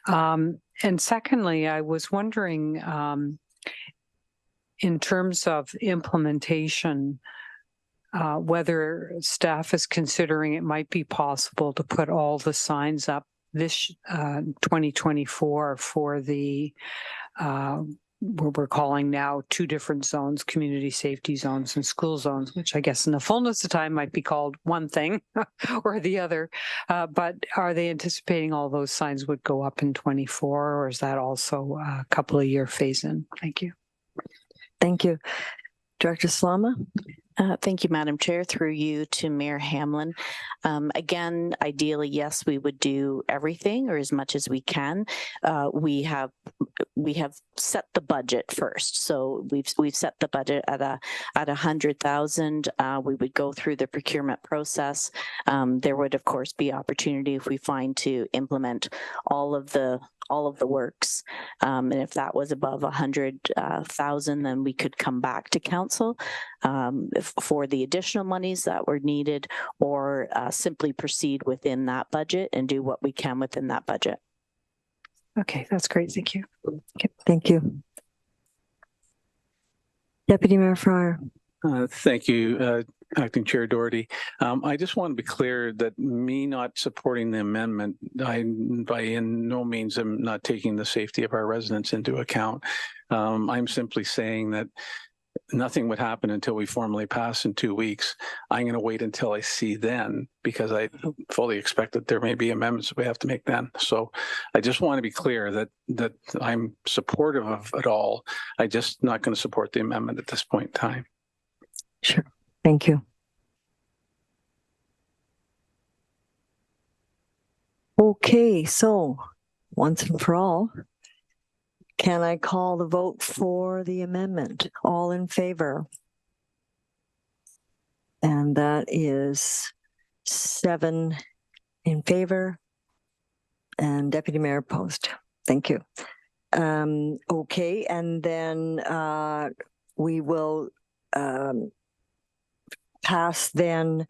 And secondly, I was wondering, in terms of implementation, whether staff is considering it might be possible to put all the signs up this 2024 for the what we're calling now two different zones, community safety zones and school zones, which I guess in the fullness of time might be called one thing or the other. But are they anticipating all those signs would go up in 24, or is that also a couple of year phase in? Thank you. Thank you. Director Slama? Thank you, Madam Chair. Through you to Mayor Hamlin. Again, ideally, yes, we would do everything or as much as we can. We have set the budget first, so we've set the budget at 100,000. We would go through the procurement process. There would, of course, be opportunity if we find to implement all of the works. And if that was above 100,000, then we could come back to council for the additional monies that were needed, or simply proceed within that budget and do what we can within that budget. Okay, that's great. Thank you. Okay, thank you. Deputy Mayor Fryer. Thank you, Acting Chair Doherty. I just want to be clear that me not supporting the amendment, I by in no means am not taking the safety of our residents into account. I'm simply saying that nothing would happen until we formally pass in 2 weeks. I'm going to wait until I see then, because I fully expect that there may be amendments that we have to make then. So I just want to be clear that I'm supportive of it all. I'm just not going to support the amendment at this point in time. Sure. Thank you. Okay, so once and for all, can I call the vote for the amendment? All in favor? And that is 7 in favor and Deputy Mayor opposed. Thank you. Okay, and then we will pass then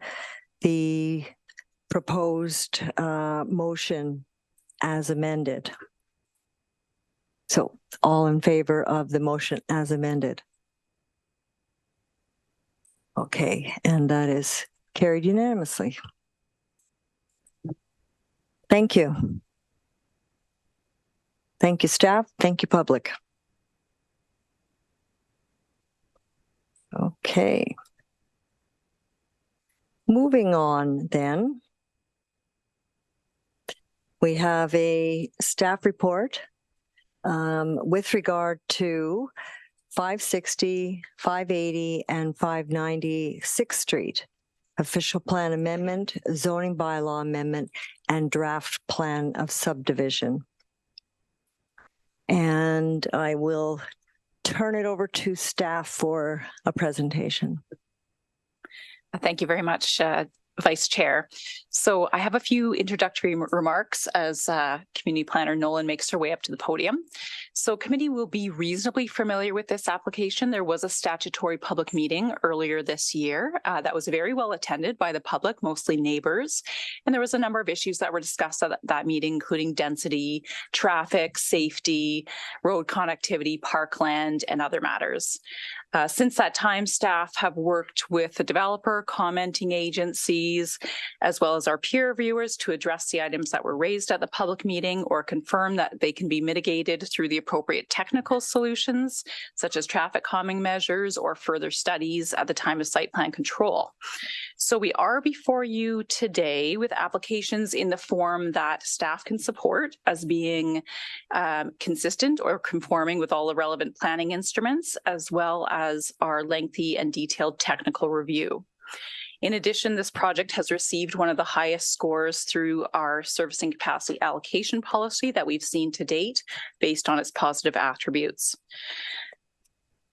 the proposed motion as amended. So all in favor of the motion as amended? Okay, and that is carried unanimously. Thank you. Thank you, staff. Thank you, public. Okay. Moving on then, we have a staff report with regard to 560, 580, and 590 6th Street, official plan amendment, zoning bylaw amendment, and draft plan of subdivision. And I will turn it over to staff for a presentation. Thank you very much, Vice Chair. So I have a few introductory remarks as Community Planner Nolan makes her way up to the podium. So committee will be reasonably familiar with this application. There was a statutory public meeting earlier this year that was very well attended by the public, mostly neighbors. And there was a number of issues that were discussed at that meeting, including density, traffic, safety, road connectivity, parkland, and other matters. Since that time, staff have worked with the developer, commenting agencies, as well as our peer reviewers to address the items that were raised at the public meeting or confirm that they can be mitigated through the appropriate technical solutions, such as traffic calming measures or further studies at the time of site plan control. So we are before you today with applications in the form that staff can support as being consistent or conforming with all the relevant planning instruments, as well as our lengthy and detailed technical review. In addition, this project has received one of the highest scores through our servicing capacity allocation policy that we've seen to date based on its positive attributes.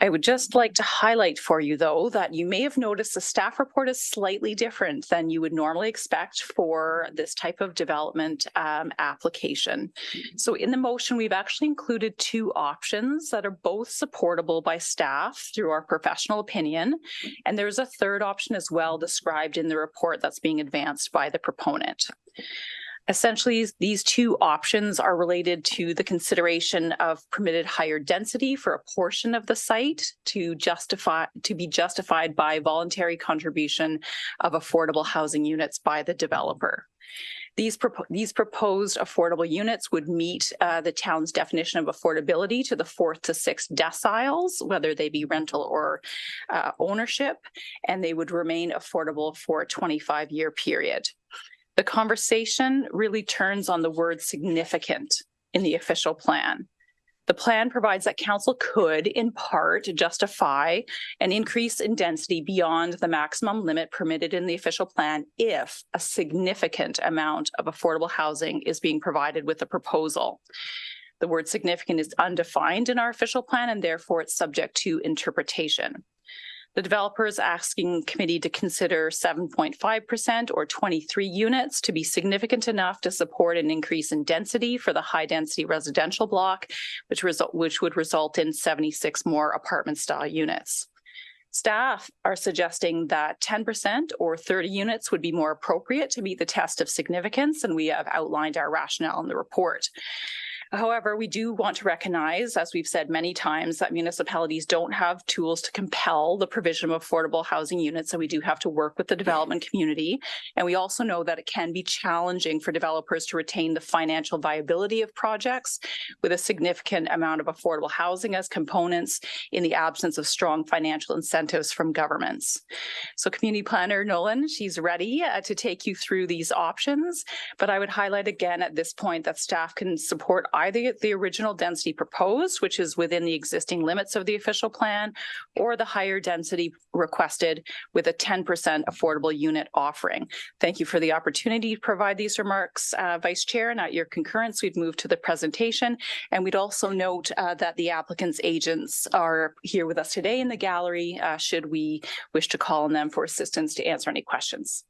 I would just like to highlight for you, though, that you may have noticed the staff report is slightly different than you would normally expect for this type of development application. So in the motion, we've actually included two options that are both supportable by staff through our professional opinion. And there's a third option as well described in the report that's being advanced by the proponent. Essentially, these two options are related to the consideration of permitted higher density for a portion of the site to be justified by voluntary contribution of affordable housing units by the developer. These proposed affordable units would meet the town's definition of affordability to the 4th to 6th deciles, whether they be rental or ownership, and they would remain affordable for a 25-year period. The conversation really turns on the word significant in the official plan. The plan provides that council could, in part, justify an increase in density beyond the maximum limit permitted in the official plan if a significant amount of affordable housing is being provided with the proposal. The word significant is undefined in our official plan, and therefore it's subject to interpretation. The developer is asking committee to consider 7.5% or 23 units to be significant enough to support an increase in density for the high density residential block, which would result in 76 more apartment style units. Staff are suggesting that 10% or 30 units would be more appropriate to meet the test of significance, and we have outlined our rationale in the report. However, we do want to recognize, as we've said many times, that municipalities don't have tools to compel the provision of affordable housing units, and we do have to work with the development community. And we also know that it can be challenging for developers to retain the financial viability of projects with a significant amount of affordable housing as components in the absence of strong financial incentives from governments. So Community Planner Nolan, she's ready to take you through these options, but I would highlight again at this point that staff can support either the original density proposed, which is within the existing limits of the official plan, or the higher density requested with a 10% affordable unit offering. Thank you for the opportunity to provide these remarks, Vice Chair, and at your concurrence, we'd move to the presentation. And we'd also note that the applicant's agents are here with us today in the gallery, should we wish to call on them for assistance to answer any questions.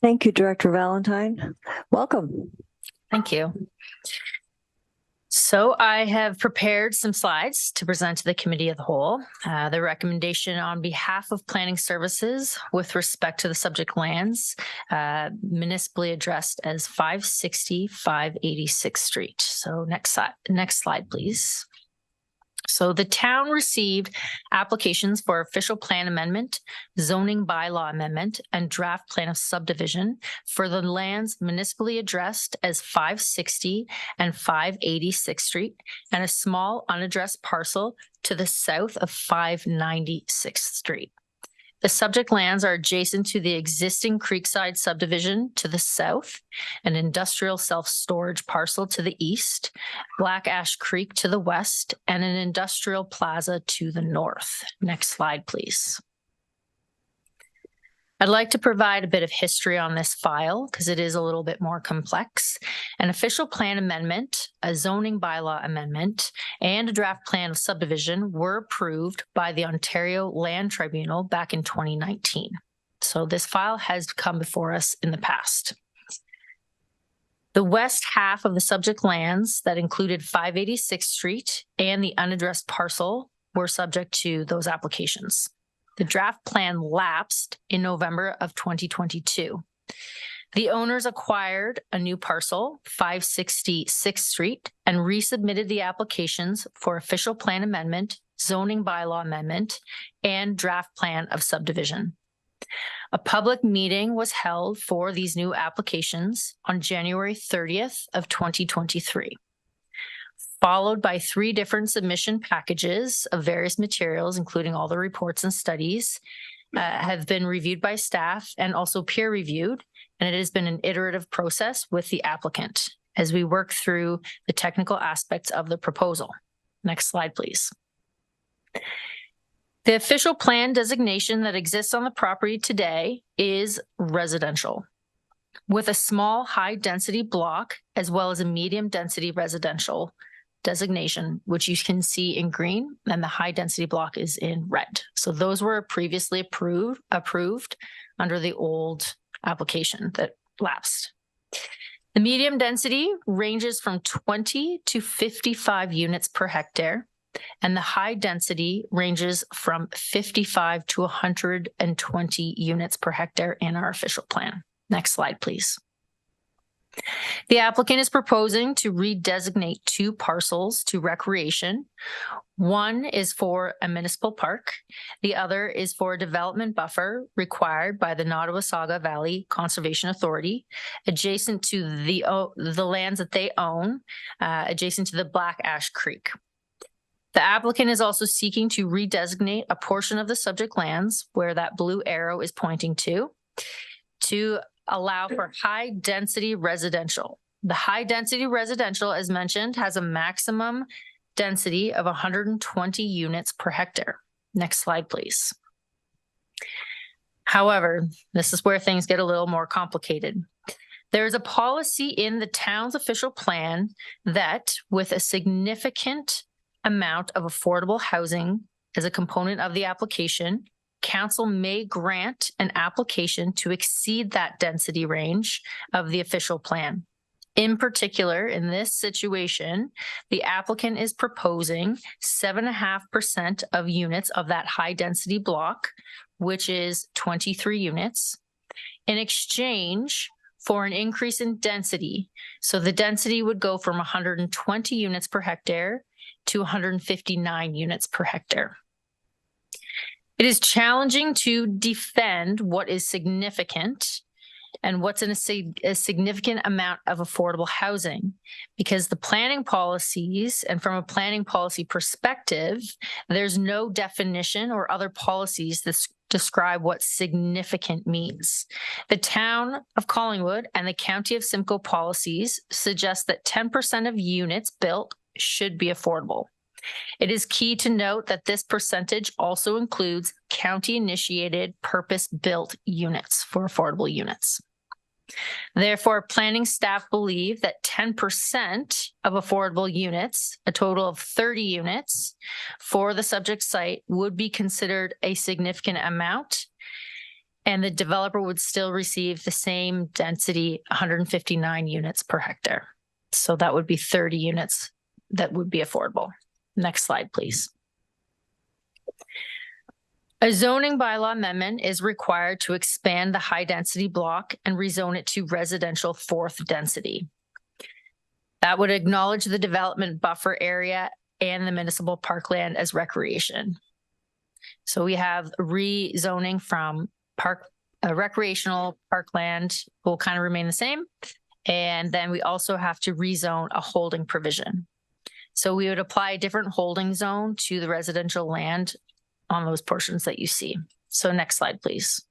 Thank you, Director Valentine. Welcome. Thank you. So I have prepared some slides to present to the committee of the whole. The recommendation on behalf of planning services with respect to the subject lands, municipally addressed as 560 586th Street. So next slide, please. So the town received applications for official plan amendment, zoning bylaw amendment, and draft plan of subdivision for the lands municipally addressed as 560 and 586th Street and a small unaddressed parcel to the south of 596th Street. The subject lands are adjacent to the existing Creekside subdivision to the south, an industrial self-storage parcel to the east, Black Ash Creek to the west, and an industrial plaza to the north. Next slide, please. I'd like to provide a bit of history on this file because it is a little bit more complex. An official plan amendment, a zoning bylaw amendment, and a draft plan of subdivision were approved by the Ontario Land Tribunal back in 2019. So this file has come before us in the past. The west half of the subject lands that included 586th Street and the unaddressed parcel were subject to those applications. The draft plan lapsed in November of 2022. The owners acquired a new parcel, 566th Street, and resubmitted the applications for official plan amendment, zoning bylaw amendment, and draft plan of subdivision. A public meeting was held for these new applications on January 30th of 2023. Followed by 3 different submission packages of various materials, including all the reports and studies, have been reviewed by staff and also peer reviewed. And it has been an iterative process with the applicant as we work through the technical aspects of the proposal. Next slide, please. The official plan designation that exists on the property today is residential, with a small high density block as well as a medium density residential designation, which you can see in green, and the high density block is in red. So those were previously approved under the old application that lapsed. The medium density ranges from 20 to 55 units per hectare, and the high density ranges from 55 to 120 units per hectare in our official plan. Next slide, please. The applicant is proposing to redesignate 2 parcels to recreation. One is for a municipal park. The other is for a development buffer required by the Nottawasaga Valley Conservation Authority, adjacent to the lands that they own, adjacent to the Black Ash Creek. The applicant is also seeking to redesignate a portion of the subject lands where that blue arrow is pointing to allow for high-density residential. The high-density residential, as mentioned, has a maximum density of 120 units per hectare. Next slide, please. However, this is where things get a little more complicated. There is a policy in the town's official plan that, with a significant amount of affordable housing as a component of the application, council may grant an application to exceed that density range of the official plan. In particular, in this situation, the applicant is proposing 7.5% of units of that high density block, which is 23 units, in exchange for an increase in density. So the density would go from 120 units per hectare to 159 units per hectare. It is challenging to defend what is significant and what's in a significant amount of affordable housing, because the planning policies, and from a planning policy perspective, there's no definition or other policies that describe what significant means. The town of Collingwood and the county of Simcoe policies suggest that 10% of units built should be affordable. It is key to note that this percentage also includes county-initiated purpose-built units for affordable units. Therefore, planning staff believe that 10% of affordable units, a total of 30 units for the subject site, would be considered a significant amount, and the developer would still receive the same density, 159 units per hectare. So that would be 30 units that would be affordable. Next slide, please. A zoning bylaw amendment is required to expand the high density block and rezone it to residential 4th density. That would acknowledge the development buffer area and the municipal parkland as recreation. So we have rezoning from recreational parkland will kind of remain the same. And then we also have to rezone a holding provision. So we would apply a different holding zone to the residential land on those portions that you see. So next slide, please.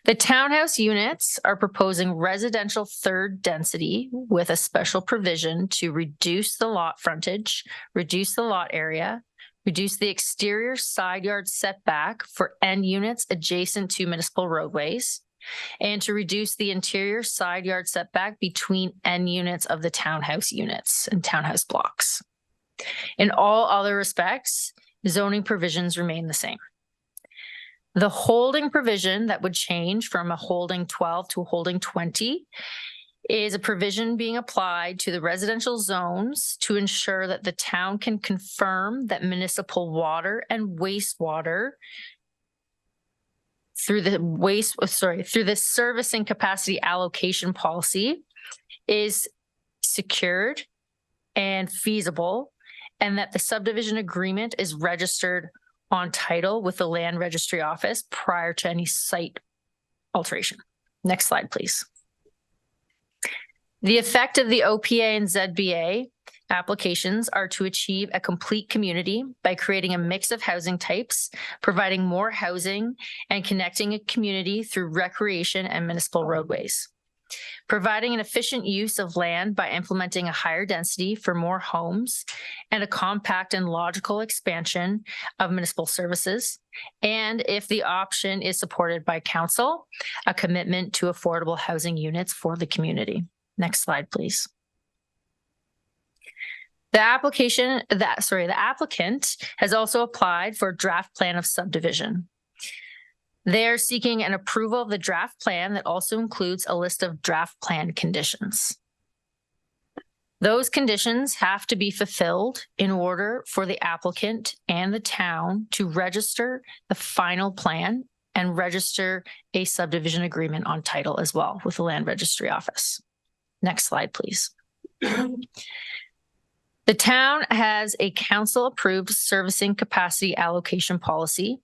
The townhouse units are proposing residential 3rd density with a special provision to reduce the lot frontage, reduce the lot area, reduce the exterior side yard setback for end units adjacent to municipal roadways, and to reduce the interior side yard setback between end units of the townhouse units and townhouse blocks. In all other respects, zoning provisions remain the same. The holding provision that would change from a holding 12 to a holding 20 is a provision being applied to the residential zones to ensure that the town can confirm that municipal water and wastewater through the servicing capacity allocation policy is secured and feasible, and that the subdivision agreement is registered on title with the Land Registry Office prior to any site alteration. Next slide, please. The effect of the OPA and ZBA applications are to achieve a complete community by creating a mix of housing types, providing more housing, and connecting a community through recreation and municipal roadways. Providing an efficient use of land by implementing a higher density for more homes and a compact and logical expansion of municipal services. And if the option is supported by council, a commitment to affordable housing units for the community. Next slide, please. The applicant has also applied for a draft plan of subdivision. They're seeking an approval of the draft plan that also includes a list of draft plan conditions. Those conditions have to be fulfilled in order for the applicant and the town to register the final plan and register a subdivision agreement on title as well with the Land Registry Office. Next slide, please. The town has a council-approved servicing capacity allocation policy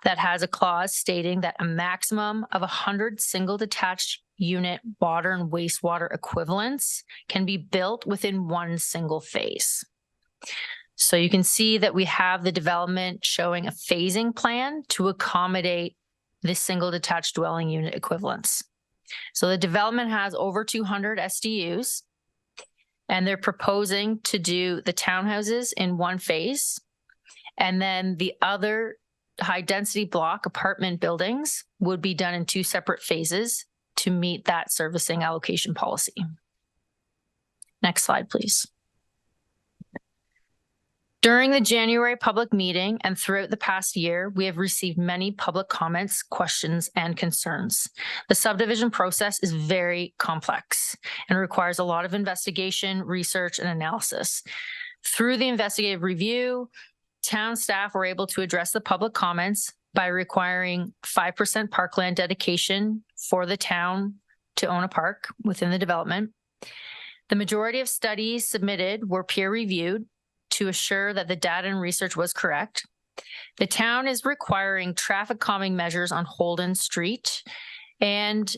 that has a clause stating that a maximum of 100 single detached unit water and wastewater equivalents can be built within one single phase. So you can see that we have the development showing a phasing plan to accommodate this single detached dwelling unit equivalents. So the development has over 200 SDUs, and they're proposing to do the townhouses in one phase, and then the other high density block apartment buildings would be done in two separate phases to meet that servicing allocation policy. Next slide, please. During the January public meeting and throughout the past year, we have received many public comments, questions, and concerns. The subdivision process is very complex and requires a lot of investigation, research, and analysis. Through the investigative review, town staff were able to address the public comments by requiring 5% parkland dedication for the town to own a park within the development. The majority of studies submitted were peer-reviewed to assure that the data and research was correct. The town is requiring traffic calming measures on Holden Street, and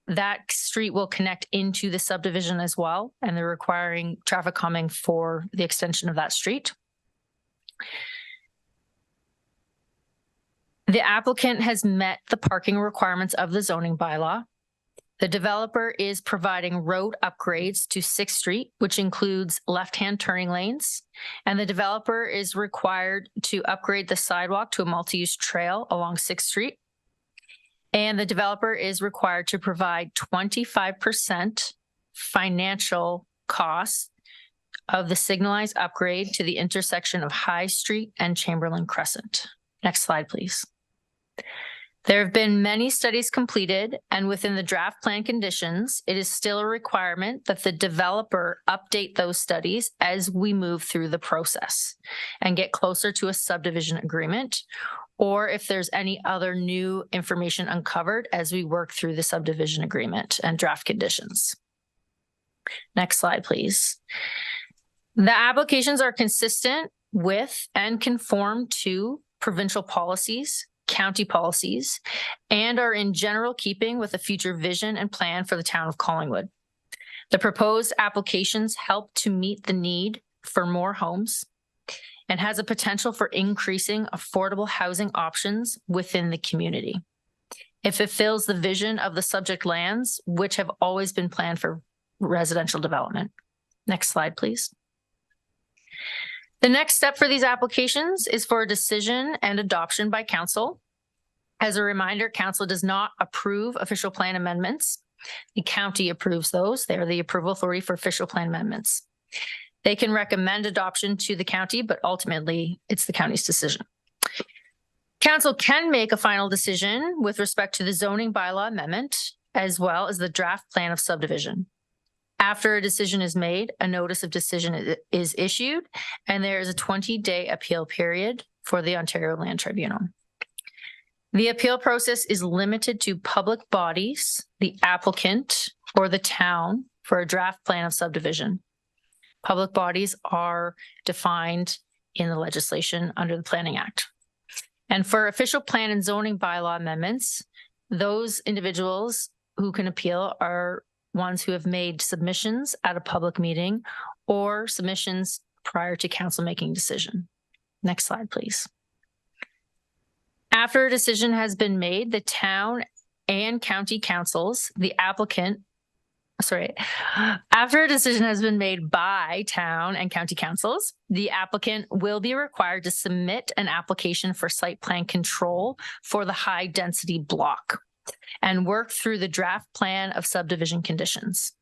that street will connect into the subdivision as well, and they're requiring traffic calming for the extension of that street. The applicant has met the parking requirements of the zoning bylaw. The developer is providing road upgrades to 6th Street, which includes left-hand turning lanes. And the developer is required to upgrade the sidewalk to a multi-use trail along 6th Street. And the developer is required to provide 25% financial costs of the signalized upgrade to the intersection of High Street and Chamberlain Crescent. Next slide, please. There have been many studies completed, and within the draft plan conditions, it is still a requirement that the developer update those studies as we move through the process and get closer to a subdivision agreement, or if there's any other new information uncovered as we work through the subdivision agreement and draft conditions. Next slide, please. The applications are consistent with and conform to provincial policies, county policies, and are in general keeping with the future vision and plan for the town of Collingwood. The proposed applications help to meet the need for more homes and has a potential for increasing affordable housing options within the community. It fulfills the vision of the subject lands, which have always been planned for residential development. Next slide, please. The next step for these applications is for a decision and adoption by council. As a reminder, council does not approve official plan amendments. The county approves those. They are the approval authority for official plan amendments. They can recommend adoption to the county, but ultimately it's the county's decision. Council can make a final decision with respect to the zoning bylaw amendment, as well as the draft plan of subdivision. After a decision is made, a notice of decision is issued, and there is a 20-day appeal period for the Ontario Land Tribunal. The appeal process is limited to public bodies, the applicant, or the town for a draft plan of subdivision. Public bodies are defined in the legislation under the Planning Act. And for official plan and zoning bylaw amendments, those individuals who can appeal are ones who have made submissions at a public meeting or submissions prior to council making decision. Next slide, please. After a decision has been made, the town and county councils, after a decision has been made by town and county councils, the applicant will be required to submit an application for site plan control for the high density block and work through the draft plan of subdivision conditions.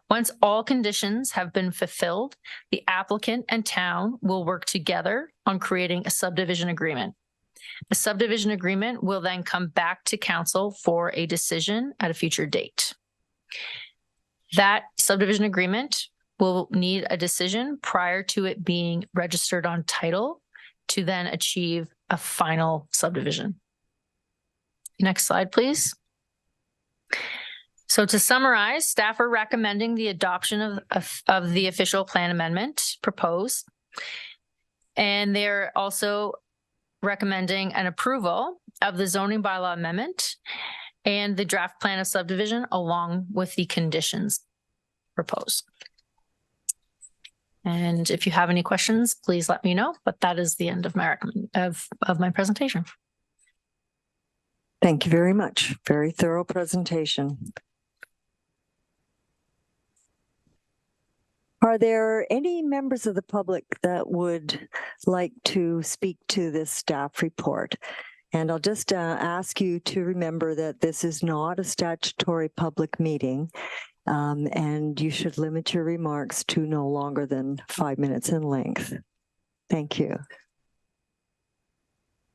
Once all conditions have been fulfilled, the applicant and town will work together on creating a subdivision agreement. The subdivision agreement will then come back to council for a decision at a future date. That subdivision agreement will need a decision prior to it being registered on title to then achieve a final subdivision. Next slide, please. So to summarize, staff are recommending the adoption of the official plan amendment proposed. And they're also recommending an approval of the zoning bylaw amendment and the draft plan of subdivision along with the conditions proposed. And if you have any questions, please let me know, but that is the end of my my presentation. Thank you very much. Very thorough presentation. Are there any members of the public that would like to speak to this staff report? And I'll just ask you to remember that this is not a statutory public meeting, and you should limit your remarks to no longer than 5 minutes in length. Thank you.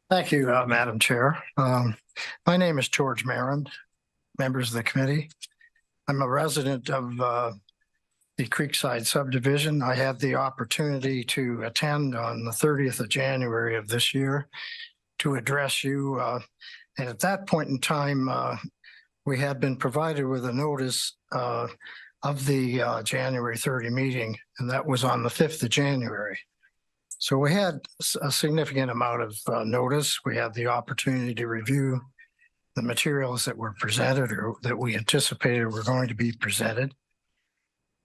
Thank you, Madam Chair. My name is George Marin, members of the committee. I'm a resident of the Creekside Subdivision. I had the opportunity to attend on the 30th of January of this year to address you. And at that point in time, we had been provided with a notice of the January 30 meeting, and that was on the 5th of January. So we had a significant amount of notice. We had the opportunity to review the materials that were presented or that we anticipated were going to be presented.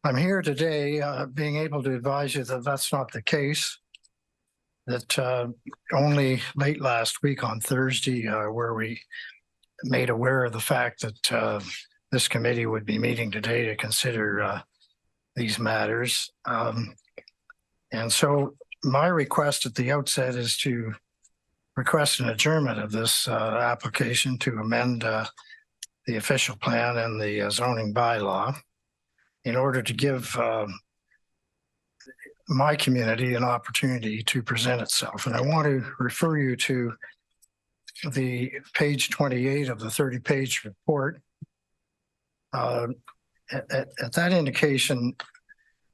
I'm here today being able to advise you that that's not the case, that only late last week on Thursday where we made aware of the fact that this committee would be meeting today to consider these matters. And so my request at the outset is to request an adjournment of this application to amend the official plan and the zoning bylaw in order to give my community an opportunity to present itself. And I want to refer you to the page 28 of the 30-page report. At that indication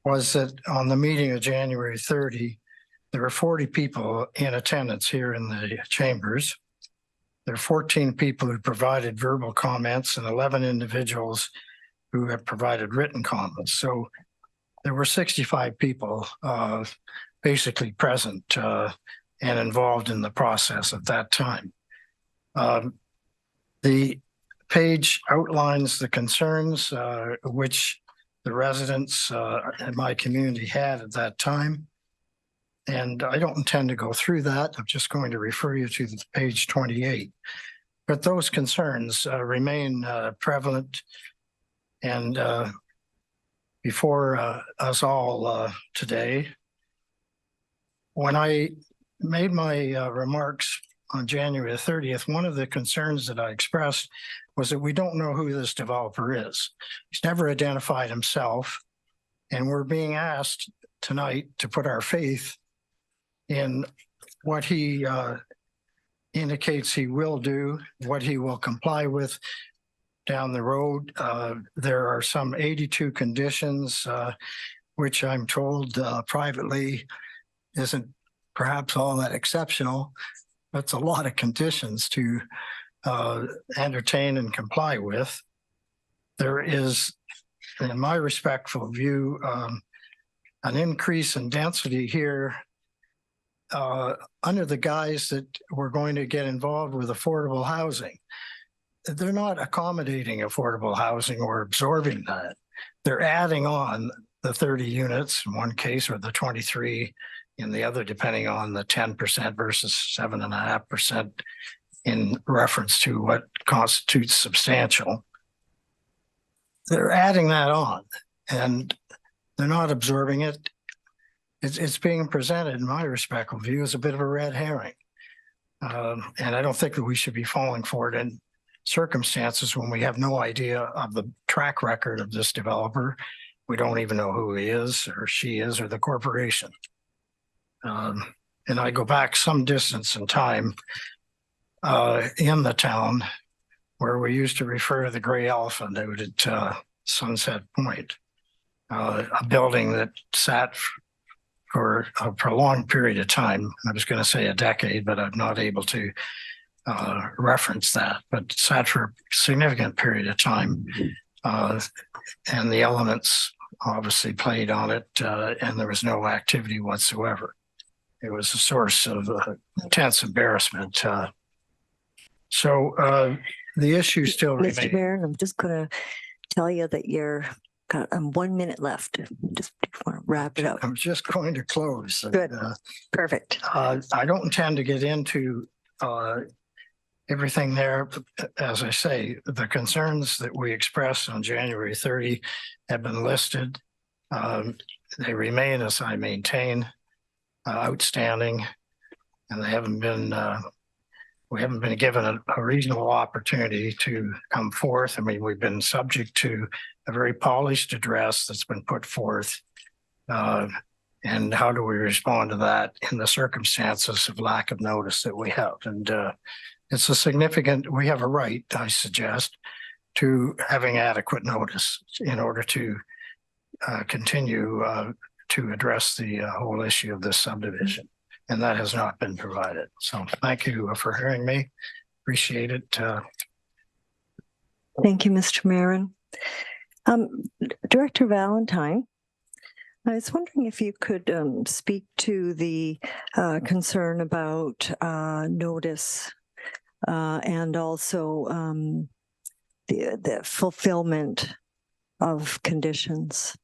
was that on the meeting of January 30, there were 40 people in attendance here in the chambers. There are 14 people who provided verbal comments and 11 individuals who have provided written comments. So there were 65 people basically present and involved in the process at that time. The page outlines the concerns which the residents in my community had at that time. And I don't intend to go through that. I'm just going to refer you to page 28. But those concerns remain prevalent and before us all today. When I made my remarks on January 30th, one of the concerns that I expressed was that we don't know who this developer is. He's never identified himself, and we're being asked tonight to put our faith in what he indicates he will do, what he will comply with down the road. There are some 82 conditions, which I'm told privately isn't perhaps all that exceptional. That's a lot of conditions to entertain and comply with. There is, in my respectful view, an increase in density here under the guise that we're going to get involved with affordable housing. They're not accommodating affordable housing or absorbing that. They're adding on the 30 units in one case or the 23 in the other, depending on the 10% versus 7.5% in reference to what constitutes substantial. They're adding that on and they're not absorbing it. It's being presented, in my respectful view, as a bit of a red herring. And I don't think that we should be falling for it in circumstances when we have no idea of the track record of this developer. We don't even know who he is or she is or the corporation. And I go back some distance in time in the town where we used to refer to the gray elephant out at Sunset Point, a building that sat for a prolonged period of time. I was going to say a decade, but I'm not able to reference that, but it sat for a significant period of time. And the elements obviously played on it, and there was no activity whatsoever. It was a source of intense embarrassment. So the issue still remains. Mr. Mayor, I'm just going to tell you that you're got 1 minute left. Just want to wrap it up. I'm just going to close. Good. Perfect. I don't intend to get into everything there. As I say, the concerns that we expressed on January 30 have been listed. They remain, as I maintain, outstanding, and they haven't been. We haven't been given a reasonable opportunity to come forth. I mean, we've been subject to a very polished address that's been put forth. And how do we respond to that in the circumstances of lack of notice that we have? And it's a significant, we have a right, I suggest, to having adequate notice in order to continue to address the whole issue of this subdivision. And that has not been provided. So thank you for hearing me. Appreciate it. Thank you, Mr. Marin. Director Valentine, I was wondering if you could speak to the concern about notice and also the fulfillment of conditions.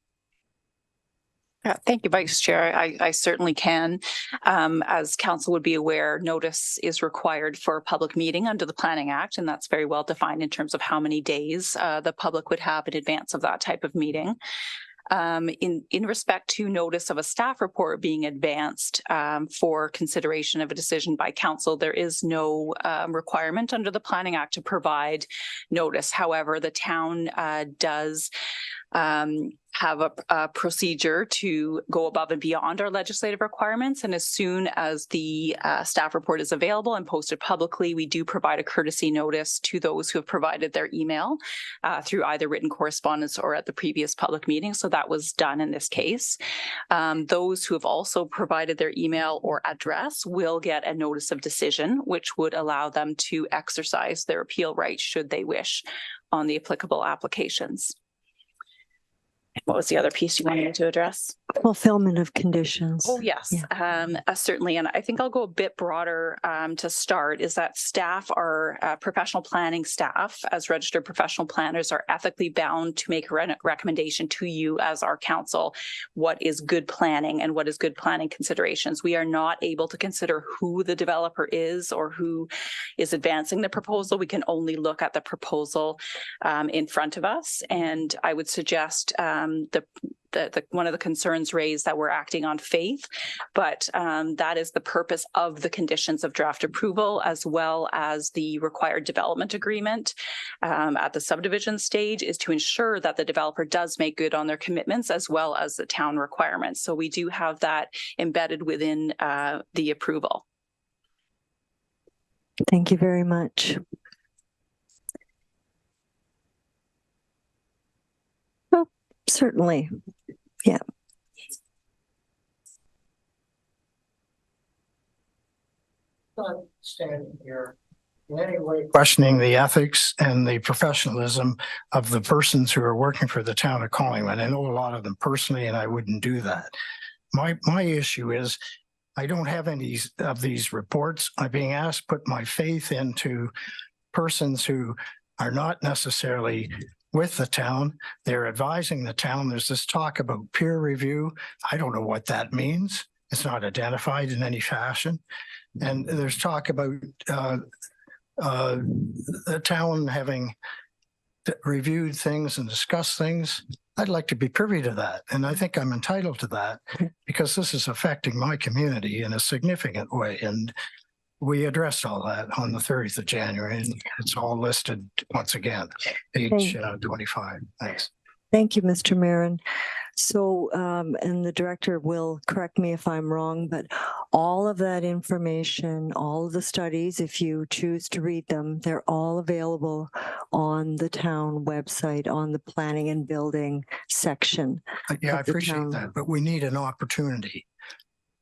Thank you, Vice Chair. I certainly can. As council would be aware, notice is required for a public meeting under the Planning Act, and that's very well defined in terms of how many days the public would have in advance of that type of meeting. In respect to notice of a staff report being advanced for consideration of a decision by council, there is no requirement under the Planning Act to provide notice. However, the town does have a procedure to go above and beyond our legislative requirements. And as soon as the staff report is available and posted publicly, we do provide a courtesy notice to those who have provided their email through either written correspondence or at the previous public meeting. So that was done in this case. Those who have also provided their email or address will get a notice of decision, which would allow them to exercise their appeal rights should they wish on the applicable applications. What was the other piece you wanted me to address? Fulfillment of conditions. Oh, yes, yeah. Certainly. And I think I'll go a bit broader to start, is that staff are professional planning staff as registered professional planners are ethically bound to make a recommendation to you as our council, what is good planning and what is good planning considerations. We are not able to consider who the developer is or who is advancing the proposal. We can only look at the proposal in front of us. And I would suggest one of the concerns raised that we're acting on faith, but that is the purpose of the conditions of draft approval, as well as the required development agreement at the subdivision stage, is to ensure that the developer does make good on their commitments as well as the town requirements. So we do have that embedded within the approval. Thank you very much. Well, certainly. Yeah. Not standing here in any way questioning the ethics and the professionalism of the persons who are working for the town of Collingwood. I know a lot of them personally, and I wouldn't do that. My issue is I don't have any of these reports. I'm being asked to put my faith into persons who are not necessarily with the town. They're advising the town. There's this talk about peer review. I don't know what that means. It's not identified in any fashion. And there's talk about the town having reviewed things and discussed things. I'd like to be privy to that. And I think I'm entitled to that because this is affecting my community in a significant way. And we addressed all that on the 30th of January, and it's all listed once again, page 25. Thanks. Thank you, Mr. Marin. So, and the director will correct me if I'm wrong, but all of that information, all of the studies, if you choose to read them, they're all available on the town website, on the planning and building section. Yeah, I appreciate that, but we need an opportunity,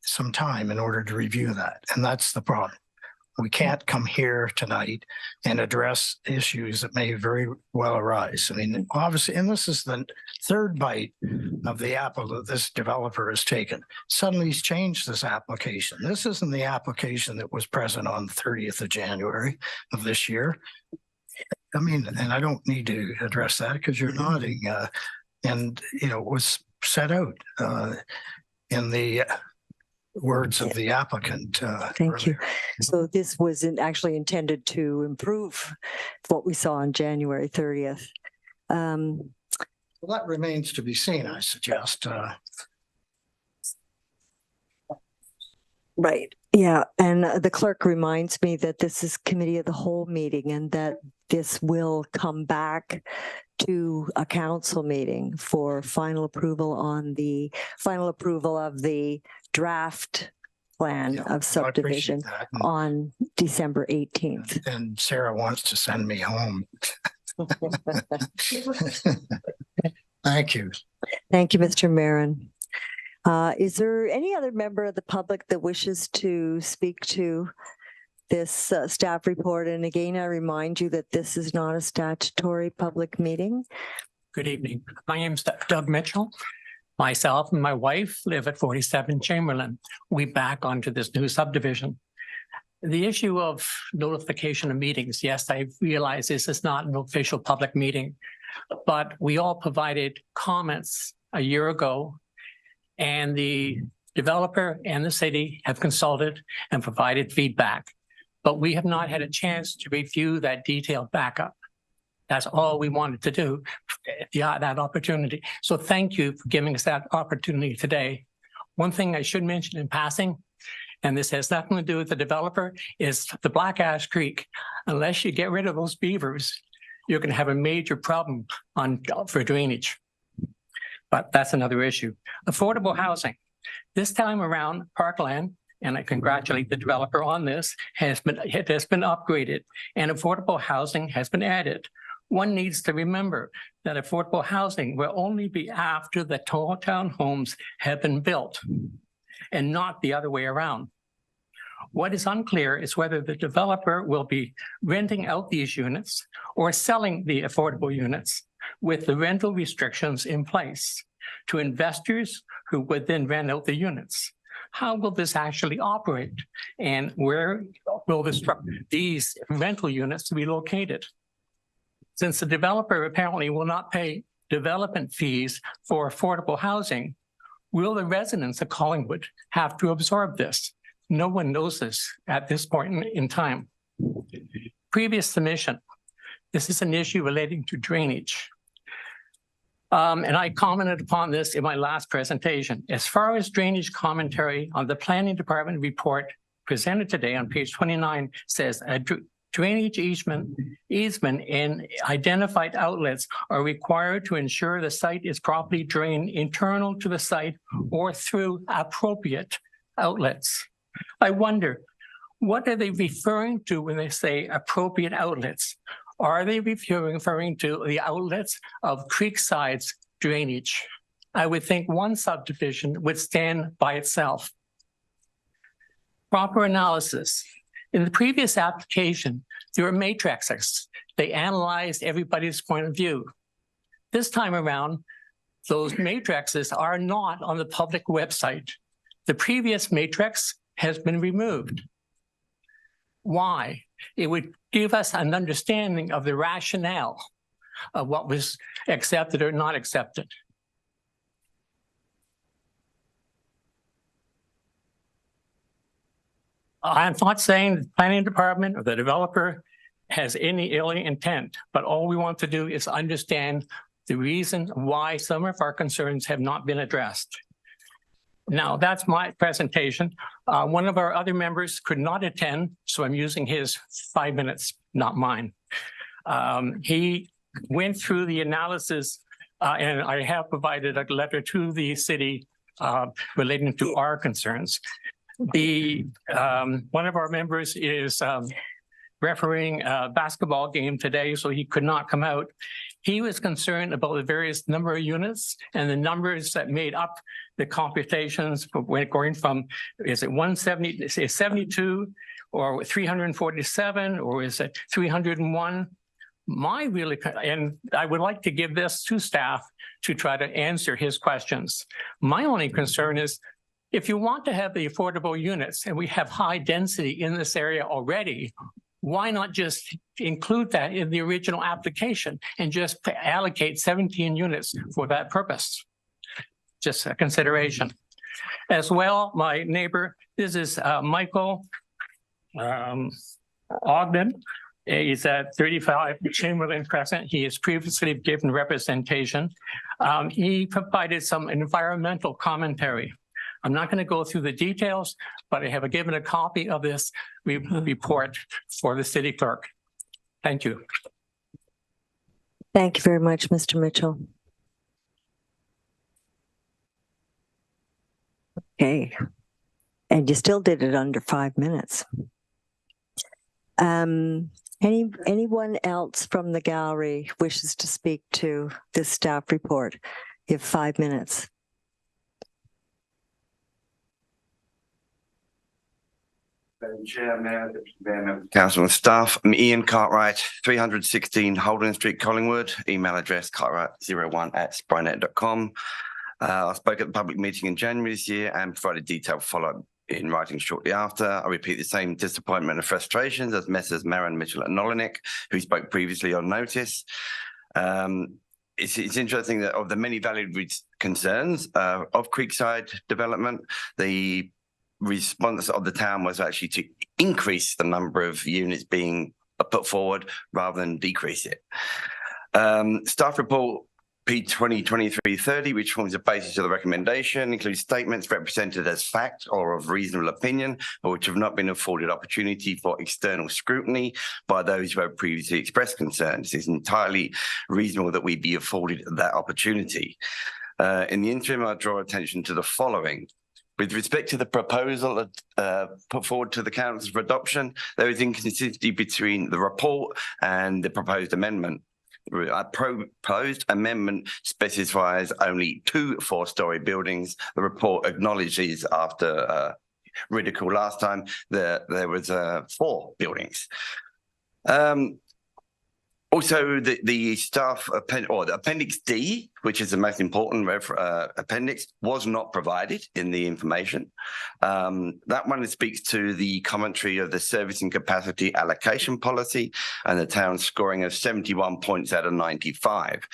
some time in order to review that. And that's the problem. We can't come here tonight and address issues that may very well arise. I mean, obviously, and this is the third bite of the apple that this developer has taken. Suddenly he's changed this application. This isn't the application that was present on the 30th of January of this year. I mean, and I don't need to address that because you're nodding. And, you know, it was set out in the words of the applicant. Thank you. So this was actually intended to improve what we saw on January 30th. Well, that remains to be seen, I suggest. Right. Yeah. And the clerk reminds me that this is committee of the whole meeting and that this will come back to a council meeting for final approval of the draft plan of subdivision on December 18th. And Sarah wants to send me home. Thank you. Thank you, Mr. Marin. Is there any other member of the public that wishes to speak to this staff report? And again, I remind you that this is not a statutory public meeting. Good evening. My name is Doug Mitchell. Myself and my wife live at 47 Chamberlain. We back onto this new subdivision. The issue of notification of meetings, yes, I realize this is not an official public meeting, but we all provided comments a year ago, and the developer and the city have consulted and provided feedback, but we have not had a chance to review that detailed backup. That's all we wanted to do, that opportunity. So thank you for giving us that opportunity today. One thing I should mention in passing, and this has nothing to do with the developer, is the Black Ash Creek. Unless you get rid of those beavers, you're going to have a major problem for drainage. But that's another issue. Affordable housing. This time around, Parkland, and I congratulate the developer on this, has been upgraded and affordable housing has been added. One needs to remember that affordable housing will only be after the tall townhomes have been built and not the other way around. What is unclear is whether the developer will be renting out these units or selling the affordable units with the rental restrictions in place to investors who would then rent out the units. How will this actually operate? And where will these rental units be located? Since the developer apparently will not pay development fees for affordable housing, will the residents of Collingwood have to absorb this? No one knows this at this point in time. Previous submission. This is an issue relating to drainage. And I commented upon this in my last presentation. As far as drainage commentary on the Planning Department report presented today on page 29 says a drainage easement and identified outlets are required to ensure the site is properly drained internal to the site or through appropriate outlets. I wonder, what are they referring to when they say appropriate outlets? Are they referring to the outlets of Creekside's drainage? I would think one subdivision would stand by itself. Proper analysis. In the previous application, there were matrices. They analyzed everybody's point of view. This time around, those matrices are not on the public website. The previous matrix has been removed. Why? It would give us an understanding of the rationale of what was accepted or not accepted. I'm not saying the planning department or the developer has any ill intent, but all we want to do is understand the reason why some of our concerns have not been addressed. Now, that's my presentation. One of our other members could not attend, so I'm using his 5 minutes, not mine. He went through the analysis, and I have provided a letter to the city relating to our concerns. One of our members is refereeing a basketball game today, so he could not come out. He was concerned about the various number of units and the numbers that made up the computations going from, is it 170, 72, or 347, or is it 301? And I would like to give this to staff to try to answer his questions. My only concern is if you want to have the affordable units and we have high density in this area already, why not just include that in the original application and just allocate 17 units for that purpose? Just a consideration. As well, my neighbor, this is Michael Ogden. He's at 35 Chamberlain Crescent. He has previously given representation. He provided some environmental commentary. I'm not going to go through the details, but I have given a copy of this report for the city clerk. Thank you. Thank you very much, Mr. Mitchell. Okay. And you still did it under 5 minutes. Anyone else from the gallery wishes to speak to this staff report? You have 5 minutes. Madam Chair, Council and staff, I'm Ian Cartwright, 316 Holden Street, Collingwood, email address cartwright01@sprynet.com. I spoke at the public meeting in January this year and provided detailed follow-up in writing shortly after. I repeat the same disappointment and frustrations as Messrs. Marin, Mitchell and Nolinik, who spoke previously on notice. It's interesting that of the many valid concerns of Creekside development, the response of the town was actually to increase the number of units being put forward rather than decrease it. Staff report P2023-30, which forms the basis of the recommendation, includes statements represented as fact or of reasonable opinion, but which have not been afforded opportunity for external scrutiny by those who have previously expressed concerns. It's entirely reasonable that we be afforded that opportunity. In the interim, I draw attention to the following. With respect to the proposal put forward to the council for adoption, there is inconsistency between the report and the proposed amendment. A proposed amendment specifies only 2 4-story buildings. The report acknowledges after ridicule last time that there was 4 buildings. Also, the staff the Appendix D, which is the most important appendix, was not provided in the information. That one speaks to the commentary of the servicing capacity allocation policy and the town's scoring of 71 points out of 95.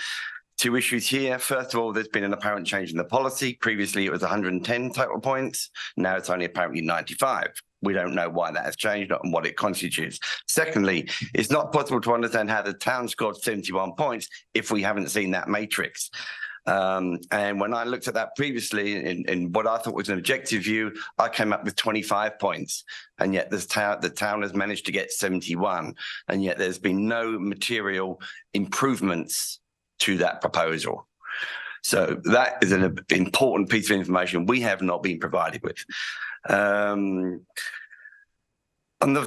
2 issues here. First of all, there's been an apparent change in the policy. Previously, it was 110 total points. Now it's only apparently 95. We don't know why that has changed and what it constitutes. Secondly, it's not possible to understand how the town scored 71 points if we haven't seen that matrix. And when I looked at that previously in what I thought was an objective view, I came up with 25 points. And yet the town has managed to get 71. And yet there's been no material improvements to that proposal. So that is an important piece of information we have not been provided with. On the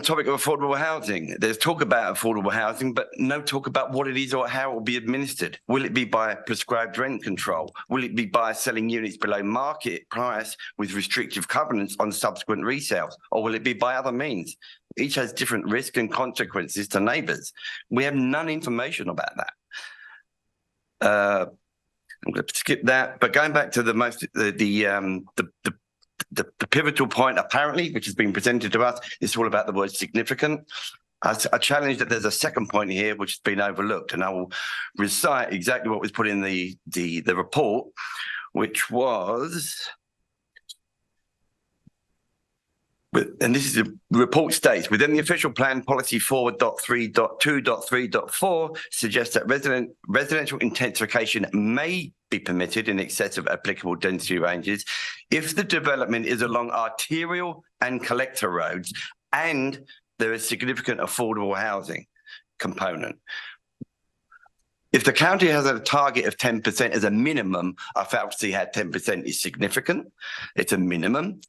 topic of affordable housing, there's talk about affordable housing, but no talk about what it is or how it will be administered. Will it be by prescribed rent control? Will it be by selling units below market price with restrictive covenants on subsequent resales? Or will it be by other means? Each has different risks and consequences to neighbours. We have none information about that. I'm going to skip that, but going back to the pivotal point, apparently, which has been presented to us, is all about the word significant. I challenge that there's a second point here which has been overlooked, and I will recite exactly what was put in the report, which was. And this is the report states, within the official plan, policy 4.3.2.3.4 suggests that residential intensification may be permitted in excess of applicable density ranges if the development is along arterial and collector roads and there is significant affordable housing component. If the county has a target of 10% as a minimum, I fail to see how 10% is significant. It's a minimum.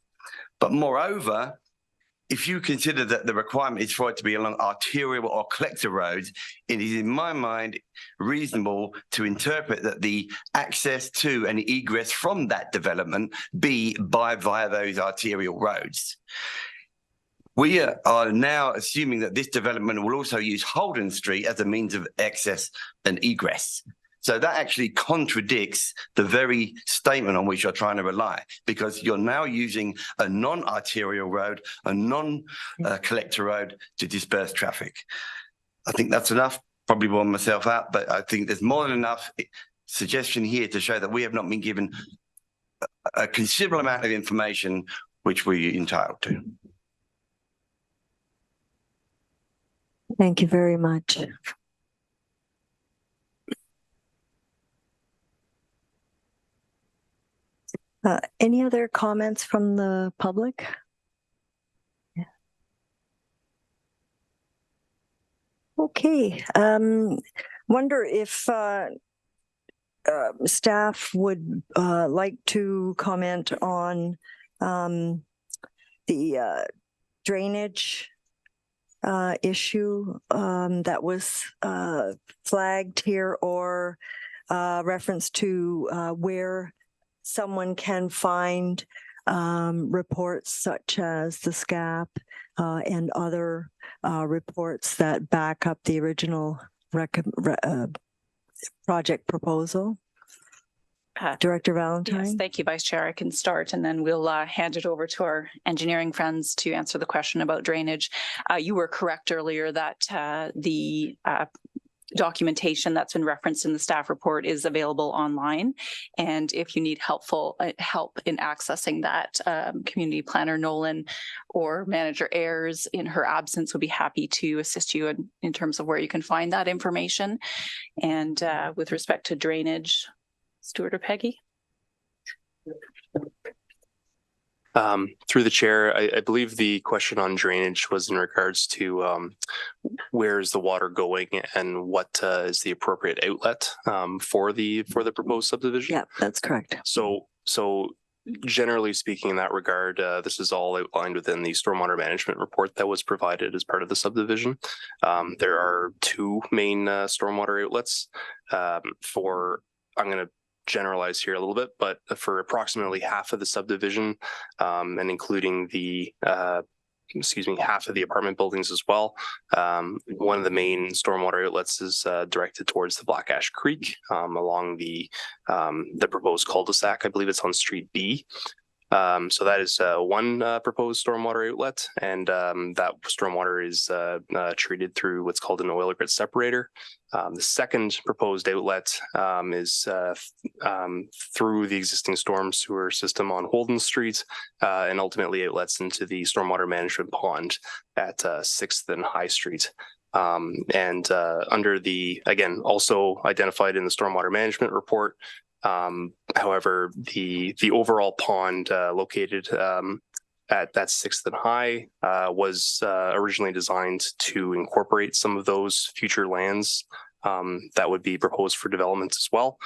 But moreover, if you consider that the requirement is for it to be along arterial or collector roads, it is, in my mind, reasonable to interpret that the access to and egress from that development be via those arterial roads. We are now assuming that this development will also use Holden Street as a means of access and egress. So that actually contradicts the very statement on which you're trying to rely, because you're now using a non-arterial road, a non-collector road to disperse traffic. I think that's enough. Probably wore myself out, but I think there's more than enough suggestion here to show that we have not been given a considerable amount of information which we're entitled to. Thank you very much. Any other comments from the public? Yeah. Okay. Wonder if staff would like to comment on the drainage issue that was flagged here, or reference to where someone can find reports such as the SCAP and other reports that back up the original project proposal. Director Valentine. Yes, thank you, Vice Chair. I can start, and then we'll hand it over to our engineering friends to answer the question about drainage. You were correct earlier that the documentation that's been referenced in the staff report is available online. And if you need help in accessing that, Community Planner Nolan or Manager Ayers in her absence would be happy to assist you in terms of where you can find that information. And with respect to drainage, Stuart or Peggy? Through the chair, I believe the question on drainage was in regards to where is the water going and what is the appropriate outlet for the proposed subdivision. Yeah, that's correct. So generally speaking, in that regard, this is all outlined within the stormwater management report that was provided as part of the subdivision. There are two main stormwater outlets I'm going to generalize here a little bit, but for approximately half of the subdivision, and including the half of the apartment buildings as well. One of the main stormwater outlets is directed towards the Black Ash Creek along the proposed cul-de-sac. I believe it's on Street B. So that is one proposed stormwater outlet, and that stormwater is treated through what's called an oil or grit separator. The second proposed outlet is through the existing storm sewer system on Holden Street, and ultimately outlets into the stormwater management pond at 6th and High Street. Under the, again, also identified in the stormwater management report, however, the overall pond located at that 6th and High was originally designed to incorporate some of those future lands that would be proposed for development as well.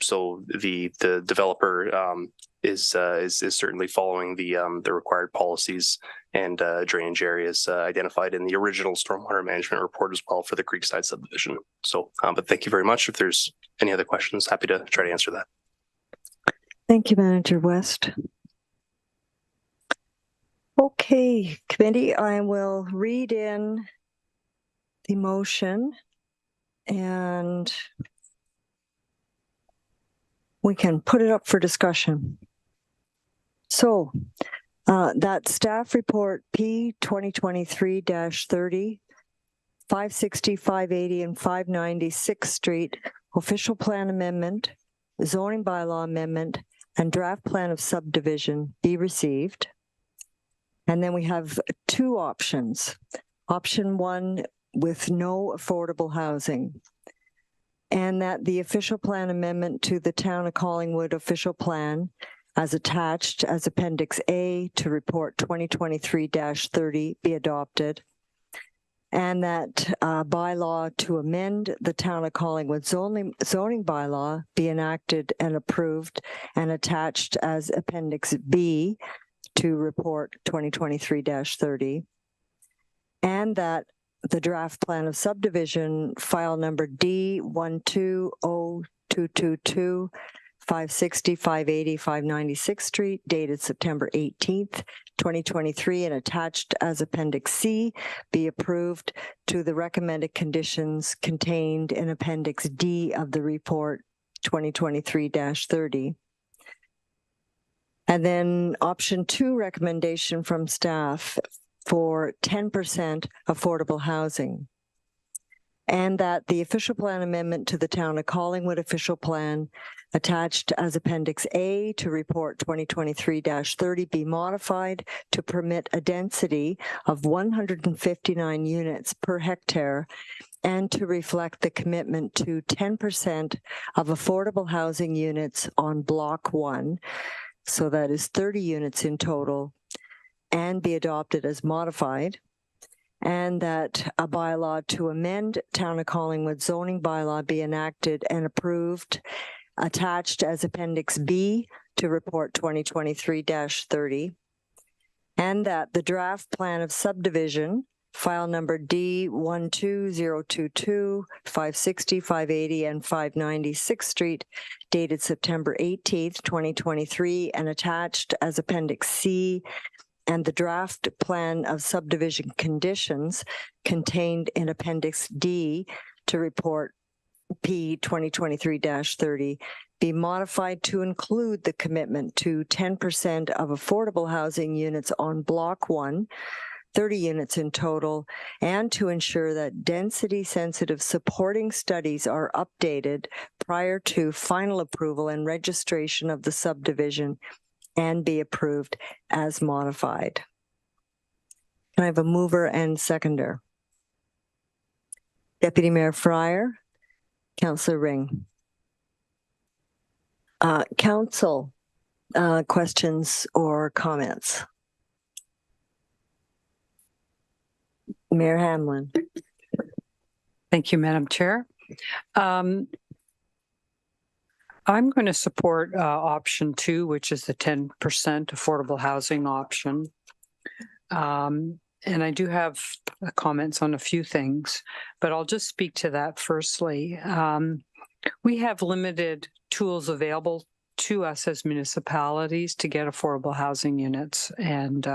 So the developer is certainly following the required policies and drainage areas identified in the original stormwater management report as well for the Creekside subdivision. So, but thank you very much. If there's any other questions, happy to try to answer that. Thank you, Manager West. Okay, committee, I will read in the motion and we can put it up for discussion. So that staff report P 2023-30, 560, 580, and 590 6th Street, official plan amendment, zoning bylaw amendment, and draft plan of subdivision be received. And then we have two options. Option one, with no affordable housing, and that the official plan amendment to the Town of Collingwood official plan as attached as Appendix A to Report 2023-30 be adopted, and that bylaw to amend the Town of Collingwood zoning bylaw be enacted and approved and attached as Appendix B to Report 2023-30, and that the draft plan of subdivision file number D120222 560, 580, 596th Street, dated September 18th, 2023, and attached as Appendix C, be approved to the recommended conditions contained in Appendix D of the report 2023-30. And then option 2 recommendation from staff for 10% affordable housing. And that the official plan amendment to the Town of Collingwood official plan attached as Appendix A to report 2023-30 be modified to permit a density of 159 units per hectare and to reflect the commitment to 10% of affordable housing units on Block 1. So that is 30 units in total, and be adopted as modified. And that a bylaw to amend Town of Collingwood zoning bylaw be enacted and approved, attached as Appendix B to report 2023-30. And that the draft plan of subdivision, file number D12022, 560, 580, and 596th Street, dated September 18th, 2023, and attached as Appendix C, and the draft plan of subdivision conditions contained in Appendix D to report P 2023-30 be modified to include the commitment to 10% of affordable housing units on Block 1, 30 units in total, and to ensure that density-sensitive supporting studies are updated prior to final approval and registration of the subdivision and be approved as modified. Can I have a mover and seconder? Deputy Mayor Fryer, Councillor Ring. Council, questions or comments? Mayor Hamlin. Thank you, Madam Chair. I'm going to support option 2, which is the 10% affordable housing option. And I do have comments on a few things, but I'll just speak to that firstly. We have limited tools available to us as municipalities to get affordable housing units. And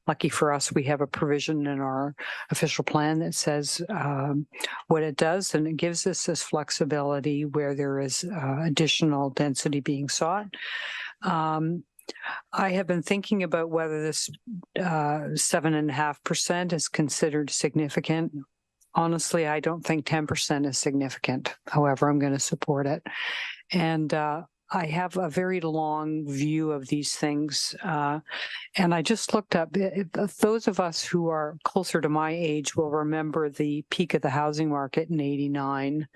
lucky for us, we have a provision in our official plan that says what it does, and it gives us this flexibility where there is additional density being sought. I have been thinking about whether this 7.5% is considered significant. Honestly, I don't think 10% is significant. However, I'm going to support it. And I have a very long view of these things. And I just looked up, those of us who are closer to my age will remember the peak of the housing market in '89.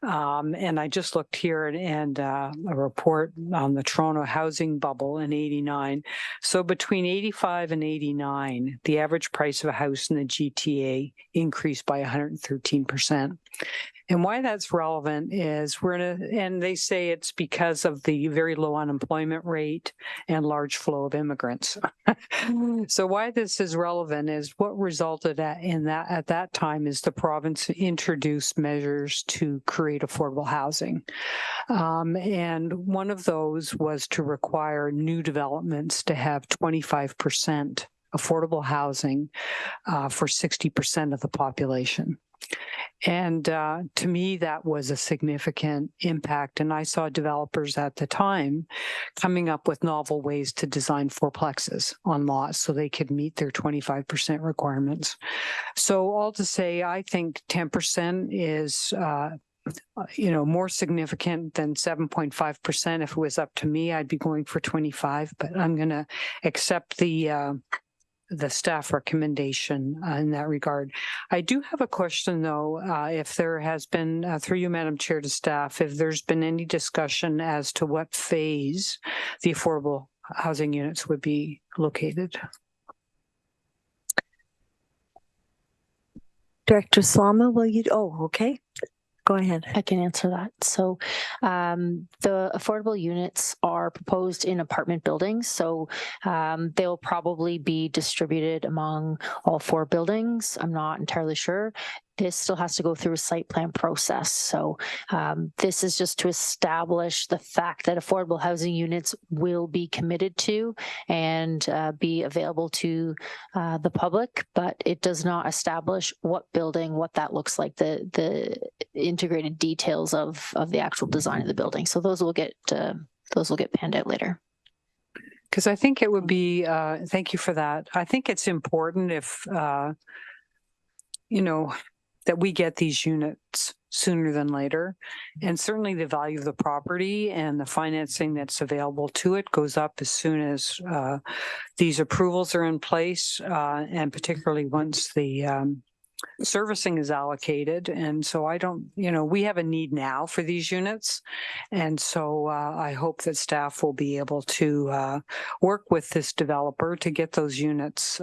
And I just looked here and a report on the Toronto housing bubble in '89. So between 85 and 89, the average price of a house in the GTA increased by 113%. And why that's relevant is and they say it's because of the very low unemployment rate and large flow of immigrants. So why this is relevant is what resulted at that time is the province introduced measures to create affordable housing. And one of those was to require new developments to have 25% affordable housing for 60% of the population. And to me, that was a significant impact. And I saw developers at the time coming up with novel ways to design fourplexes on lots so they could meet their 25% requirements. So all to say, I think 10% is more significant than 7.5%. If it was up to me, I'd be going for 25, but I'm going to accept the staff recommendation in that regard. I do have a question, though, if there has been, through you, Madam Chair, to staff, if there's been any discussion as to what phase the affordable housing units would be located. Director Slama, will you? Oh, okay. Go ahead. I can answer that. So the affordable units are proposed in apartment buildings. So they'll probably be distributed among all 4 buildings. I'm not entirely sure. this still has to go through a site plan process. So this is just to establish the fact that affordable housing units will be committed to and be available to the public, but it does not establish what building, what that looks like, the integrated details of the actual design of the building. So those will get panned out later. Because I think it would be, thank you for that. I think it's important if, that we get these units sooner than later. And certainly the value of the property and the financing that's available to it goes up as soon as these approvals are in place, and particularly once the servicing is allocated. And so we have a need now for these units. And so I hope that staff will be able to work with this developer to get those units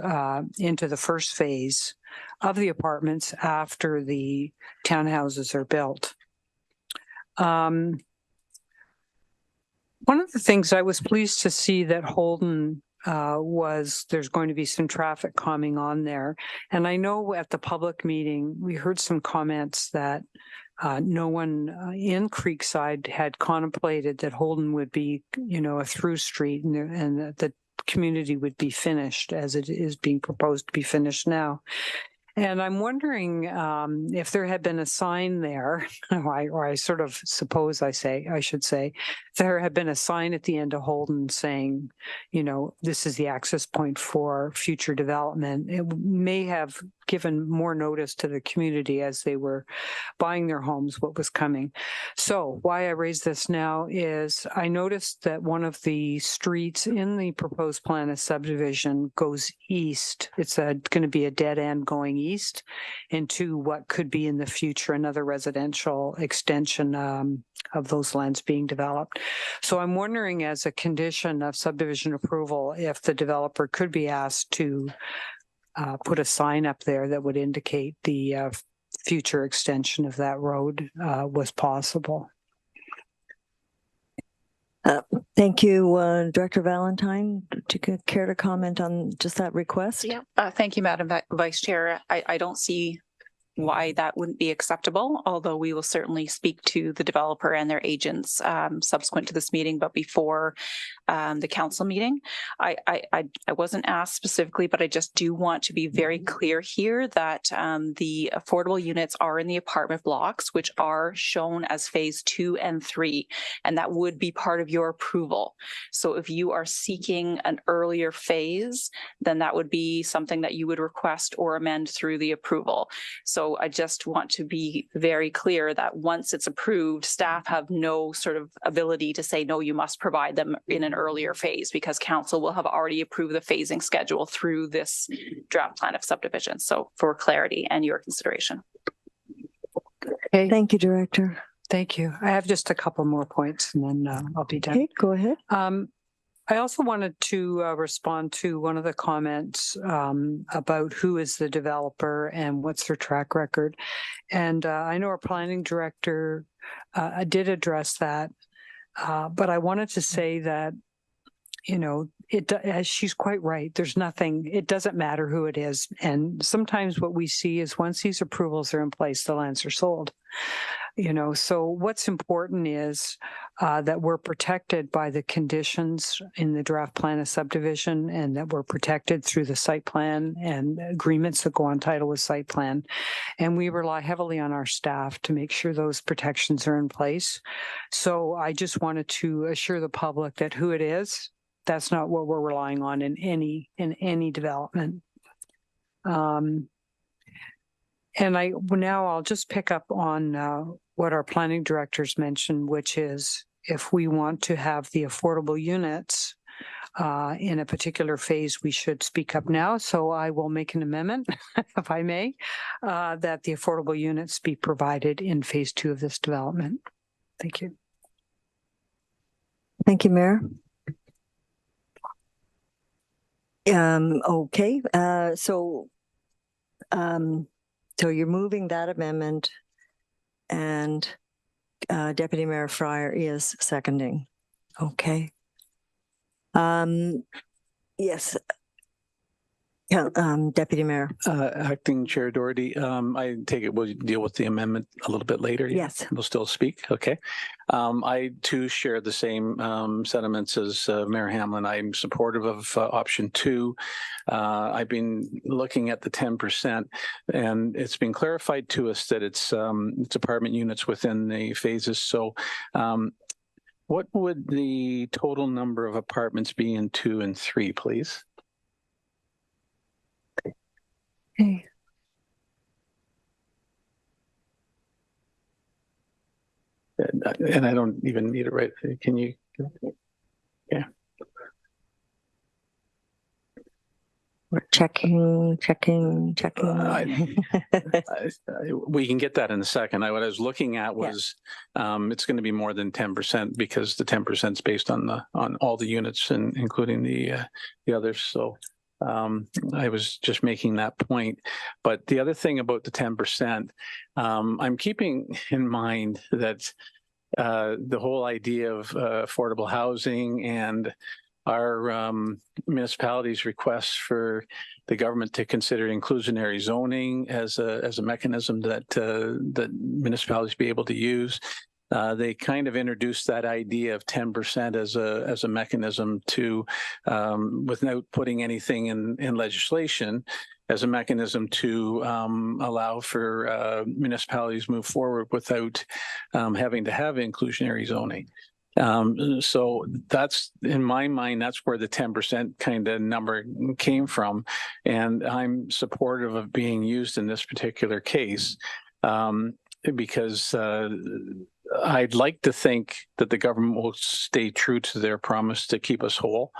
into the first phase of the apartments after the townhouses are built. One of the things I was pleased to see that Holden there's going to be some traffic coming on there. And I know at the public meeting, we heard some comments that no one in Creekside had contemplated that Holden would be, a through street and that the community would be finished as it is being proposed to be finished now. And I'm wondering if there had been a sign there, or I sort of suppose I should say, there had been a sign at the end of Holden saying, this is the access point for future development. It may have given more notice to the community as they were buying their homes what was coming. So why I raise this now is I noticed that one of the streets in the proposed plan of subdivision goes east. It's going to be a dead end going east into what could be in the future another residential extension of those lands being developed. So I'm wondering, as a condition of subdivision approval, if the developer could be asked to put a sign up there that would indicate the future extension of that road was possible. Thank you, Director Valentine. Do you care to comment on just that request? Yeah. Thank you, Madam Vice Chair. I don't see why that wouldn't be acceptable, although we will certainly speak to the developer and their agents subsequent to this meeting, but before the council meeting. I wasn't asked specifically, but I just do want to be very clear here that the affordable units are in the apartment blocks, which are shown as phase 2 and 3, and that would be part of your approval. So if you are seeking an earlier phase, then that would be something that you would request or amend through the approval. So I just want to be very clear that once it's approved, staff have no sort of ability to say, no, you must provide them in an earlier phase, because council will have already approved the phasing schedule through this draft plan of subdivision. So for clarity and your consideration. Okay. Thank you, Director. Thank you. I have just a couple more points and then I'll be done. Okay, go ahead. I also wanted to respond to one of the comments about who is the developer and what's their track record. And I know our planning director did address that, but I wanted to say that, she's quite right. There's nothing, it doesn't matter who it is. And sometimes what we see is once these approvals are in place, the lands are sold. So what's important is that we're protected by the conditions in the draft plan of subdivision, and that we're protected through the site plan and agreements that go on title with site plan. And we rely heavily on our staff to make sure those protections are in place. So I just wanted to assure the public that who it is, that's not what we're relying on in any development. And I'll just pick up on what our planning directors mentioned, which is if we want to have the affordable units in a particular phase, we should speak up now. So I will make an amendment, if I may, that the affordable units be provided in phase 2 of this development. Thank you. Thank you, Mayor. Okay, so you're moving that amendment, and Deputy Mayor Fryer is seconding. Okay. Yes. Yeah, Deputy Mayor. Acting Chair Doherty, I take it we'll deal with the amendment a little bit later. Yes. We'll still speak. Okay. I too share the same sentiments as Mayor Hamlin. I'm supportive of option 2. I've been looking at the 10%, and it's been clarified to us that it's apartment units within the phases. So what would the total number of apartments be in 2 and 3, please? Okay. And I don't even need it right. Can you? Yeah. We're checking. We can get that in a second. What I was looking at was it's going to be more than 10% because the 10% is based on all the units and including the others. So I was just making that point. But the other thing about the 10%, I'm keeping in mind that the whole idea of affordable housing and our municipalities' requests for the government to consider inclusionary zoning as a mechanism that municipalities be able to use. They kind of introduced that idea of 10% as a mechanism to, without putting anything in legislation, as a mechanism to allow for municipalities move forward without having to have inclusionary zoning. So that's, in my mind, that's where the 10% kind of number came from. And I'm supportive of being used in this particular case because I'd like to think that the government will stay true to their promise to keep us whole.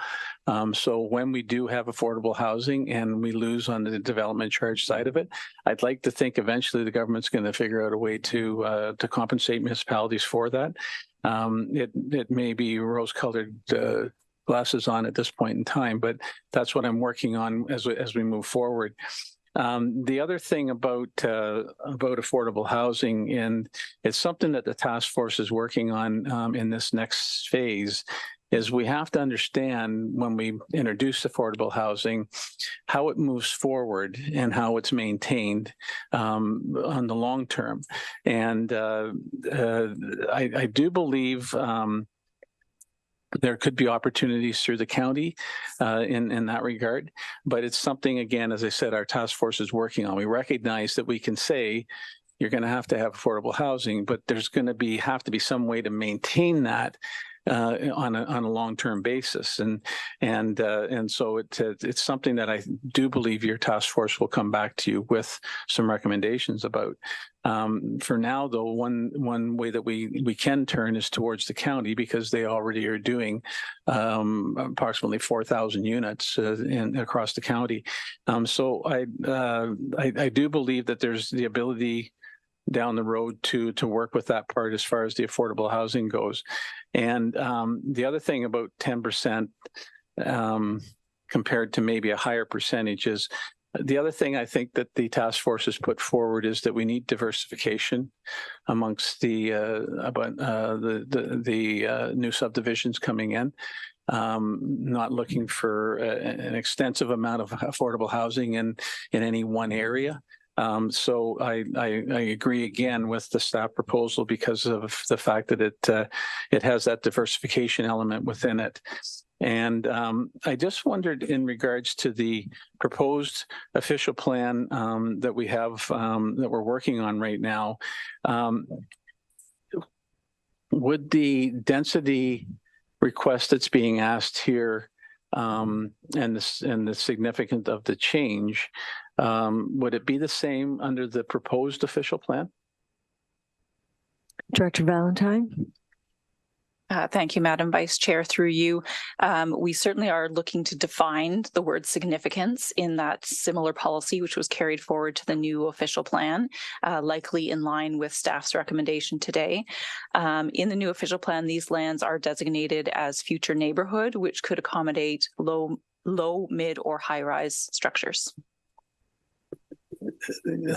So when we do have affordable housing and we lose on the development charge side of it, I'd like to think eventually the government's going to figure out a way to compensate municipalities for that. It may be rose-colored glasses on at this point in time, but that's what I'm working on as we move forward. The other thing about affordable housing, and it's something that the task force is working on in this next phase, is we have to understand when we introduce affordable housing, how it moves forward and how it's maintained on the long term. And I do believe there could be opportunities through the county in that regard, but it's something, again, as I said, our task force is working on. We recognize that we can say you're going to have affordable housing, but there's going to have to be some way to maintain that on a long-term basis, and so it's something that I do believe your task force will come back to you with some recommendations about. For now, though, one way that we can turn is towards the county, because they already are doing approximately 4,000 units across the county. So I do believe that there's the ability down the road to work with that part as far as the affordable housing goes. And the other thing about 10% compared to maybe a higher percentage is, the other thing I think that the task force has put forward is that we need diversification amongst the new subdivisions coming in. Not looking for an extensive amount of affordable housing in any one area. So I agree again with the staff proposal because of the fact that it has that diversification element within it. And I just wondered, in regards to the proposed official plan that we have, that we're working on right now, would the density request that's being asked here and the significance of the change, would it be the same under the proposed official plan? Director Valentine. Thank you, Madam Vice Chair. Through you, we certainly are looking to define the word significance in that similar policy, which was carried forward to the new official plan, likely in line with staff's recommendation today. In the new official plan, these lands are designated as future neighborhood, which could accommodate low, mid, or high-rise structures.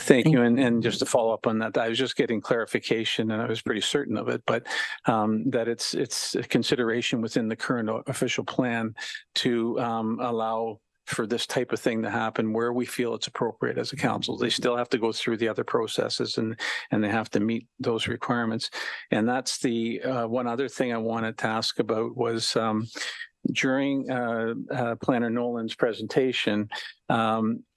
Thank you. And just to follow up on that, I was just getting clarification, and I was pretty certain of it, but that it's a consideration within the current official plan to allow for this type of thing to happen where we feel it's appropriate as a council. They still have to go through the other processes and they have to meet those requirements. And that's the one other thing I wanted to ask about was during Planner Nolan's presentation,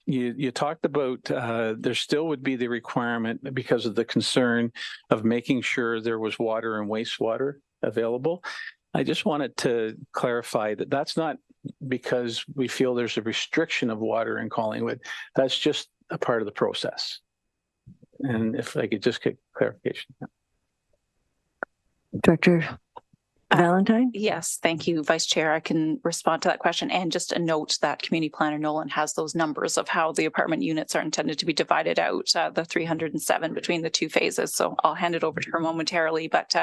you talked about there still would be the requirement because of the concern of making sure there was water and wastewater available. I just wanted to clarify that that's not because we feel there's a restriction of water in Collingwood. That's just a part of the process. And if I could just get clarification. Director Valentine? Yes, thank you, Vice Chair. I can respond to that question. And just a note that Community Planner Nolan has those numbers of how the apartment units are intended to be divided out, the 307 between the two phases. So I'll hand it over to her momentarily, but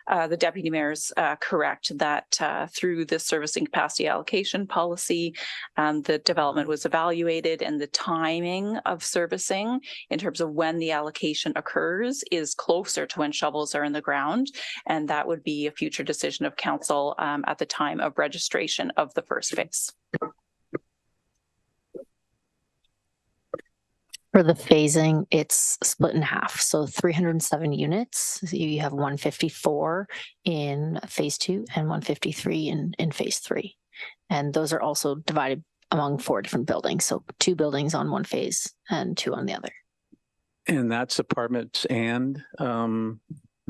the Deputy Mayor's correct that through this servicing capacity allocation policy, the development was evaluated and the timing of servicing in terms of when the allocation occurs is closer to when shovels are in the ground. And that would be a future decision of council at the time of registration of the first phase. For the phasing, it's split in half. So 307 units. You have 154 in phase 2 and 153 in phase 3. And those are also divided among 4 different buildings. So 2 buildings on one phase and 2 on the other. And that's apartments and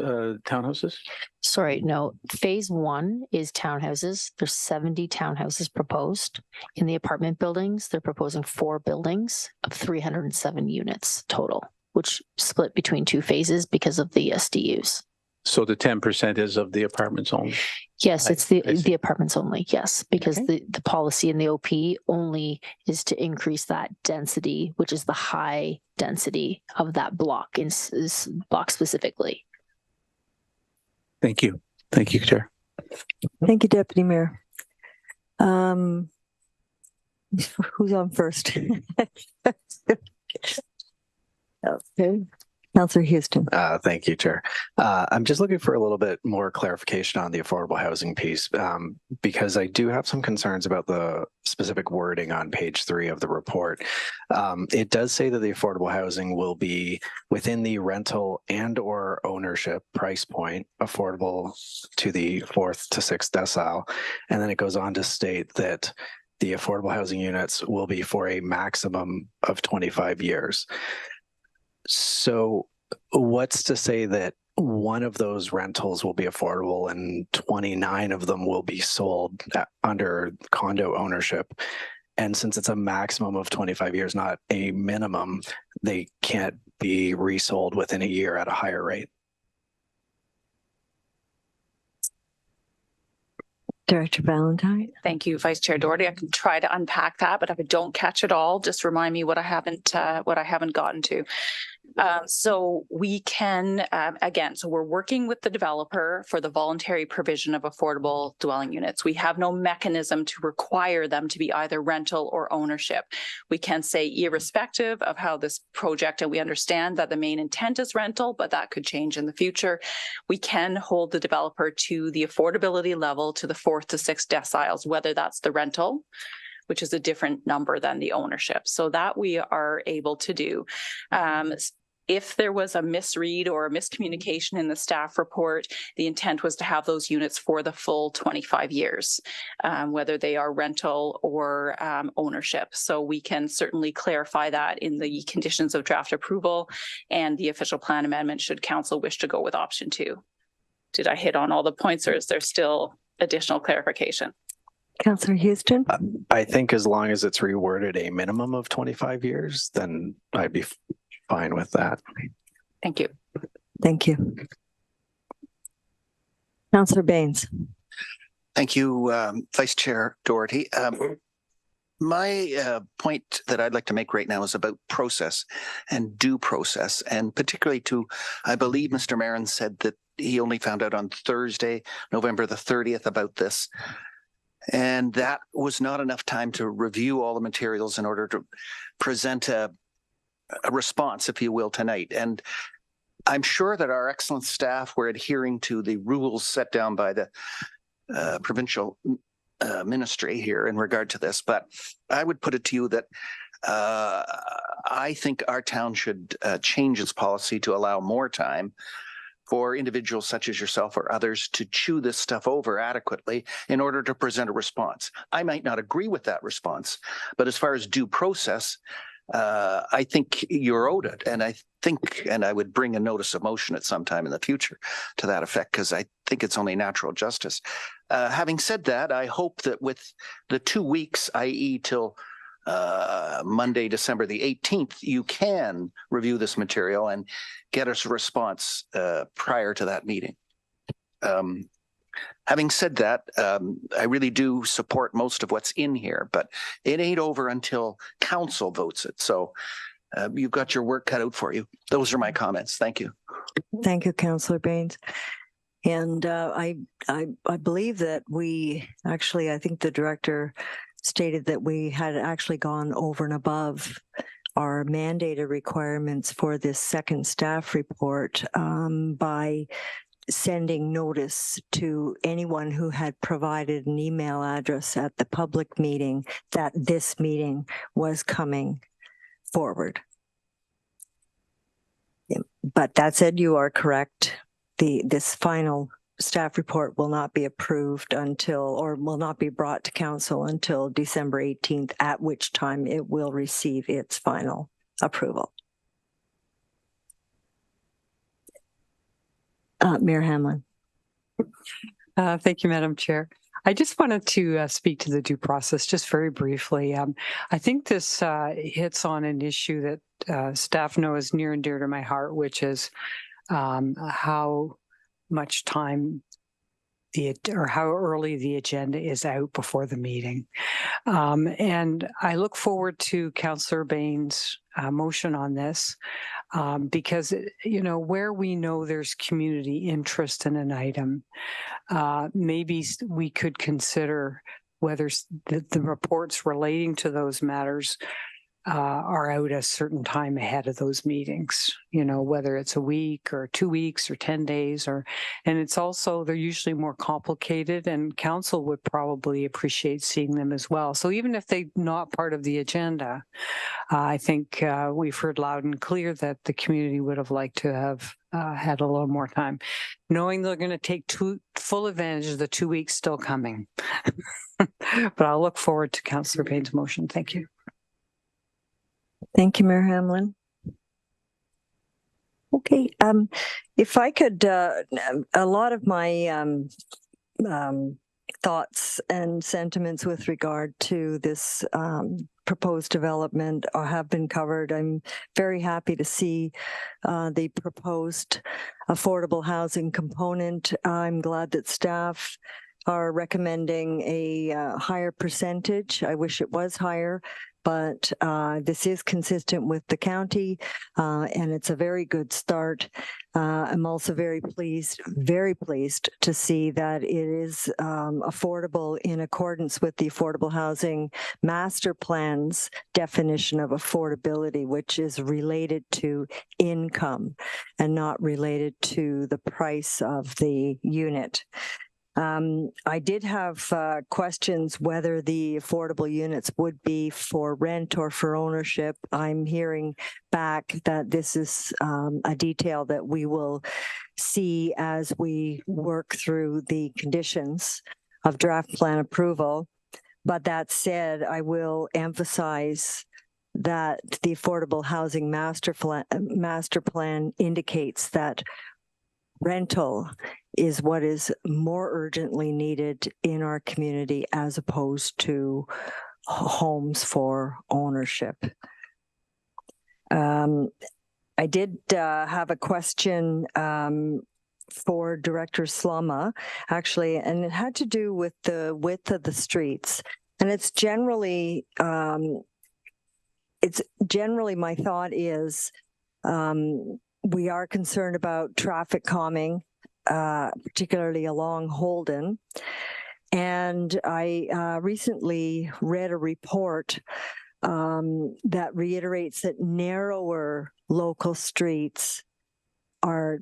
townhouses? Sorry, no. Phase 1 is townhouses. There's 70 townhouses proposed. In the apartment buildings, they're proposing 4 buildings of 307 units total, which split between 2 phases because of the SDUs. So the 10% is of the apartments only? Yes, it's the apartments only, yes, because the policy in the OP only is to increase that density, which is the high density of that block, block specifically. Thank you. Thank you, Chair. Thank you, Deputy Mayor. Who's on first? Okay. Councillor Houston. Thank you, Chair. I'm just looking for a little bit more clarification on the affordable housing piece, because I do have some concerns about the specific wording on page 3 of the report. It does say that the affordable housing will be within the rental and or ownership price point, affordable to the 4th to 6th decile. And then it goes on to state that the affordable housing units will be for a maximum of 25 years. So what's to say that one of those rentals will be affordable and 29 of them will be sold under condo ownership? And since it's a maximum of 25 years, not a minimum, they can't be resold within a year at a higher rate. Director Valentine. Thank you, Vice Chair Doherty. I can try to unpack that, but if I don't catch it all, just remind me what I haven't gotten to. So we can, again, so we're working with the developer for the voluntary provision of affordable dwelling units. We have no mechanism to require them to be either rental or ownership. We can say irrespective of how this project, and we understand that the main intent is rental, but that could change in the future. We can hold the developer to the affordability level to the 4th to 6th deciles, whether that's the rental, which is a different number than the ownership. So that we are able to do. If there was a misread or a miscommunication in the staff report, the intent was to have those units for the full 25 years, whether they are rental or ownership. So we can certainly clarify that in the conditions of draft approval and the official plan amendment should council wish to go with option 2. Did I hit on all the points or is there still additional clarification? Councillor Houston. I think as long as it's reworded a minimum of 25 years, then I'd be fine with that. Thank you. Thank you. Councillor Baines. Thank you, Vice Chair Doherty. My point that I'd like to make right now is about process and due process, and particularly to, I believe Mr. Marin said that he only found out on Thursday, November the 30th about this. And that was not enough time to review all the materials in order to present a response, if you will, tonight. And I'm sure that our excellent staff were adhering to the rules set down by the provincial ministry here in regard to this, but I would put it to you that I think our town should change its policy to allow more time for individuals such as yourself or others to chew this stuff over adequately in order to present a response. I might not agree with that response, but as far as due process, I think you're owed it. And I think, and I would bring a notice of motion at some time in the future to that effect, because I think it's only natural justice. Having said that, I hope that with the 2 weeks, i.e. till Monday, December the 18th, you can review this material and get us a response prior to that meeting. Having said that, I really do support most of what's in here, but it ain't over until council votes it. So you've got your work cut out for you. Those are my comments. Thank you. Thank you, Councillor Baines. And I believe that we actually, I think the director stated that we had actually gone over and above our mandated requirements for this second staff report by sending notice to anyone who had provided an email address at the public meeting that this meeting was coming forward. But that said, you are correct. This final staff report will not be approved until, or will not be brought to council until December 18th, at which time it will receive its final approval. Mayor Hamlin. Thank you, Madam Chair. I just wanted to speak to the due process just very briefly. I think this hits on an issue that staff know is near and dear to my heart, which is how much time or how early the agenda is out before the meeting. And I look forward to Councillor Baines' motion on this because, you know, where we know there's community interest in an item, maybe we could consider whether the reports relating to those matters are out a certain time ahead of those meetings, you know, whether it's a week or 2 weeks or 10 days, and it's also, they're usually more complicated, and council would probably appreciate seeing them as well. So even if they're not part of the agenda, I think we've heard loud and clear that the community would have liked to have had a little more time, knowing they're going to take full advantage of the 2 weeks still coming. But I'll look forward to Councillor Baines' motion. Thank you. Thank you, Mayor Hamlin. Okay, if I could, a lot of my thoughts and sentiments with regard to this proposed development have been covered. I'm very happy to see the proposed affordable housing component. I'm glad that staff are recommending a higher percentage. I wish it was higher, but this is consistent with the county, and it's a very good start. I'm also very pleased to see that it is affordable in accordance with the Affordable Housing Master Plan's definition of affordability, which is related to income and not related to the price of the unit. I did have questions whether the affordable units would be for rent or for ownership. I'm hearing back that this is a detail that we will see as we work through the conditions of draft plan approval. But that said, I will emphasize that the Affordable Housing Master Plan indicates that rental is what is more urgently needed in our community as opposed to homes for ownership. I did have a question for Director Slama, actually, and it had to do with the width of the streets. And it's generally my thought is we are concerned about traffic calming, particularly along Holden. And I recently read a report that reiterates that narrower local streets are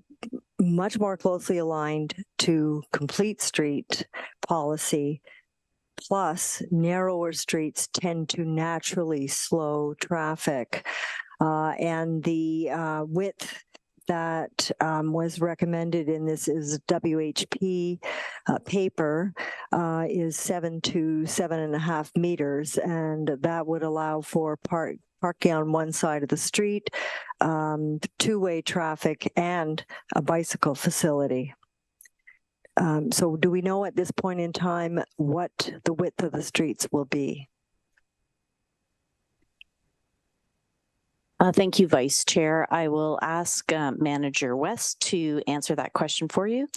much more closely aligned to complete street policy plus narrower streets tend to naturally slow traffic. And the width that was recommended in this is WHP paper is 7 to 7.5 meters, and that would allow for parking on one side of the street, two-way traffic, and a bicycle facility. So do we know at this point in time what the width of the streets will be? Thank you, Vice Chair. I will ask Manager West to answer that question for you.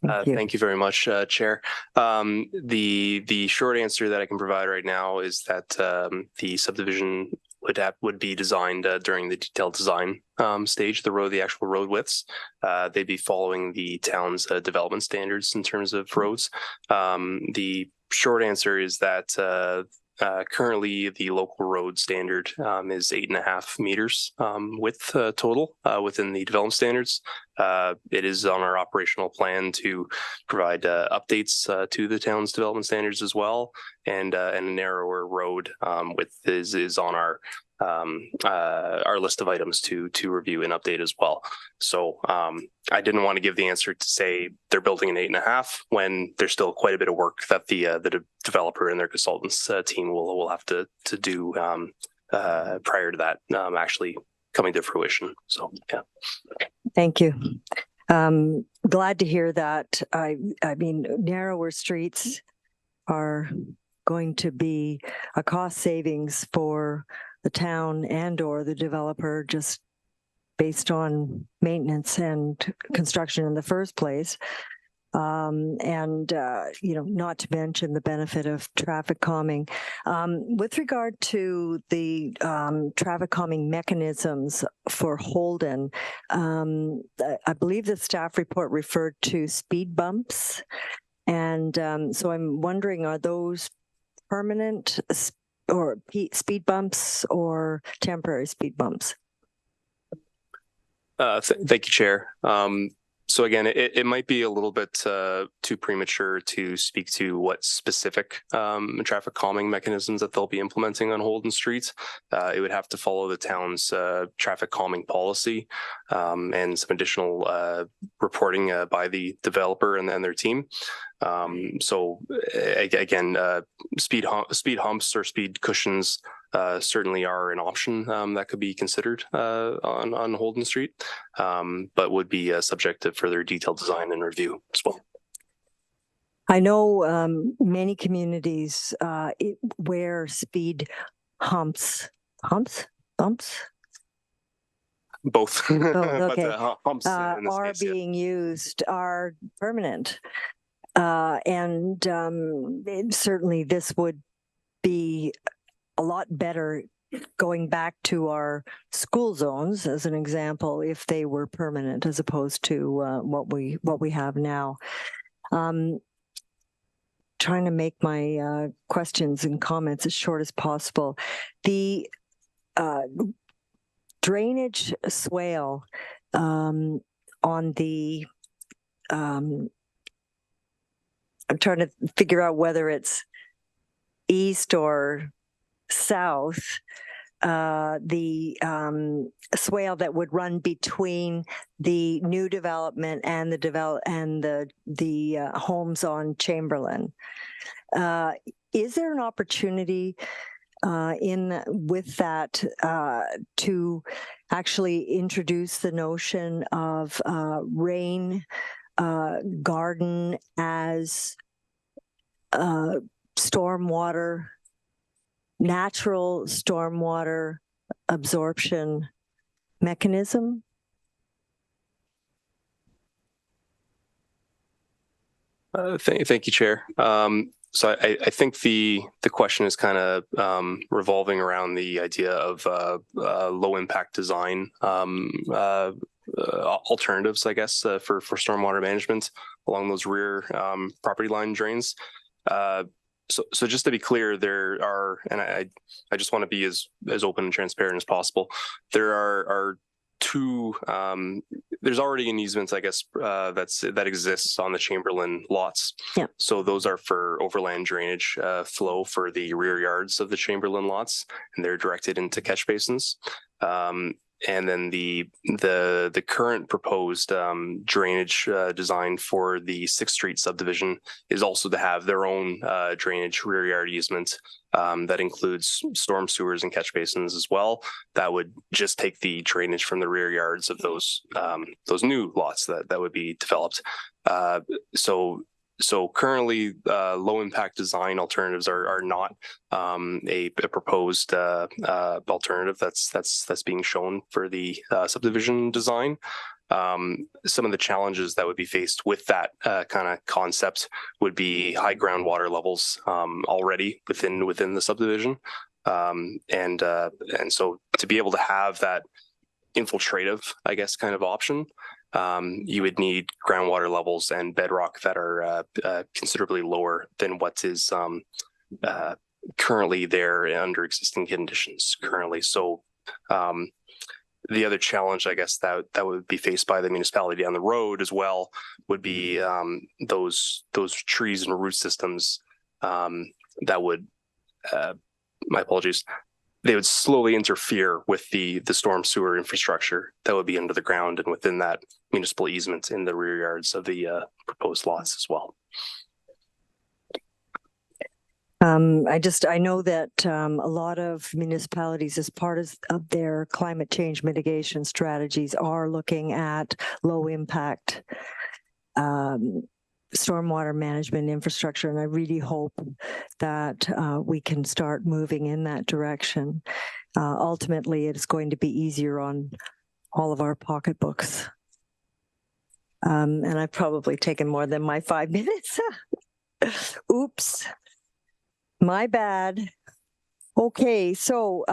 Thank you very much, Chair. The short answer that I can provide right now is that the subdivision would be designed during the detailed design stage, the actual road widths. They'd be following the town's development standards in terms of roads. The short answer is that currently the local road standard is 8.5 meters width total within the development standards. It is on our operational plan to provide updates to the town's development standards as well, and a narrower road width is on our list of items to review and update as well. So I didn't want to give the answer to say they're building an 8.5 when there's still quite a bit of work that the developer and their consultants team will have to do prior to that actually coming to fruition. So yeah. Thank you. Glad to hear that. I mean, narrower streets are going to be a cost savings for the town and or the developer, just based on maintenance and construction in the first place. Not to mention the benefit of traffic calming. With regard to the traffic calming mechanisms for Holden, I believe the staff report referred to speed bumps. And so I'm wondering, are those permanent or speed bumps or temporary speed bumps? Thank you, Chair. So again, it might be a little bit too premature to speak to what specific traffic calming mechanisms that they'll be implementing on Holden Street. It would have to follow the town's traffic calming policy and some additional reporting by the developer and their team. So again, speed humps or speed cushions certainly are an option that could be considered on Holden Street, but would be subject to further detailed design and review as well. I know many communities where speed bumps? Both. Okay. But, humps in this are case, being used, are permanent. And certainly this would be a lot better going back to our school zones, as an example, if they were permanent as opposed to what we have now. Trying to make my questions and comments as short as possible. The drainage swale on the I'm trying to figure out whether it's east or south, the swale that would run between the new development and the homes on Chamberlain. Is there an opportunity with that to actually introduce the notion of rain garden as stormwater, natural stormwater absorption mechanism? Thank you, Chair. So I think the question is kind of revolving around the idea of low impact design alternatives, I guess, for stormwater management along those rear property line drains. So just to be clear, there are, and I just want to be as open and transparent as possible. There are two, there's already an easement, I guess, that exists on the Chamberlain lots. Yeah. So those are for overland drainage flow for the rear yards of the Chamberlain lots, and they're directed into catch basins. And then the current proposed drainage design for the 6th Street subdivision is also to have their own drainage rear yard easement that includes storm sewers and catch basins as well. That would just take the drainage from the rear yards of those new lots that would be developed. So currently, low impact design alternatives are not a proposed alternative that's being shown for the subdivision design. Some of the challenges that would be faced with that kind of concept would be high groundwater levels already within the subdivision, and so to be able to have that infiltrative, I guess, kind of option, you would need groundwater levels and bedrock that are considerably lower than what is currently there under existing conditions currently. So the other challenge, I guess, that would be faced by the municipality down the road as well would be those trees and root systems that would, my apologies, they would slowly interfere with the storm sewer infrastructure that would be under the ground and within that municipal easement in the rear yards of the proposed lots as well. I know that a lot of municipalities, as part of their climate change mitigation strategies, are looking at low impact stormwater management infrastructure, and I really hope that we can start moving in that direction. Ultimately, it is going to be easier on all of our pocketbooks. And I've probably taken more than my 5 minutes. Oops, my bad. Okay, so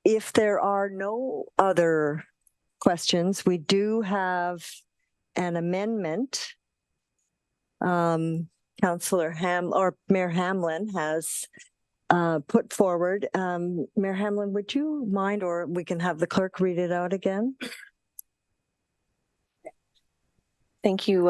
if there are no other questions, we do have an amendment. Councillor Mayor Hamlin has put forward. Mayor Hamlin, would you mind, or we can have the clerk read it out again? Thank you,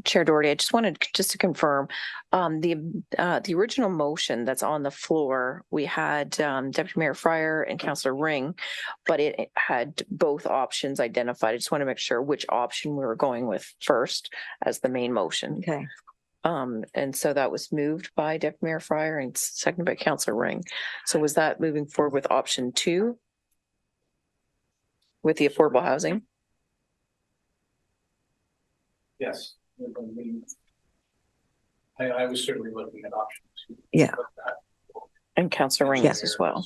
Chair Doherty. I just wanted to confirm the original motion that's on the floor. We had Deputy Mayor Fryer and Councillor Ring, but it had both options identified. I just want to make sure which option we were going with first as the main motion. Okay. And so that was moved by Deputy Mayor Fryer and seconded by Councillor Ring. So was that moving forward with option 2 with the affordable housing? Yes. I was certainly looking at options. Yeah. And Councillor Ring as well.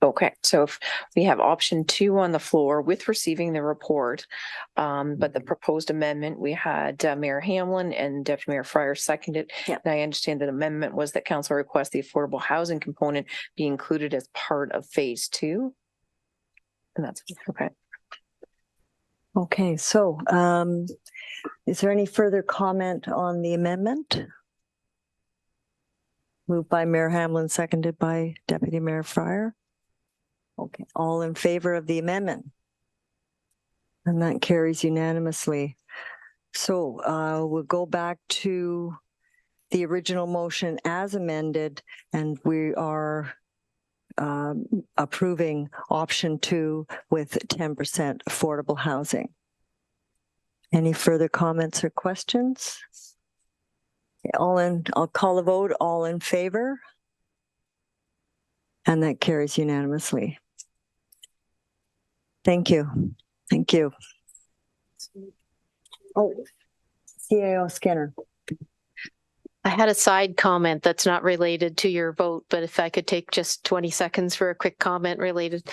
Okay, so if we have option 2 on the floor with receiving the report, but the proposed amendment, we had Mayor Hamlin and Deputy Mayor Fryer seconded. Yeah. And I understand that amendment was that council requests the affordable housing component be included as part of phase 2. And that's okay. Okay, so is there any further comment on the amendment? Moved by Mayor Hamlin, seconded by Deputy Mayor Fryer. Okay, all in favor of the amendment? And that carries unanimously. So we'll go back to the original motion as amended, and we are approving option 2 with 10% affordable housing. Any further comments or questions? I'll call a vote, all in favor. And that carries unanimously. Thank you. Thank you. Oh, CAO Skinner. I had a side comment that's not related to your vote, but if I could take just 20 seconds for a quick comment related.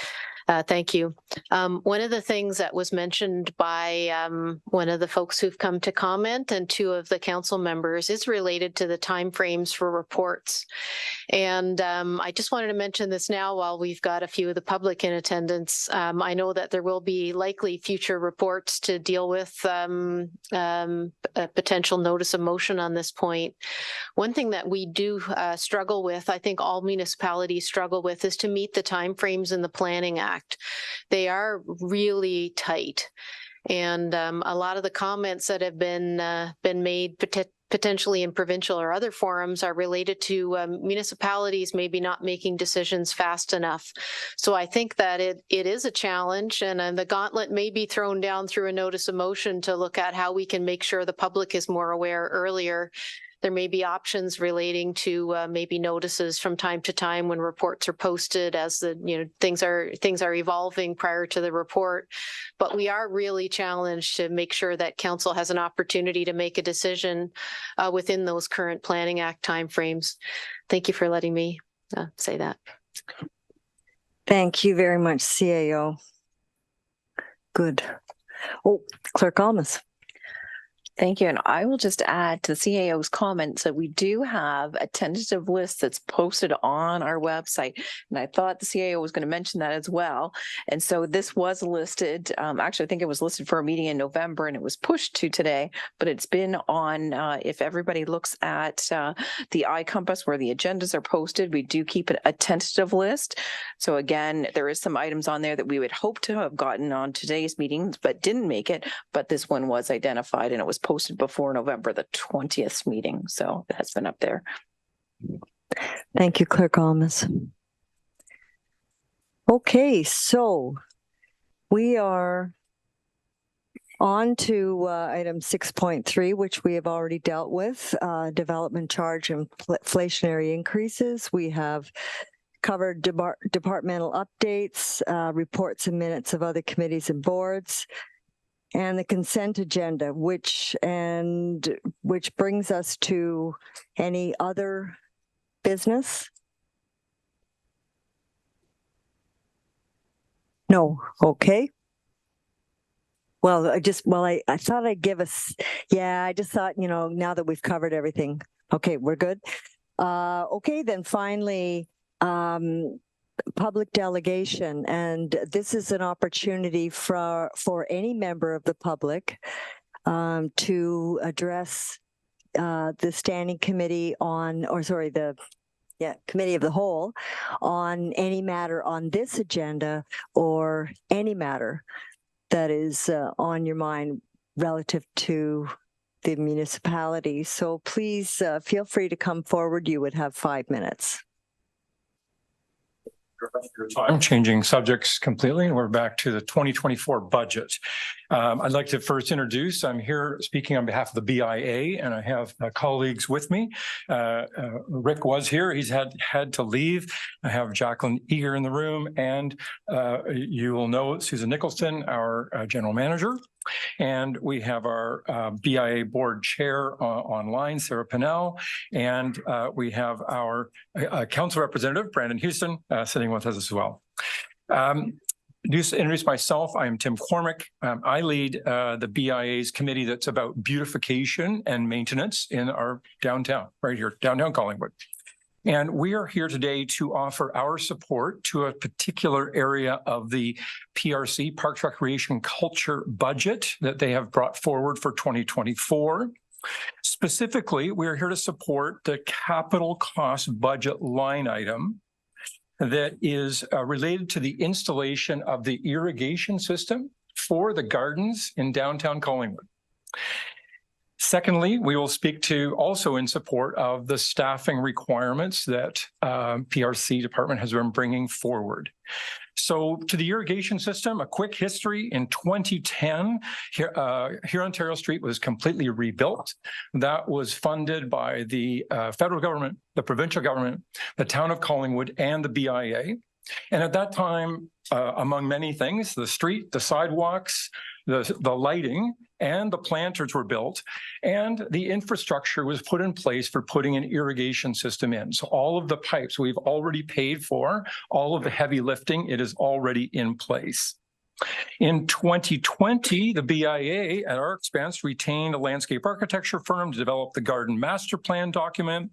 Thank you. One of the things that was mentioned by one of the folks who've come to comment and two of the council members is related to the timeframes for reports. And I just wanted to mention this now while we've got a few of the public in attendance. I know that there will be likely future reports to deal with a potential notice of motion on this point. One thing that we do struggle with, I think all municipalities struggle with, is to meet the timeframes in the Planning Act. They are really tight. And a lot of the comments that have been made potentially in provincial or other forums are related to municipalities maybe not making decisions fast enough. So I think that it is a challenge, and the gauntlet may be thrown down through a notice of motion to look at how we can make sure the public is more aware earlier. There may be options relating to maybe notices from time to time when reports are posted, as the things are evolving prior to the report. But we are really challenged to make sure that council has an opportunity to make a decision within those current Planning Act timeframes. Thank you for letting me say that. Thank you very much, CAO. Good. Oh, Clerk Almas. Thank you. And I will just add to the CAO's comments that we do have a tentative list that's posted on our website. And I thought the CAO was going to mention that as well. And so this was listed. Actually, I think it was listed for a meeting in November and it was pushed to today, but it's been on, if everybody looks at the iCompass where the agendas are posted, we do keep a tentative list. So again, there is some items on there that we would hope to have gotten on today's meetings, but didn't make it. But this one was identified and it was posted before November the 20th meeting. So that's been up there. Thank you, Clerk Almas. Okay, so we are on to item 6.3, which we have already dealt with, development charge and inflationary increases. We have covered departmental updates, reports and minutes of other committees and boards, and the consent agenda, which brings us to any other business? No. Okay. Well, I thought I'd give us, I just thought, now that we've covered everything. Okay, we're good. Okay, then finally, public delegation, and this is an opportunity for any member of the public to address the standing committee committee of the whole on any matter on this agenda or any matter that is on your mind relative to the municipality. So please feel free to come forward. You would have 5 minutes. I'm changing subjects completely, and we're back to the 2024 budget. I'd like to first introduce, I'm here speaking on behalf of the BIA, and I have colleagues with me. Rick was here, he's had to leave. I have Jacqueline Eager in the room, and you will know Susan Nicholson, our general manager. And we have our BIA board chair online, Sarah Pinnell, and we have our council representative, Brandon Houston, sitting with us as well. Just to introduce myself, I am Tim Cormick. I lead the BIA's committee that's about beautification and maintenance in our downtown, right here, downtown Collingwood. And we are here today to offer our support to a particular area of the PRC, Parks, Recreation, Culture budget that they have brought forward for 2024. Specifically, we are here to support the capital cost budget line item that is related to the installation of the irrigation system for the gardens in downtown Collingwood. Secondly, we will speak to also in support of the staffing requirements that PRC department has been bringing forward. So to the irrigation system, a quick history. In 2010, Ontario Street was completely rebuilt. That was funded by the federal government, the provincial government, the town of Collingwood, and the BIA. And at that time, among many things, the street, the sidewalks, the lighting, and the planters were built, and the infrastructure was put in place for putting an irrigation system in. So all of the pipes we've already paid for, all of the heavy lifting, it is already in place. In 2020, the BIA, at our expense, retained a landscape architecture firm to develop the garden master plan document.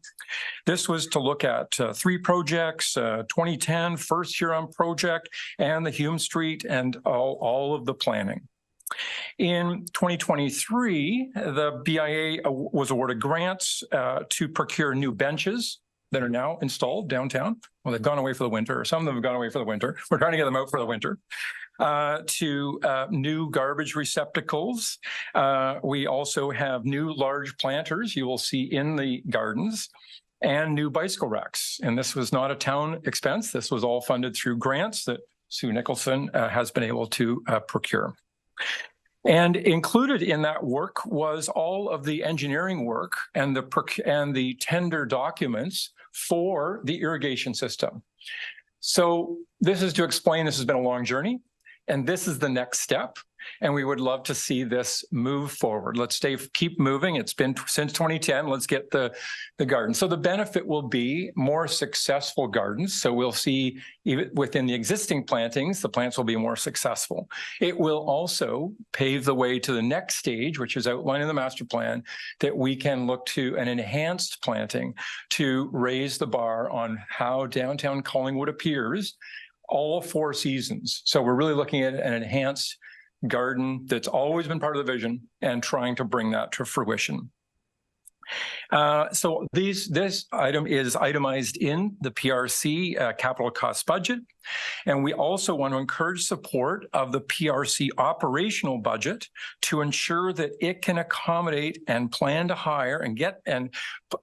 This was to look at 3 projects, 2010, First Huron project, and the Hume Street, and all of the planning. In 2023, the BIA was awarded grants to procure new benches that are now installed downtown. Well, they've gone away for the winter, or some of them have gone away for the winter. We're trying to get them out for the winter. To new garbage receptacles. We also have new large planters you will see in the gardens, and new bicycle racks. And this was not a town expense. This was all funded through grants that Sue Nicholson has been able to procure. And included in that work was all of the engineering work and the tender documents for the irrigation system. So this is to explain this has been a long journey, and this is the next step. And we would love to see this move forward. Let's keep moving. It's been since 2010. Let's get the garden. So the benefit will be more successful gardens. So we'll see even within the existing plantings, the plants will be more successful. It will also pave the way to the next stage, which is outlined in the master plan, that we can look to an enhanced planting to raise the bar on how downtown Collingwood appears all 4 seasons. So we're really looking at an enhanced garden that's always been part of the vision and trying to bring that to fruition. So this item is itemized in the PRC capital cost budget. And we also want to encourage support of the PRC operational budget to ensure that it can accommodate and plan to hire and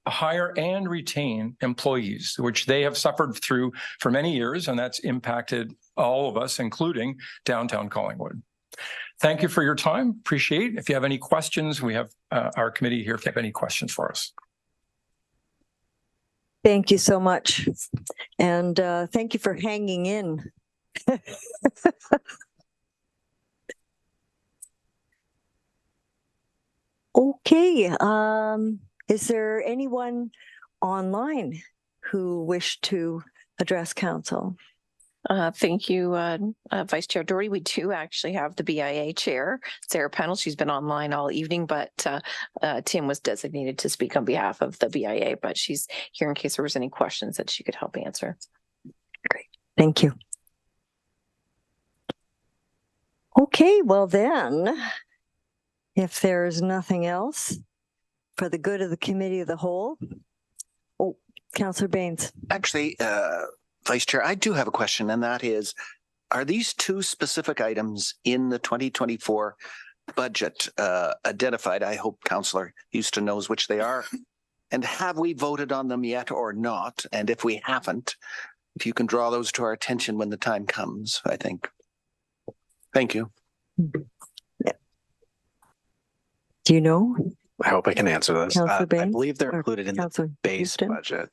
hire and retain employees, which they have suffered through for many years. And that's impacted all of us, including downtown Collingwood. Thank you for your time. Appreciate it. If you have any questions, we have our committee here if you have any questions for us. Thank you so much. And thank you for hanging in. Okay. Is there anyone online who wish to address council? Thank you, Vice Chair Doherty. We do actually have the BIA Chair, Sarah Pennell. She's been online all evening, but Tim was designated to speak on behalf of the BIA, but she's here in case there was any questions that she could help answer. Great. Thank you. Okay, well then, if there is nothing else for the good of the committee of the whole. Oh, Councillor Baines. Actually, Vice Chair, I do have a question, and that is, are these 2 specific items in the 2024 budget identified? I hope Councillor Houston knows which they are. And have we voted on them yet or not? And if we haven't, if you can draw those to our attention when the time comes, I think. Thank you. Yeah. Do you know? I hope I can answer this. I believe they're included in the base budget,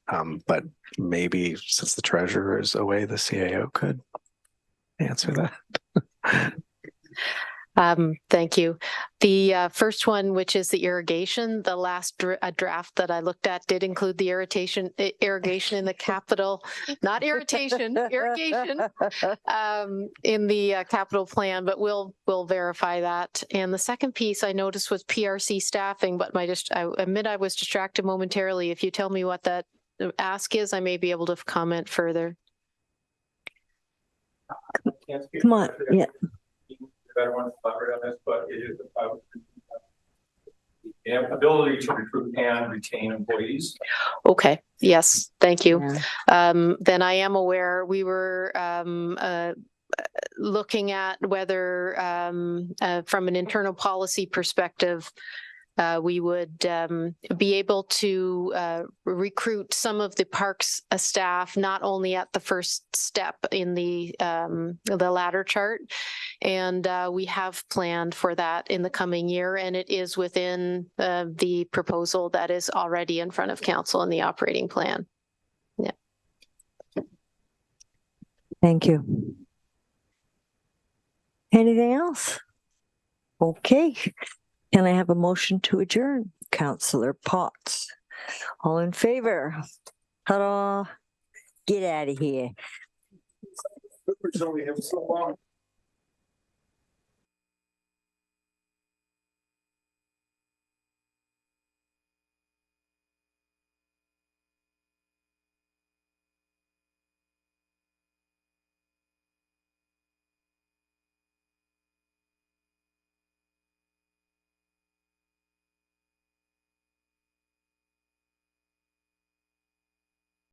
but maybe since the treasurer is away, the CAO could answer that. Thank you. The first one, which is the irrigation, the last draft that I looked at did include the irrigation in the capital, not irritation, irrigation in the capital plan, but we'll verify that. And the second piece I noticed was PRC staffing, but I admit I was distracted momentarily. If you tell me what that ask is, I may be able to comment further. Come on, yeah. Better one to collaborate on this, but it is about the ability to recruit and retain employees. Okay. Yes. Thank you. Yeah. Then I am aware we were looking at whether from an internal policy perspective, we would be able to recruit some of the parks staff, not only at the first step in the ladder chart, and we have planned for that in the coming year, and it is within the proposal that is already in front of council in the operating plan. Yeah. Thank you. Anything else? Okay. Can I have a motion to adjourn? Councillor Potts. All in favor? Ta-da. Get out of here. It's only so long.